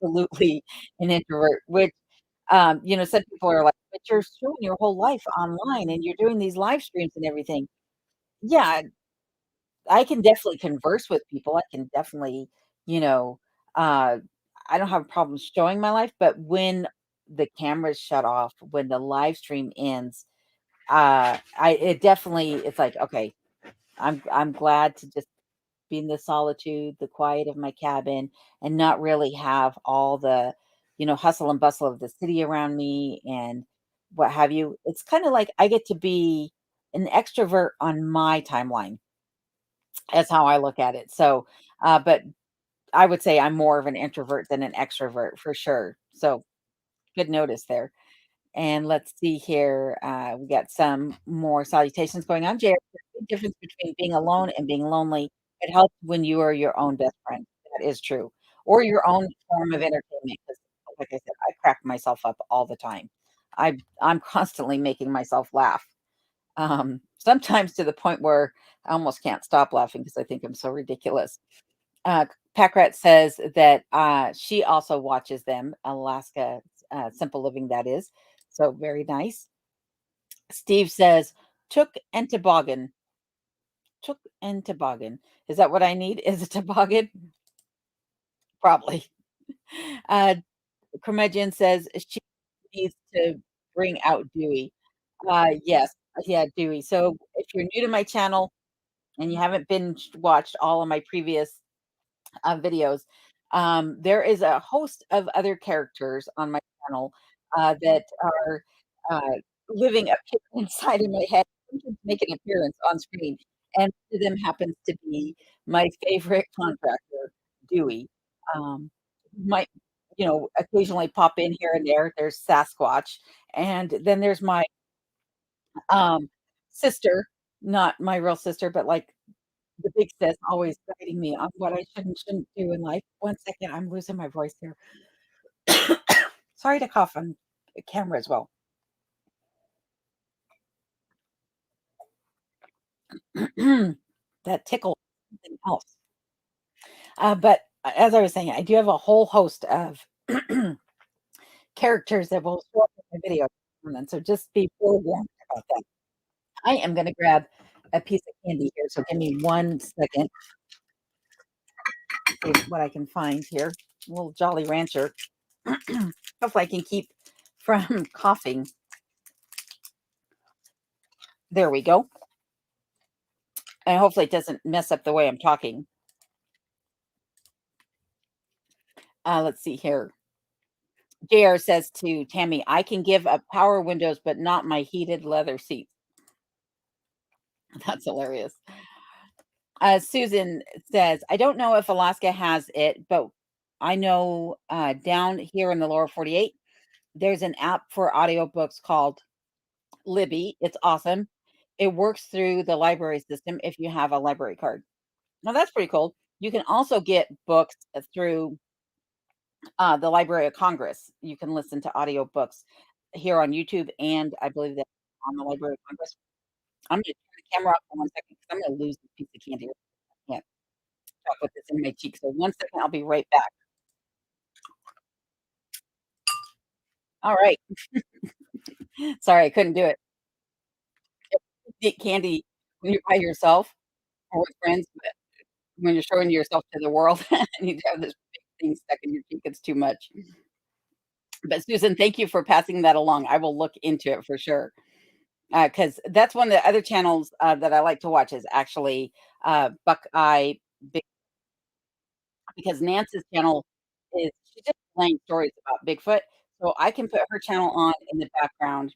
absolutely an introvert, which, some people are like, "But you're showing your whole life online and you're doing these live streams and everything." Yeah, I can definitely converse with people. I can definitely, you know, uh, I don't have a problem showing my life, but when the cameras shut off, when the live stream ends, it's like, okay, I'm glad to just be in the solitude, the quiet of my cabin, and not really have all the, hustle and bustle of the city around me and what have you. It's kind of like I get to be an extrovert on my timeline. That's how I look at it. So, but I would say I'm more of an introvert than an extrovert for sure. So, good notice there. And let's see here. We got some more salutations going on. There's a big difference between being alone and being lonely. It helps when you are your own best friend. That is true. Or your own form of entertainment. Because, like I said, I crack myself up all the time. I'm constantly making myself laugh. Sometimes to the point where I almost can't stop laughing because I think I'm so ridiculous. Uh, Packrat says that she also watches them, Alaska Simple Living, that is. So very nice. Steve says, took and toboggan. Took and toboggan. Is that what I need? Is a toboggan? Probably. Uh, Curmudgeon says she needs to bring out Dewey. Yes. Yeah, Dewey. So if you're new to my channel, and you haven't watched all of my previous videos, there is a host of other characters on my channel that are uh, living up here inside of my head, sometimes make an appearance on screen. And one of them happens to be my favorite contractor, Dewey. Might, occasionally pop in here and there. There's Sasquatch. And then there's my um, sister, not my real sister, but like the big sis always guiding me on what I should and shouldn't do in life. One second, I'm losing my voice here. Sorry to cough on the camera as well. That tickle something else. But as I was saying, I do have a whole host of characters that will show up in my video. And so just be forewarned about that. I am going to grab a piece of candy here. So give me 1 second. See what I can find here. A little Jolly Rancher. Hopefully I can keep from coughing. There we go. And hopefully it doesn't mess up the way I'm talking. Let's see here. JR says to Tammy, I can give up power windows, but not my heated leather seats. That's hilarious. Susan says, I don't know if Alaska has it, but I know down here in the lower 48, there's an app for audiobooks called Libby. It's awesome. It works through the library system if you have a library card. Now, that's pretty cool. You can also get books through the Library of Congress. You can listen to audiobooks here on YouTube, and I believe that on the Library of Congress. I'm gonna turn the camera off for 1 second because I'm gonna lose this piece of candy. I can't talk with this in my cheek. So 1 second, I'll be right back. All right. Sorry, I couldn't do it. Eat candy when you're by yourself or with friends, but when you're showing yourself to the world and you have this big thing stuck in your cheek, it's too much. But Susan, thank you for passing that along. I will look into it for sure. Because that's one of the other channels that I like to watch is actually Buckeye Big, because Nance's channel is she's just playing stories about Bigfoot. So I can put her channel on in the background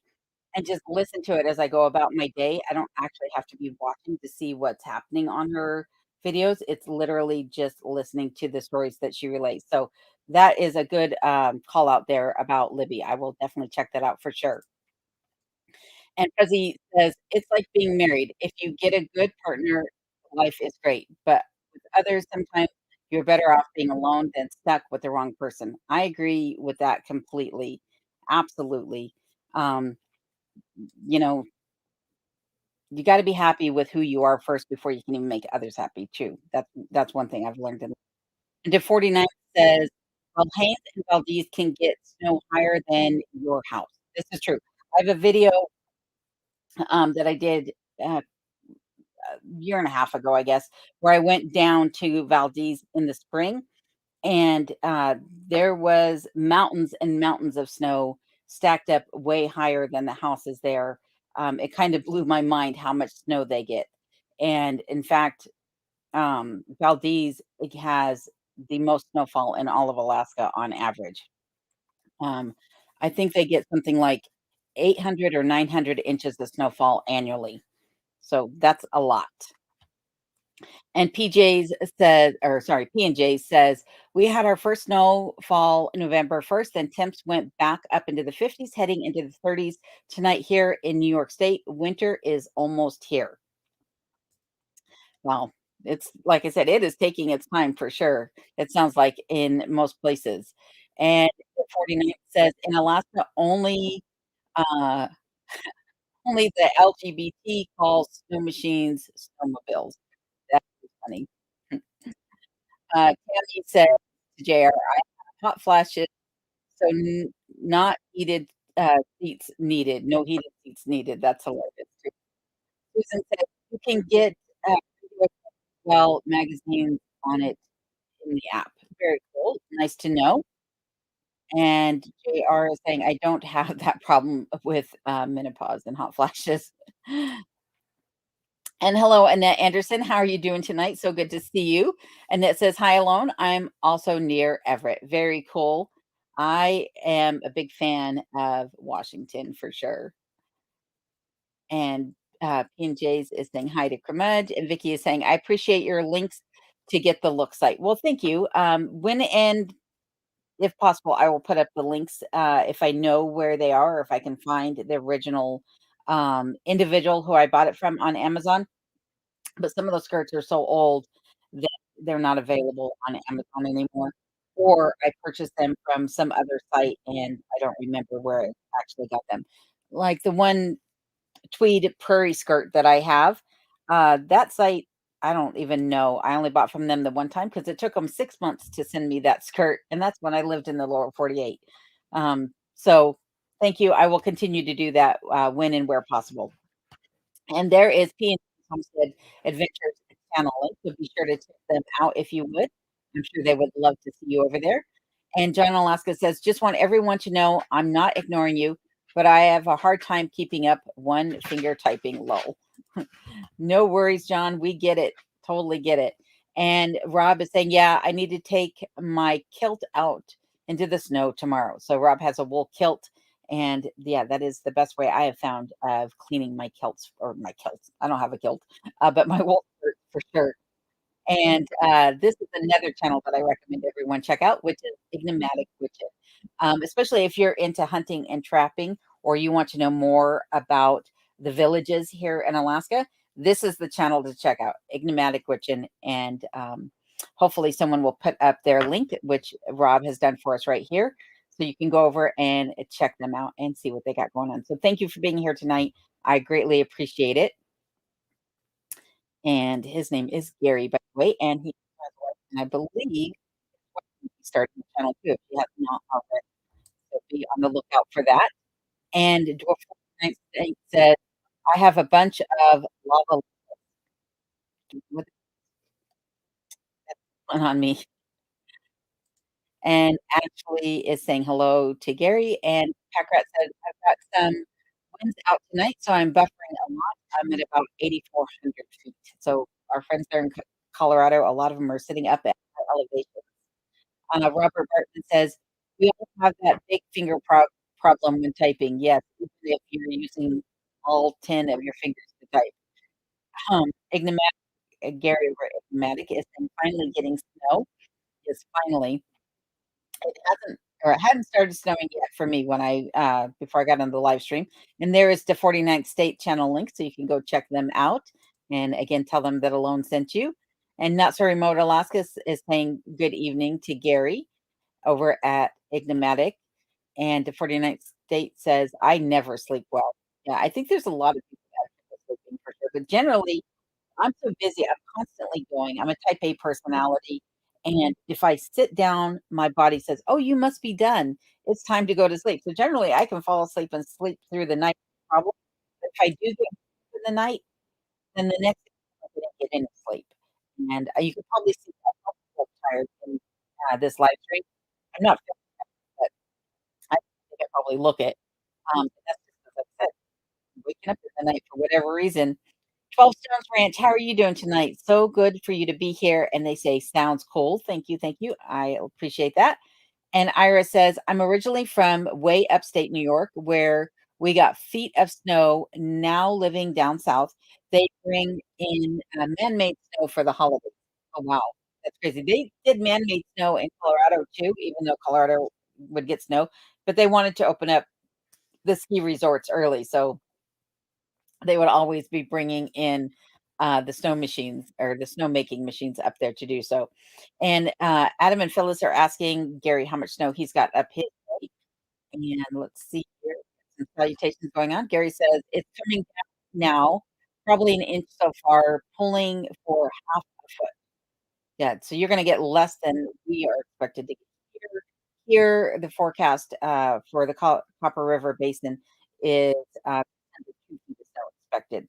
and just listen to it as I go about my day. I don't actually have to be watching to see what's happening on her videos. It's literally just listening to the stories that she relates. So that is a good call out there about Libby. I will definitely check that out for sure. And Fuzzy says, "It's like being married. If you get a good partner, life is great, but with others, sometimes you're better off being alone than stuck with the wrong person." I agree with that completely. Absolutely. Um, you know, you gotta be happy with who you are first before you can even make others happy too. That's one thing I've learned. And to 49 says, "Well, Haynes and Valdez can get snow higher than your house." This is true. I have a video, that I did, year and a half ago, I guess, where I went down to Valdez in the spring, and there was mountains and mountains of snow stacked up way higher than the houses there. It kind of blew my mind how much snow they get. And in fact, Valdez it has the most snowfall in all of Alaska on average. Um, I think they get something like 800 or 900 inches of snowfall annually. So that's a lot. And PJ's said, or sorry, P&J says, we had our first snowfall November 1st, then temps went back up into the 50s, heading into the 30s tonight here in New York State. Winter is almost here. Well, it's like I said, it is taking its time for sure. It sounds like in most places. And 49 says in Alaska, uh, only the LGBT calls snow machines snowmobiles. That's funny. Tammy said to JR, "I have hot flashes, so not heated, seats needed. No heated seats needed." That's hilarious too. Susan said, "You can get, uh, well magazines on it in the app." Very cool, nice to know. And JR is saying, "I don't have that problem with, menopause and hot flashes." And hello, Annette Anderson. How are you doing tonight? So good to see you. Annette says, Hi, alone. I'm also near Everett. Very cool. I am a big fan of Washington for sure. And P&J's is saying hi to Kermudge. And Vicky is saying, I appreciate your links to get the look site. Well, thank you. When and if possible, I will put up the links if I know where they are or if I can find the original individual who I bought it from on Amazon. But some of those skirts are so old that they're not available on Amazon anymore, or I purchased them from some other site, and I don't remember where I actually got them. Like the one tweed prairie skirt that I have, that site, I don't even know. I only bought from them the one time because it took them 6 months to send me that skirt, and that's when I lived in the lower 48. So thank you. I will continue to do that, when and where possible. And there is P&G Homestead Adventures channel link, so be sure to check them out if you would. I'm sure they would love to see you over there. And John Alaska says, "Just want everyone to know I'm not ignoring you, but I have a hard time keeping up one finger typing, lol." No worries, John. We get it. Totally get it. And Rob is saying, yeah, I need to take my kilt out into the snow tomorrow. So Rob has a wool kilt. And yeah, that is the best way I have found of cleaning my kilts or my kilts. I don't have a kilt, but my wool shirt for sure. And, this is another channel that I recommend everyone check out, which is Ignomatic Witches. Especially if you're into hunting and trapping or you want to know more about the villages here in Alaska, this is the channel to check out, Ignomatic Witchin, and, hopefully someone will put up their link, which Rob has done for us right here, so you can go over and check them out and see what they got going on. So thank you for being here tonight. I greatly appreciate it. And his name is Gary, by the way, and he has a wife, and I believe he started the channel too, if he has not already, so be on the lookout for that. And Dwarf Fortnite said, "I have a bunch of lava with one on me," and Ashley is saying hello to Gary, and Packrat said, "I've got some winds out tonight, so I'm buffering a lot. I'm at about 8,400 feet." So our friends there in Colorado, a lot of them are sitting up at high elevation. Robert Barton says, "We all have that big finger problem when typing. Yes, even if you're using all 10 of your fingers to type." Ignomatic, Gary over Ignomatic is saying, "Finally getting snow." Yes, finally. It hasn't or it hadn't started snowing yet for me when before I got on the live stream. And there is the 49th State channel link, so you can go check them out. And again, tell them that Alone sent you. And Not So Remote Alaska is saying good evening to Gary over at Ignomatic, and the 49th State says, "I never sleep well." Yeah, I think there's a lot of people that have trouble sleeping for sure, but generally, I'm so busy, I'm constantly going. I'm a type A personality, and if I sit down, my body says, "Oh, you must be done. It's time to go to sleep." So generally, I can fall asleep and sleep through the night, problem. If I do get in the night, then the next day I'm gonna get any sleep. And, you can probably see I'm so tired in, this live stream. I'm not feeling but I think I probably look it. That's just as I said, waking up in the night for whatever reason. 12 Stones Ranch, how are you doing tonight? So good for you to be here. And they say, sounds cool. Thank you. Thank you. I appreciate that. And Ira says, I'm originally from way upstate New York where we got feet of snow. Now living down south, they bring in man made snow for the holidays. Oh, wow. That's crazy. They did man made snow in Colorado too, even though Colorado would get snow, but they wanted to open up the ski resorts early. So they would always be bringing in the snow machines or the snow making machines up there to do so. And Adam and Phyllis are asking Gary how much snow he's got up his way. And let's see here. Some salutations going on. Gary says it's coming down now, probably an inch so far, pulling for half a foot. Yeah, so you're gonna get less than we are expected to get here. Here, the forecast, for the Copper River Basin is, 10 to 2 feet of snow expected.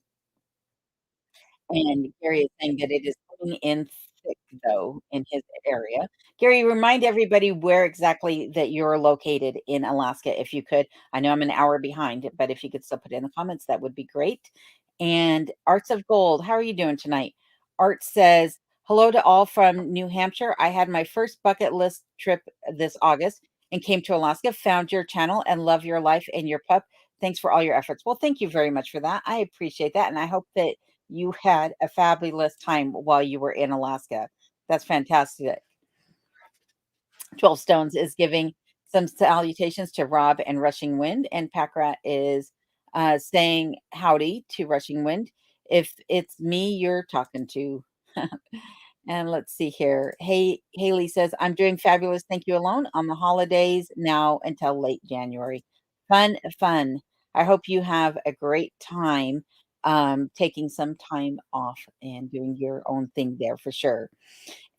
And Gary is saying that it is coming in thick, though, in his area. Gary, remind everybody where exactly that you're located in Alaska, if you could. I know I'm an hour behind, but if you could still put it in the comments, that would be great. And Arts of Gold, how are you doing tonight? Art says, hello to all from New Hampshire. I had my first bucket list trip this August and came to Alaska, found your channel and love your life and your pup. Thanks for all your efforts. Well, thank you very much for that. I appreciate that. And I hope that you had a fabulous time while you were in Alaska. That's fantastic. 12 Stones is giving some salutations to Rob and Rushing Wind, and Packrat is saying howdy to Rushing Wind. If it's me you're talking to. And let's see here. Hey, Haley says, I'm doing fabulous. Thank you alone on the holidays now until late January. Fun, fun. I hope you have a great time taking some time off and doing your own thing there for sure.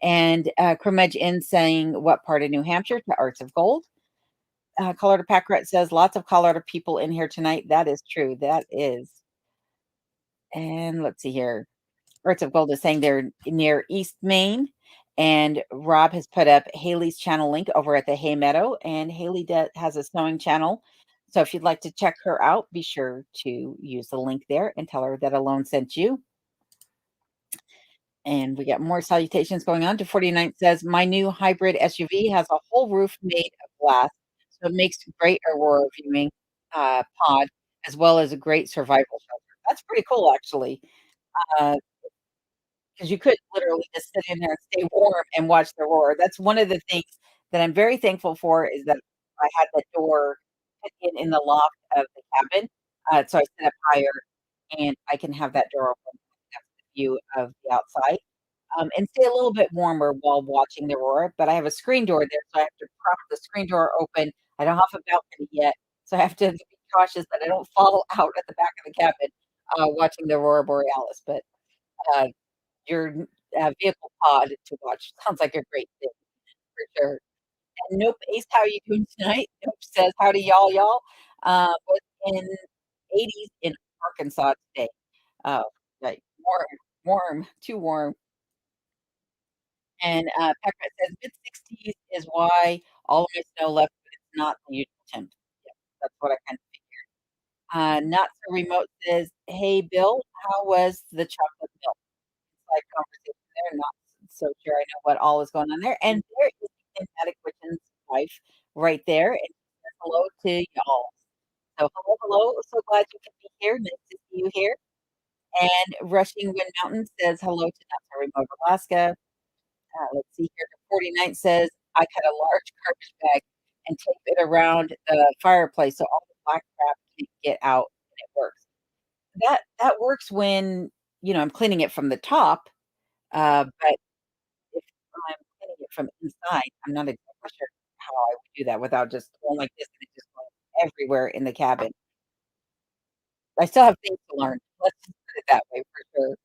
And Crummage in saying, what part of New Hampshire to Arts of Gold? Colorado Packrat says, lots of Colorado people in here tonight. That is true. That is. And let's see here. Arts of Gold is saying they're near East Maine, and Rob has put up Haley's channel link over at the Hay Meadow, and Haley has a snowing channel. So if you'd like to check her out, be sure to use the link there and tell her that Alone sent you. And we got more salutations going on. To 49 says, "My new hybrid SUV has a whole roof made of glass, so it makes great aurora viewing pod, as well as a great survival shelter." That's pretty cool, actually, because you could literally just sit in there and stay warm and watch the aurora. That's one of the things that I'm very thankful for is that I had the door put in the loft of the cabin, so I sit up higher and I can have that door open, have the view of the outside, and stay a little bit warmer while watching the aurora, but I have a screen door there, so I have to prop the screen door open. I don't have a balcony yet, so I have to be cautious that I don't fall out at the back of the cabin, watching the aurora borealis, but, uh, your, vehicle pod to watch sounds like a great thing for sure. And Nope Ace, how are you doing tonight? Nope says, "Howdy, y'all. Was in 80s in Arkansas today." Oh, like, warm, too warm. And, Pepper says, "Mid-60s is why all of my snow left, but it's not the usual temp." Yeah, that's what I kind of figured. Not so remote says, "Hey, Bill, how was the chocolate milk?" Like conversation there, not so sure I know what all is going on there. And there is Synthetic Witchen's wife right there, and she says hello to y'all. So hello, hello. So glad you can be here. Nice to see you here. And Rushing Wind Mountain says hello to not so remote Alaska. Let's see here. The 49 says, "I cut a large garbage bag and tape it around the fireplace so all the black crap can get out, and it works." That works when, I'm cleaning it from the top, but if I'm cleaning it from inside, I'm not exactly sure how I would do that without just going like this and it just going everywhere in the cabin. I still have things to learn. Let's just put it that way for sure.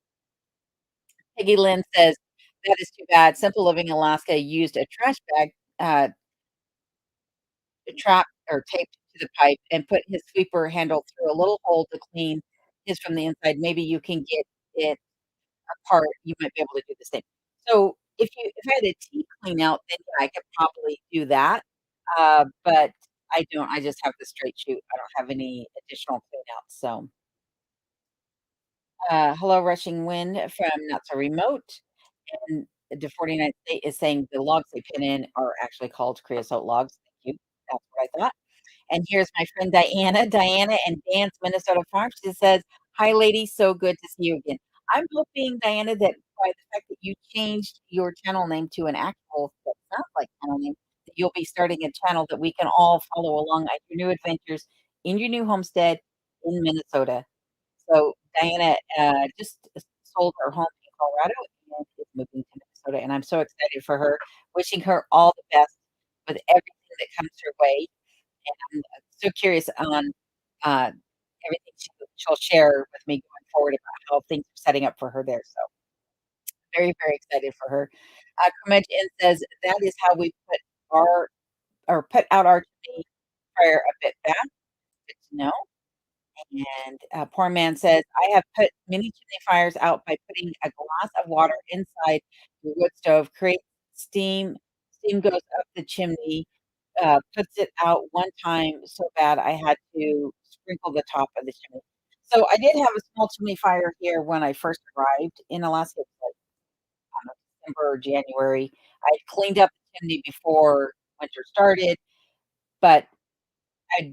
Peggy Lynn says, "That is too bad. Simple Living Alaska used a trash bag, trap or taped to the pipe and put his sweeper handle through a little hole to clean his from the inside. Maybe you can get it apart. You might be able to do the same." So if I had a tea clean out, then yeah, I could probably do that. But I don't. I just have the straight shoot. I don't have any additional clean outs. So hello, Rushing Wind from Not So Remote. And the 49th state is saying the logs they pin in are actually called creosote logs. Thank you. That's what I thought. And here's my friend Diana. Diana and Dan's Minnesota Farm. She says, "Hi, ladies. So good to see you again." I'm hoping, Diana, that by the fact that you changed your channel name to an actual that sounds like channel name, that you'll be starting a channel that we can all follow along at your new adventures in your new homestead in Minnesota. So Diana just sold her home in Colorado and is moving to Minnesota, and I'm so excited for her. Wishing her all the best with everything that comes her way. And I'm so curious on, uh, everything she'll share with me going forward about how things are setting up for her there, so very, very excited for her. Comment in says, "That is how we our put out our chimney fryer a bit back." Good to know. And, Poor Man says, "I have put many chimney fires out by putting a glass of water inside your wood stove, creates steam goes up the chimney, puts it out one time so bad I had to sprinkle the top of the chimney." So I did have a small chimney fire here when I first arrived in Alaska, it was like, I don't know, December or January. I had cleaned up the chimney before winter started, but I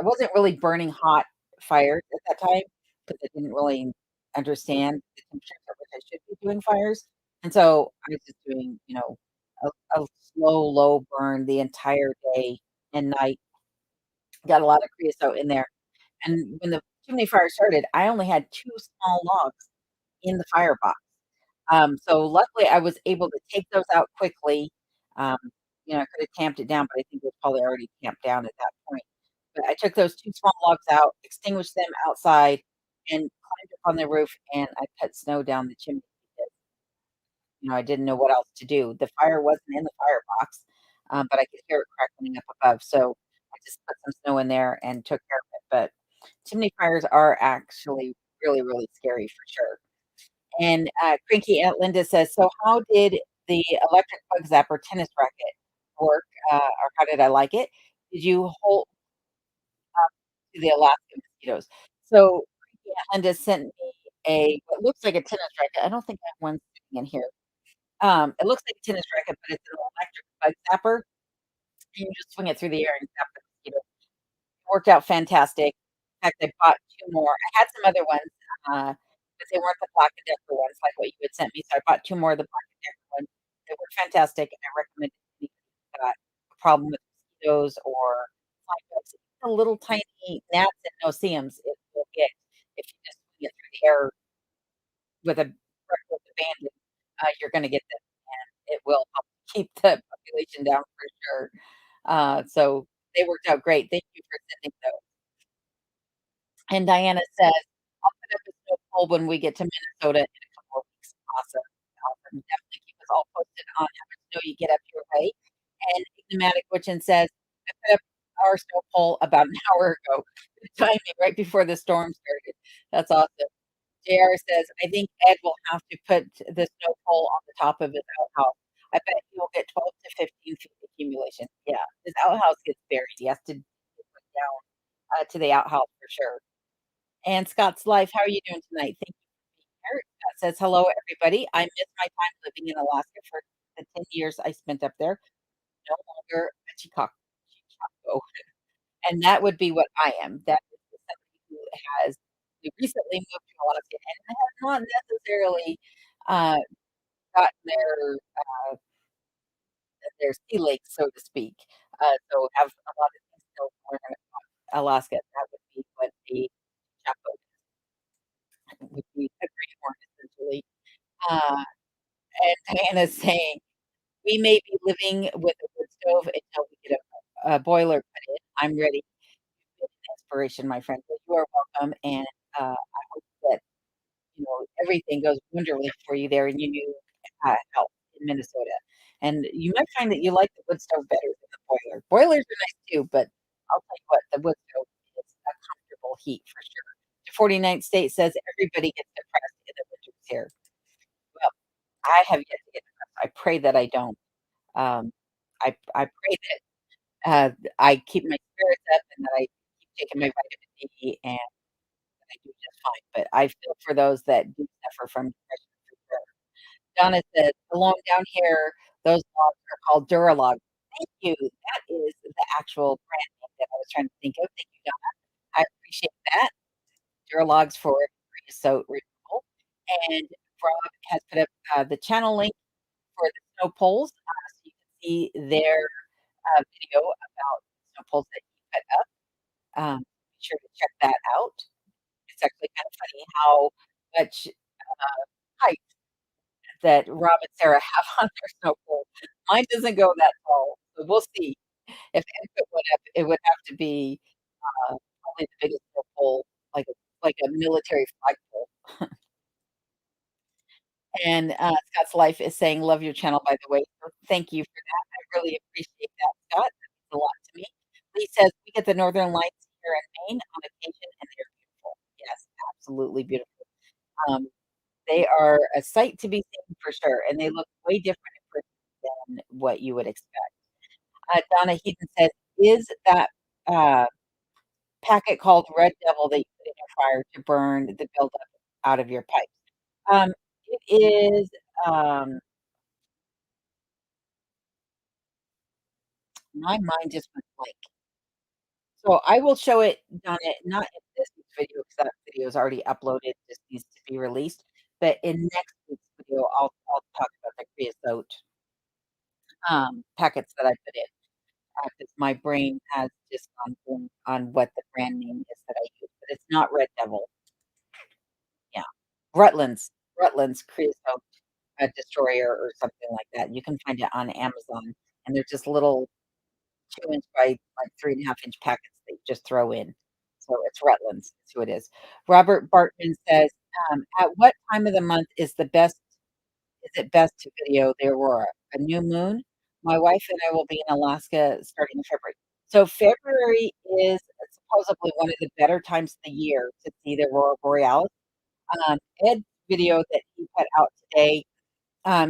wasn't really burning hot fires at that time because I didn't really understand the temperatures at which I should be doing fires, and so I was just doing, a slow, low burn the entire day and night, got a lot of creosote in there, and when the chimney fire started, I only had 2 small logs in the firebox. So luckily, I was able to take those out quickly. Um, I could have tamped it down, but I think it was probably already tamped down at that point. But I took those 2 small logs out, extinguished them outside, and climbed up on the roof, and I put snow down the chimney because, I didn't know what else to do. The fire wasn't in the firebox, but I could hear it crackling up above, so I just put some snow in there and took care of it. But chimney fires are actually really, really scary for sure. And, Cranky Aunt Linda says, "So how did the electric bug zapper tennis racket work, or how did I like it? Did you hold up to the Alaska mosquitoes?" So, Cranky Aunt Linda sent me a what looks like a tennis racket. I don't think I have one sitting in here. It looks like a tennis racket, but it's an electric bug zapper, and you just swing it through the air and zap the mosquito. Worked out fantastic. In fact, I bought 2 more. I had some other ones, but they weren't the Black& Decker ones like what you had sent me, so I bought 2 more of the Black& Decker ones. They were fantastic, and I recommend anybody who's got a problem with mosquitoes or fly bugs. The little tiny gnats and no-see-ums it will get if you just swing it through the air with a reckless abandon, you're gonna get them, and it will help keep the population down for sure. So they worked out great. Thank you for sending those. And Diana says, "I'll put up a snow pole when we get to Minnesota in a couple of weeks." Awesome, awesome. Definitely keep us all posted on how much snow you get up your way. And Enigmatic Witchin says, "I put up our snow pole about an hour ago." Good timing, right before the storm started. That's awesome. JR says, "I think Ed will have to put the snow pole on the top of his outhouse. I bet he will get 12 to 15 feet accumulation." Yeah, his outhouse gets buried. He has to put down to the outhouse for sure. And Scott's Life, how are you doing tonight? Thank you for being here. Scott says, "Hello, everybody. I miss my time living in Alaska for the 10 years I spent up there. No longer a Chicago." And that would be what I am. That is somebody who has who recently moved to Alaska and has not necessarily uh, gotten their sea legs, so to speak. So have a lot of things still to learn about Alaska. That would be what the Chapo would be a greenhorn essentially. Uh, and Diana's saying, "We may be living with a wood stove until we get a boiler put in. I'm ready." You've been an inspiration, my friend. So you are welcome, and I hope that everything goes wonderfully for you there in your new health in Minnesota. And you might find that you like the wood stove better than the boiler. Boilers are nice too, but I'll tell you what, the wood stove is a comfortable heat for sure. The 49th state says everybody gets depressed in the winters here. Well, I have yet to get depressed. I pray that I don't. Um, I pray that I keep my spirits up and that I keep taking my vitamin D and I do just fine. But I feel for those that do suffer from depression for sure. Donna says, "Along down here, those logs are called Duralogs." Thank you. That is the actual brand name that I was trying to think of. Thank you, Donna. I appreciate that. Duralogs for creosote removal. And Rob has put up the channel link for the snow poles, so you can see their video about snow poles that he put up. Be sure to check that out. It's actually kind of funny how much height that Rob and Sarah have on their snow pole. Mine doesn't go that tall, so we'll see. If Ed put one up, it would have to be probably the biggest snow pole, like a military flagpole. And Scott's Life is saying, "Love your channel, by the way." So thank you for that. I really appreciate that, Scott. That means a lot to me. Lee says, "We get the northern lights here in Maine on occasion, and they're beautiful." Yes, absolutely beautiful. Um, they are a sight to be seen for sure, and they look way different in person than what you would expect. Donna Heaton says, "Is that uh, packet called Red Devil that you put in your fire to burn the buildup out of your pipe?" It is. Um, my mind just went blank. So I will show it, Donna, not in this week's video because that video is already uploaded, just needs to be released. But in next week's video, I'll talk about the creosote packets that I put in because my brain has just gone boom on what the brand name is that I use, but it's not Red Devil. Yeah, Rutland's creosote destroyer or something like that. You can find it on Amazon, and they're just little 2 inch by like 3.5 inch packets that you just throw in. So it's Rutland's, that's who it is. Robert Bartman says, "At what time of the month is it best to video the aurora? A new moon? My wife and I will be in Alaska starting in February." So February is supposedly one of the better times of the year to see the aurora borealis. Ed's video that he put out today,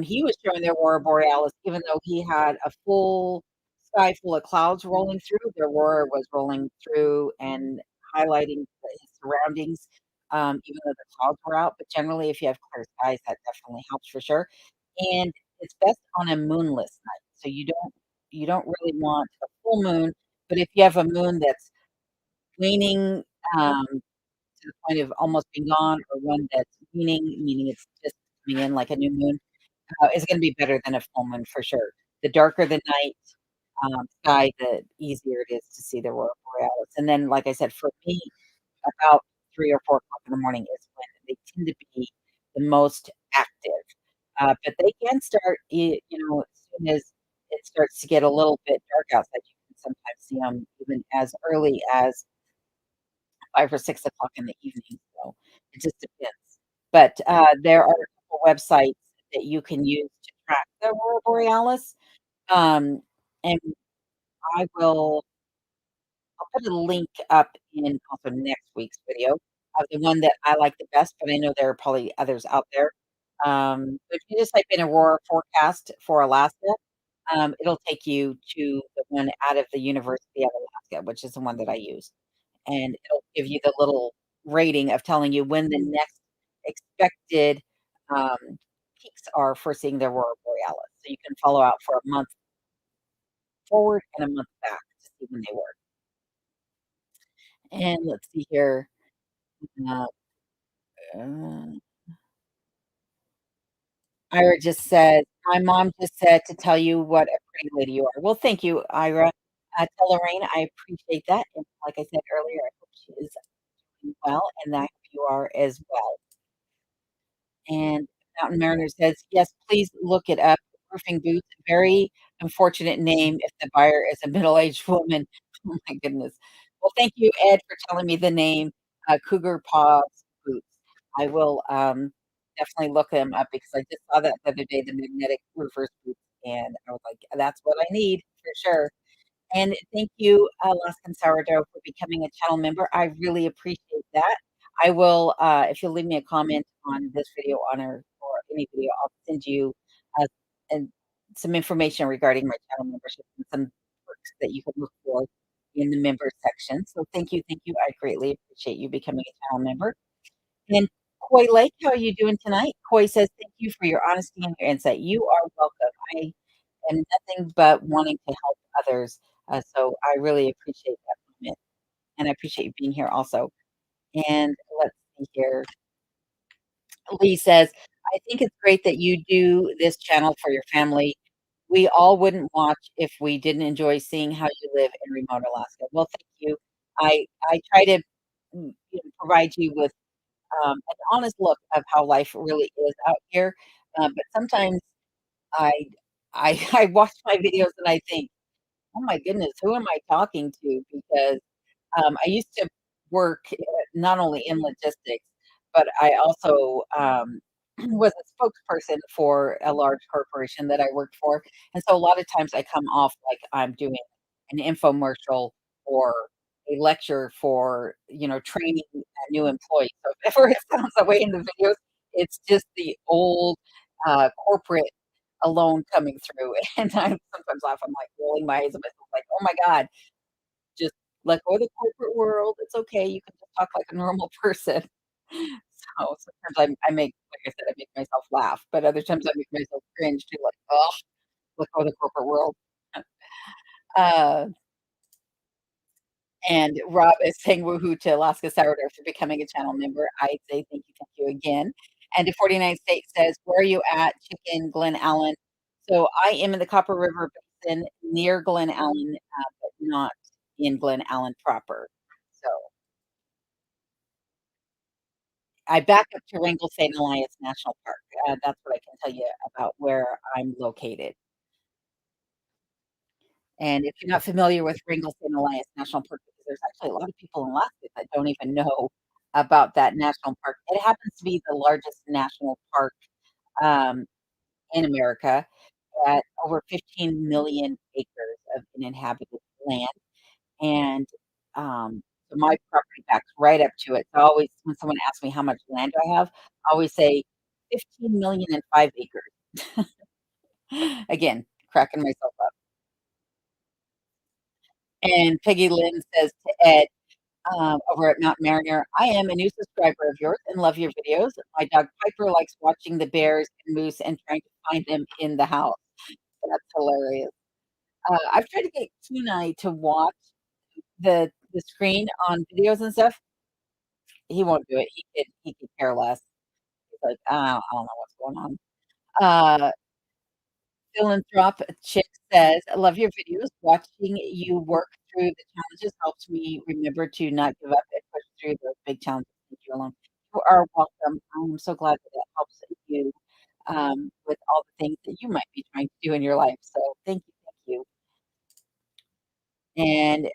he was showing the aurora borealis even though he had a full sky full of clouds rolling through, the aurora was rolling through and highlighting his surroundings. even though the clouds were out, but generally, if you have clear skies, that definitely helps for sure, and it's best on a moonless night, so you don't really want a full moon, but if you have a moon that's waning, to the point of almost being gone or one that's waning, meaning it's just coming in like a new moon, is gonna be better than a full moon for sure. The darker the night, sky, the easier it is to see the aurora borealis, and then, like I said, for me, about 3 or 4 o'clock in the morning is when they tend to be the most active, but they can start, as soon as it starts to get a little bit dark outside, you can sometimes see them even as early as 5 or 6 o'clock in the evening, so it just depends. But, there are a couple websites that you can use to track the aurora borealis, um, and I will I'll put a link up in also next week's video of the one that I like the best, but I know there are probably others out there. If you just type in aurora forecast for Alaska, it'll take you to the one out of the University of Alaska, which is the one that I use, and it'll give you the little rating of telling you when the next expected, um, peaks are for seeing the aurora borealis, so you can follow out for a month forward and a month back to see when they were. And let's see here, uh, uh, Ira just said, "My mom just said to tell you what a pretty lady you are." Well, thank you, Ira. Tell Lorraine I appreciate that, and like I said earlier, I hope she is doing well, and that you are as well. And Mountain Mariner says, "Yes, please look it up. Roofing Boots, very unfortunate name if the buyer is a middle-aged woman." Oh my goodness. Well, thank you, Ed, for telling me the name, Cougar Paws Boots. I will, definitely look them up because I just saw that the other day, the magnetic roofers boots, and I was like, "That's what I need for sure." And thank you, Alaskan Sourdough, for becoming a channel member. I really appreciate that. I will, if you'll leave me a comment on this video on or any video, I'll send you uh, and some information regarding my channel membership and some perks that you can look for in the member section. So thank you, thank you. I greatly appreciate you becoming a channel member. And Koi Lake, how are you doing tonight? Koi says, "Thank you for your honesty and your insight. You are welcome. I am nothing but wanting to help others." So I really appreciate that comment, and I appreciate you being here also. And let's see here. Lee says, "I think it's great that you do this channel for your family. We all wouldn't watch if we didn't enjoy seeing how you live in remote Alaska." Well, thank you. I try to provide you with an honest look of how life really is out here. But sometimes I I watch my videos and I think, "Oh my goodness, who am I talking to?" Because I used to work not only in logistics, but I also was a spokesperson for a large corporation that I worked for. And so a lot of times I come off like I'm doing an infomercial or a lecture for, training a new employee. So if ever it sounds that way in the videos, it's just the old corporate alone coming through. And I sometimes laugh. I'm like rolling my eyes at myself, like, "Oh my God, just let go of the corporate world. It's okay. You can just talk like a normal person." So sometimes I make, like I said, I make myself laugh, but other times I make myself cringe too, like, "Oh, let go of the corporate world." Uh, and Rob is saying woohoo to Alaska Sourdough for becoming a channel member. I say thank you again. And to 49 State says, "Where are you at, Chicken Glen Allen?" So I am in the Copper River Basin near Glen Allen, but not in Glen Allen proper. So I back up to Wrangell St. Elias National Park. That's what I can tell you about where I'm located. And if you're not familiar with Wrangell St. Elias National Park, because there's actually a lot of people in Alaska that don't even know about that national park. It happens to be the largest national park um, in America at over 15 million acres of uninhabited land. And so my property backs right up to it. So I always, when someone asks me how much land I have, I always say 15 million and 5 acres. Again, cracking myself up. And Peggy Lynn says to Ed, over at Mount Mariner. I am a new subscriber of yours and love your videos. My dog Piper likes watching the bears and moose and trying to find them in the house. That's hilarious. I've tried to get Kenai to watch the screen on videos and stuff. He won't do it. He could care less. He's like, I don't know what's going on. Uh, Philanthrop Chick says, "I love your videos. Watching you work through the challenges helps me remember to not give up and push through those big challenges. Thank you alone. You are welcome. I'm so glad that it helps you with all the things that you might be trying to do in your life. So thank you. And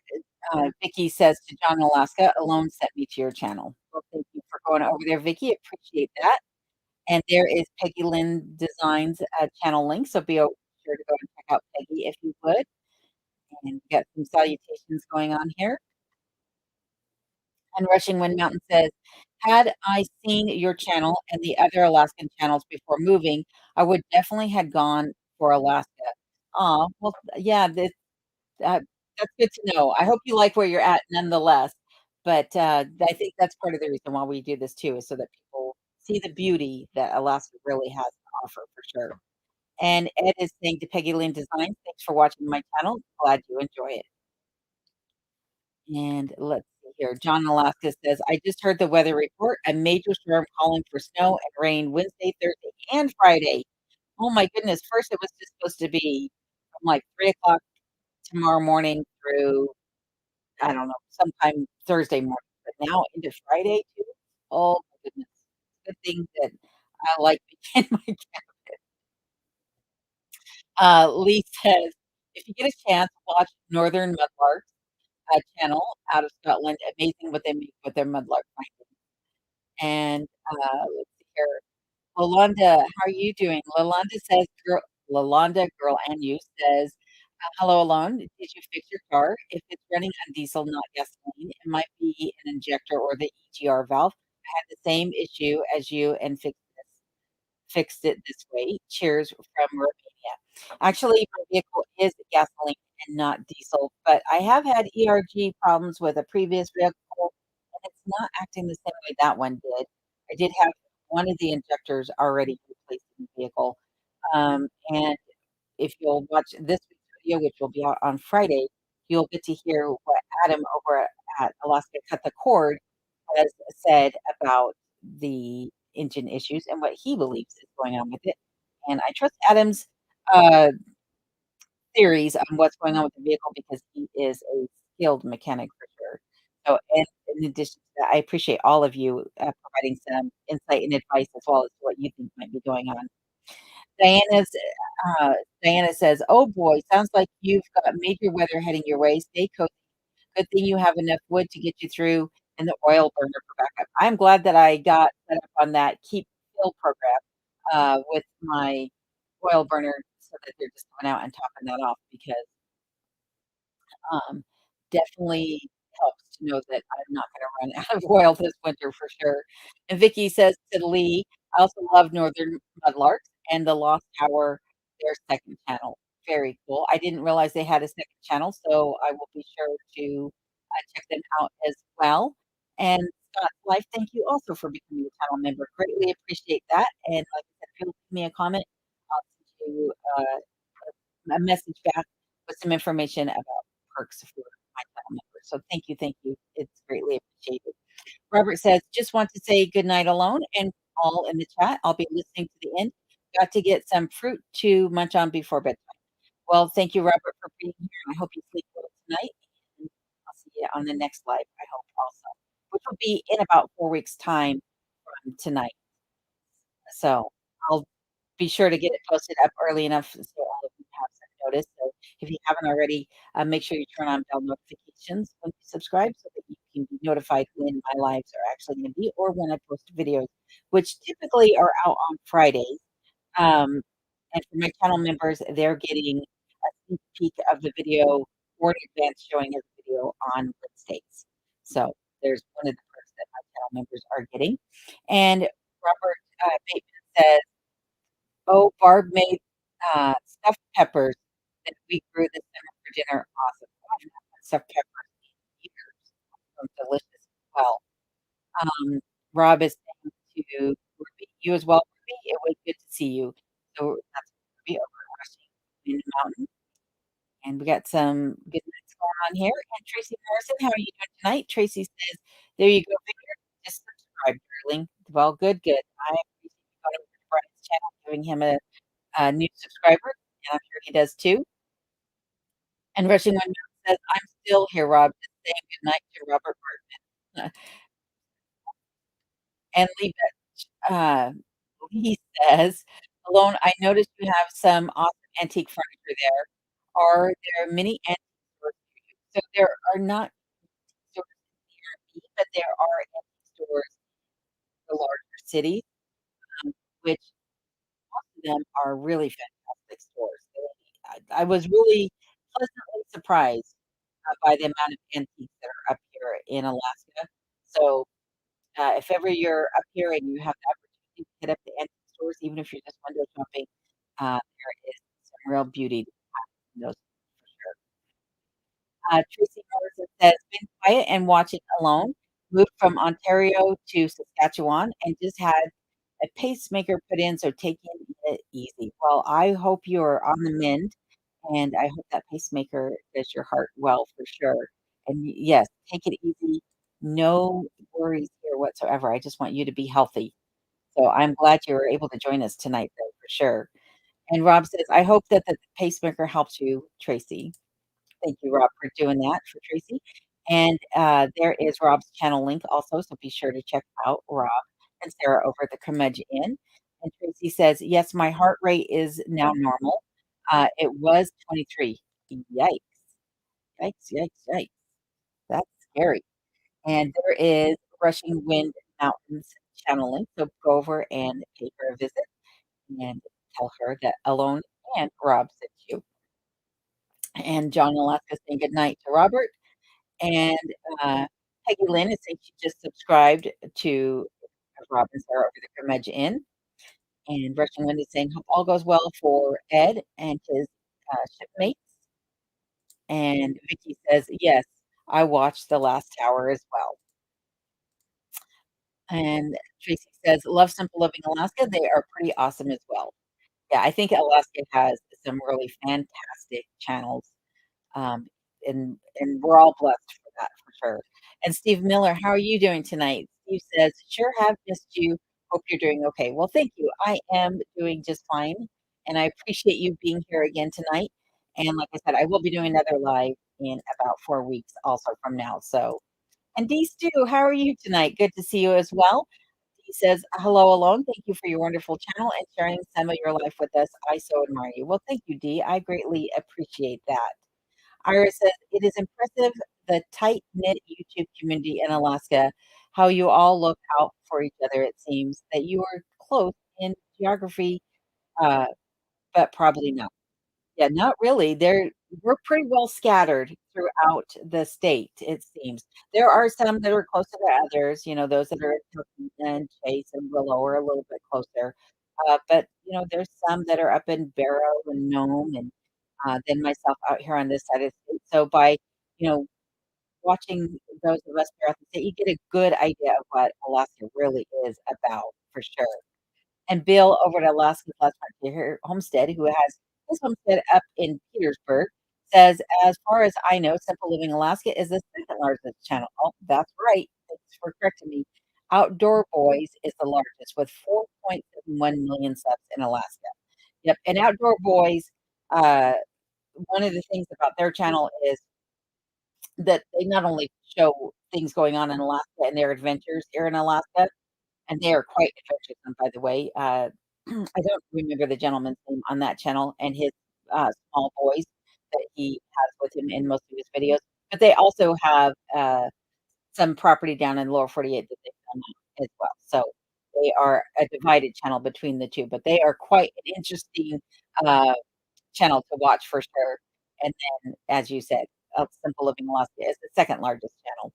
Vicky says to John in Alaska, alone sent me to your channel. Well, thank you for going over there, Vicky. Appreciate that. And there is Peggy Lynn Designs channel link. So sure to go and check out Peggy if you would. And we got some salutations going on here. And Rushing Wind Mountain says, had I seen your channel and the other Alaskan channels before moving, I would definitely had gone for Alaska. Well, yeah, uh, that's good to know. I hope you like where you're at nonetheless. But I think that's part of the reason why we do this too, is so that people see the beauty that Alaska really has to offer for sure. And Ed is saying to Peggy Lynn Designs, thanks for watching my channel. Glad you enjoy it. And let's see here. John in Alaska says, I just heard the weather report. A major storm calling for snow and rain Wednesday, Thursday, and Friday. Oh my goodness. First, it was just supposed to be from like 3 o'clock tomorrow morning through, I don't know, sometime Thursday morning, but now into Friday too. Oh my goodness. Good thing that I like in my Lee says, if you get a chance, watch Northern Mudlarks channel out of Scotland. Amazing what they make with their mudlark findings. And let's see here. Lalonda, how are you doing? Lalonda, girl, and you says, hello, alone. Did you fix your car? If it's running on diesel, not gasoline, it might be an injector or the EGR valve. I had the same issue as you and fixed it this way. Cheers from Romania. Actually, my vehicle is gasoline and not diesel, but I have had ERG problems with a previous vehicle, and it's not acting the same way that one did. I did have one of the injectors already replaced in the vehicle. And if you'll watch this week's video, which will be out on Friday, you'll get to hear what Adam over at Alaska Cut the Cord has said about the engine issues and what he believes is going on with it. And I trust Adam's uh, theories on what's going on with the vehicle because he is a skilled mechanic for sure. So, and in addition to that, I appreciate all of you providing some insight and advice as well as what you think might be going on. Diana's uh, Diana says, "Oh boy, sounds like you've got major weather heading your way. Stay cozy. Good thing you have enough wood to get you through and the oil burner for backup." I'm glad that I got set up on that keep fill program with my oil burner so that they're just coming out and topping that off because um, definitely helps to know that I'm not gonna run out of oil this winter for sure. And Vicky says to Lee, "I also love Northern Mudlarks and the Lost Tower, their second channel." Very cool. I didn't realize they had a second channel, so I will be sure to, check them out as well. And Scott Life, thank you also for becoming a channel member. Greatly appreciate that, and like I said, if you'll leave me a comment, I'll send you, a message back with some information about perks for my channel members. So thank you. It's greatly appreciated. Robert says, just want to say good night alone and all in the chat. I'll be listening to the end. Got to get some fruit to munch on before bedtime. Well, thank you, Robert, for being here. I hope you sleep well tonight. And I'll see you on the next live, I hope also, which will be in about 4 weeks' time from tonight. So I'll be sure to get it posted up early enough so all of you have some notice. So if you haven't already, make sure you turn on bell notifications when you subscribe so that you can be notified when my lives are actually going to be or when I post videos, which typically are out on Fridays. Um, and for my channel members, they're getting a sneak peek of the video or an advance showing of the video on Wednesdays. So there's one of the perks that my channel members are getting. And Robert Bateman says, oh, Barb made, stuffed peppers that we grew this summer for dinner. Awesome. I haven't had stuffed peppers in years. Sounds delicious. Um, Rob is saying to Ruby, "You as well, Ruby? It was good to see you." So that's Ruby over at Rushing in the Mountain. And we got some good nights going on here. And Tracy Morrison, how are you doing tonight? Tracy says, "There you go, Victor. Just subscribe, darling." Well, good, good. I appreciate you going over to Brian's channel, giving him a new subscriber, and I'm sure he does too. And Rushing One says, "I'm still here, Rob. Just saying good night to Robert Bartman." And Lee Uh, he says, "Alone, I noticed you have some awesome antique furniture there. Are there many antique stores near you?" So there are not stores near me, but there are antique stores in the larger cities, which most of them are really fantastic stores. I was really pleasantly surprised by the amount of antiques that are up here in Alaska. So if ever you're up here and you have the opportunity to hit up the antique stores, even if you're just window shopping, there is some real beauty in those for sure. Tracy Morrison says, "Been quiet and watching alone. Moved from Ontario to Saskatchewan and just had a pacemaker put in, so taking it easy." Well, I hope you're on the mend, and I hope that pacemaker does your heart well for sure. And yes, take it easy. No worries here whatsoever. I just want you to be healthy. So I'm glad you were able to join us tonight, though, for sure. And Rob says, "I hope that the pacemaker helps you, Tracy." Thank you, Rob, for doing that for Tracy. And there is Rob's channel link also, so be sure to check out Rob and Sarah over at the Curmudgeon Inn. And Tracy says, "Yes, my heart rate is now normal. It was 23. Yikes, yikes, yikes, yikes. That's scary." And there is Rushing Wind Mountains channel link, so go over and pay her a visit and tell her that Alone and Rob sent you. And John Alaska saying good night to Robert. And, uh, Peggy Lynn is saying she just subscribed to Rob and Sarah over the Curmudgeon Inn. And Russian Wind is saying, "Hope all goes well for Ed and his, shipmates." And Vicky says, "Yes, I watched The Last Tower as well." And Tracy says, "Love Simple Living Alaska. They are pretty awesome as well." Yeah, I think Alaska has some really fantastic channels. Um, and we're all blessed for that for sure. And Steve Miller, how are you doing tonight? Steve says, "Sure have missed you. Hope you're doing okay." Well, thank you. I am doing just fine, and I appreciate you being here again tonight. And like I said, I will be doing another live in about 4 weeks also from now. So, and Dee Stu, how are you tonight? Good to see you as well. He says, "Hello, Alone. Thank you for your wonderful channel and sharing some of your life with us. I so admire you." Well, thank you, Dee. I greatly appreciate that. Ira says, "It is impressive the tight-knit YouTube community in Alaska, how you all look out for each other. It seems that you are close in geography, uh, but probably not." Yeah, not really. We're pretty well scattered throughout the state, it seems. There are some that are closer to others, those that are in Hilton and Chase and Willow are a little bit closer. But, there's some that are up in Barrow and Nome and, then myself out here on this side of the state. So by, you know, watching those of us here at the state, you get a good idea of what Alaska really is about for sure. And Bill over at Alaska's Last Frontier Homestead, who has his homestead up in Petersburg, says, "As far as I know, Simple Living Alaska is the second largest channel." Oh, that's right. Thanks for correcting me. Outdoor Boys is the largest with 4.71 million subs in Alaska. Yep. And Outdoor Boys, uh, one of the things about their channel is that they not only show things going on in Alaska and their adventures here in Alaska, and they are quite adventuresome, by the way. I don't remember the gentleman's name on that channel and his, small boys that he has with him in most of his videos, but they also have, some property down in Lower 48 that they film on as well. So they are a divided channel between the 2, but they are quite an interesting, uh, channel to watch for sure. And then, as you said, Simple Living Alaska is the second largest channel.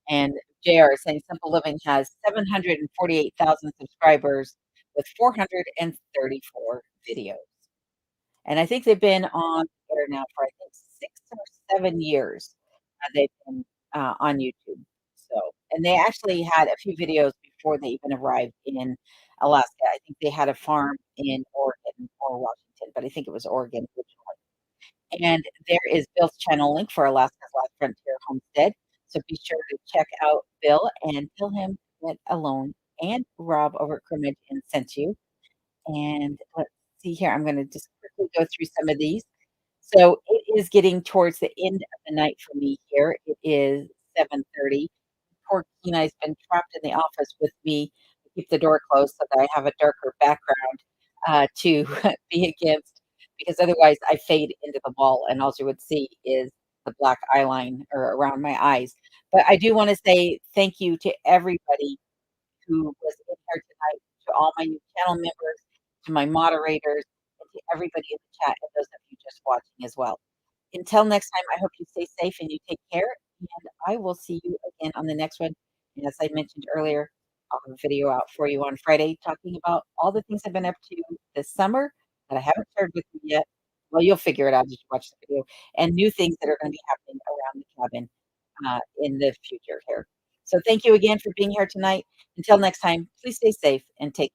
And JR is saying Simple Living has 748,000 subscribers with 434 videos. And I think they've been on there now for, I think, 6 or 7 years, they've been, on YouTube. So, and they actually had a few videos before they even arrived in Alaska. I think they had a farm in Oregon or Washington, but I think it was Oregon originally. And there is Bill's channel link for Alaska's Last Frontier Homestead. So be sure to check out Bill and tell him that Alone and Rob over at Crimmage and sent you. And let's see here. I'm going to just quickly go through some of these. So it is getting towards the end of the night for me here. It is 7:30. Poor Kenai's been trapped in the office with me to keep the door closed so that I have a darker background to be against, because otherwise I fade into the wall and all you would see is the black eyeline or around my eyes. But I do want to say thank you to everybody who was in here tonight, to all my new channel members, to my moderators, and to everybody in the chat, and those of you just watching as well. Until next time, I hope you stay safe and you take care, and I will see you again on the next one. And as I mentioned earlier, I'll have a video out for you on Friday talking about all the things I've been up to this summer that I haven't shared with you yet. Well, you'll figure it out as you watch the video, and new things that are going to be happening around the cabin in the future here. So thank you again for being here tonight. Until next time, please stay safe and take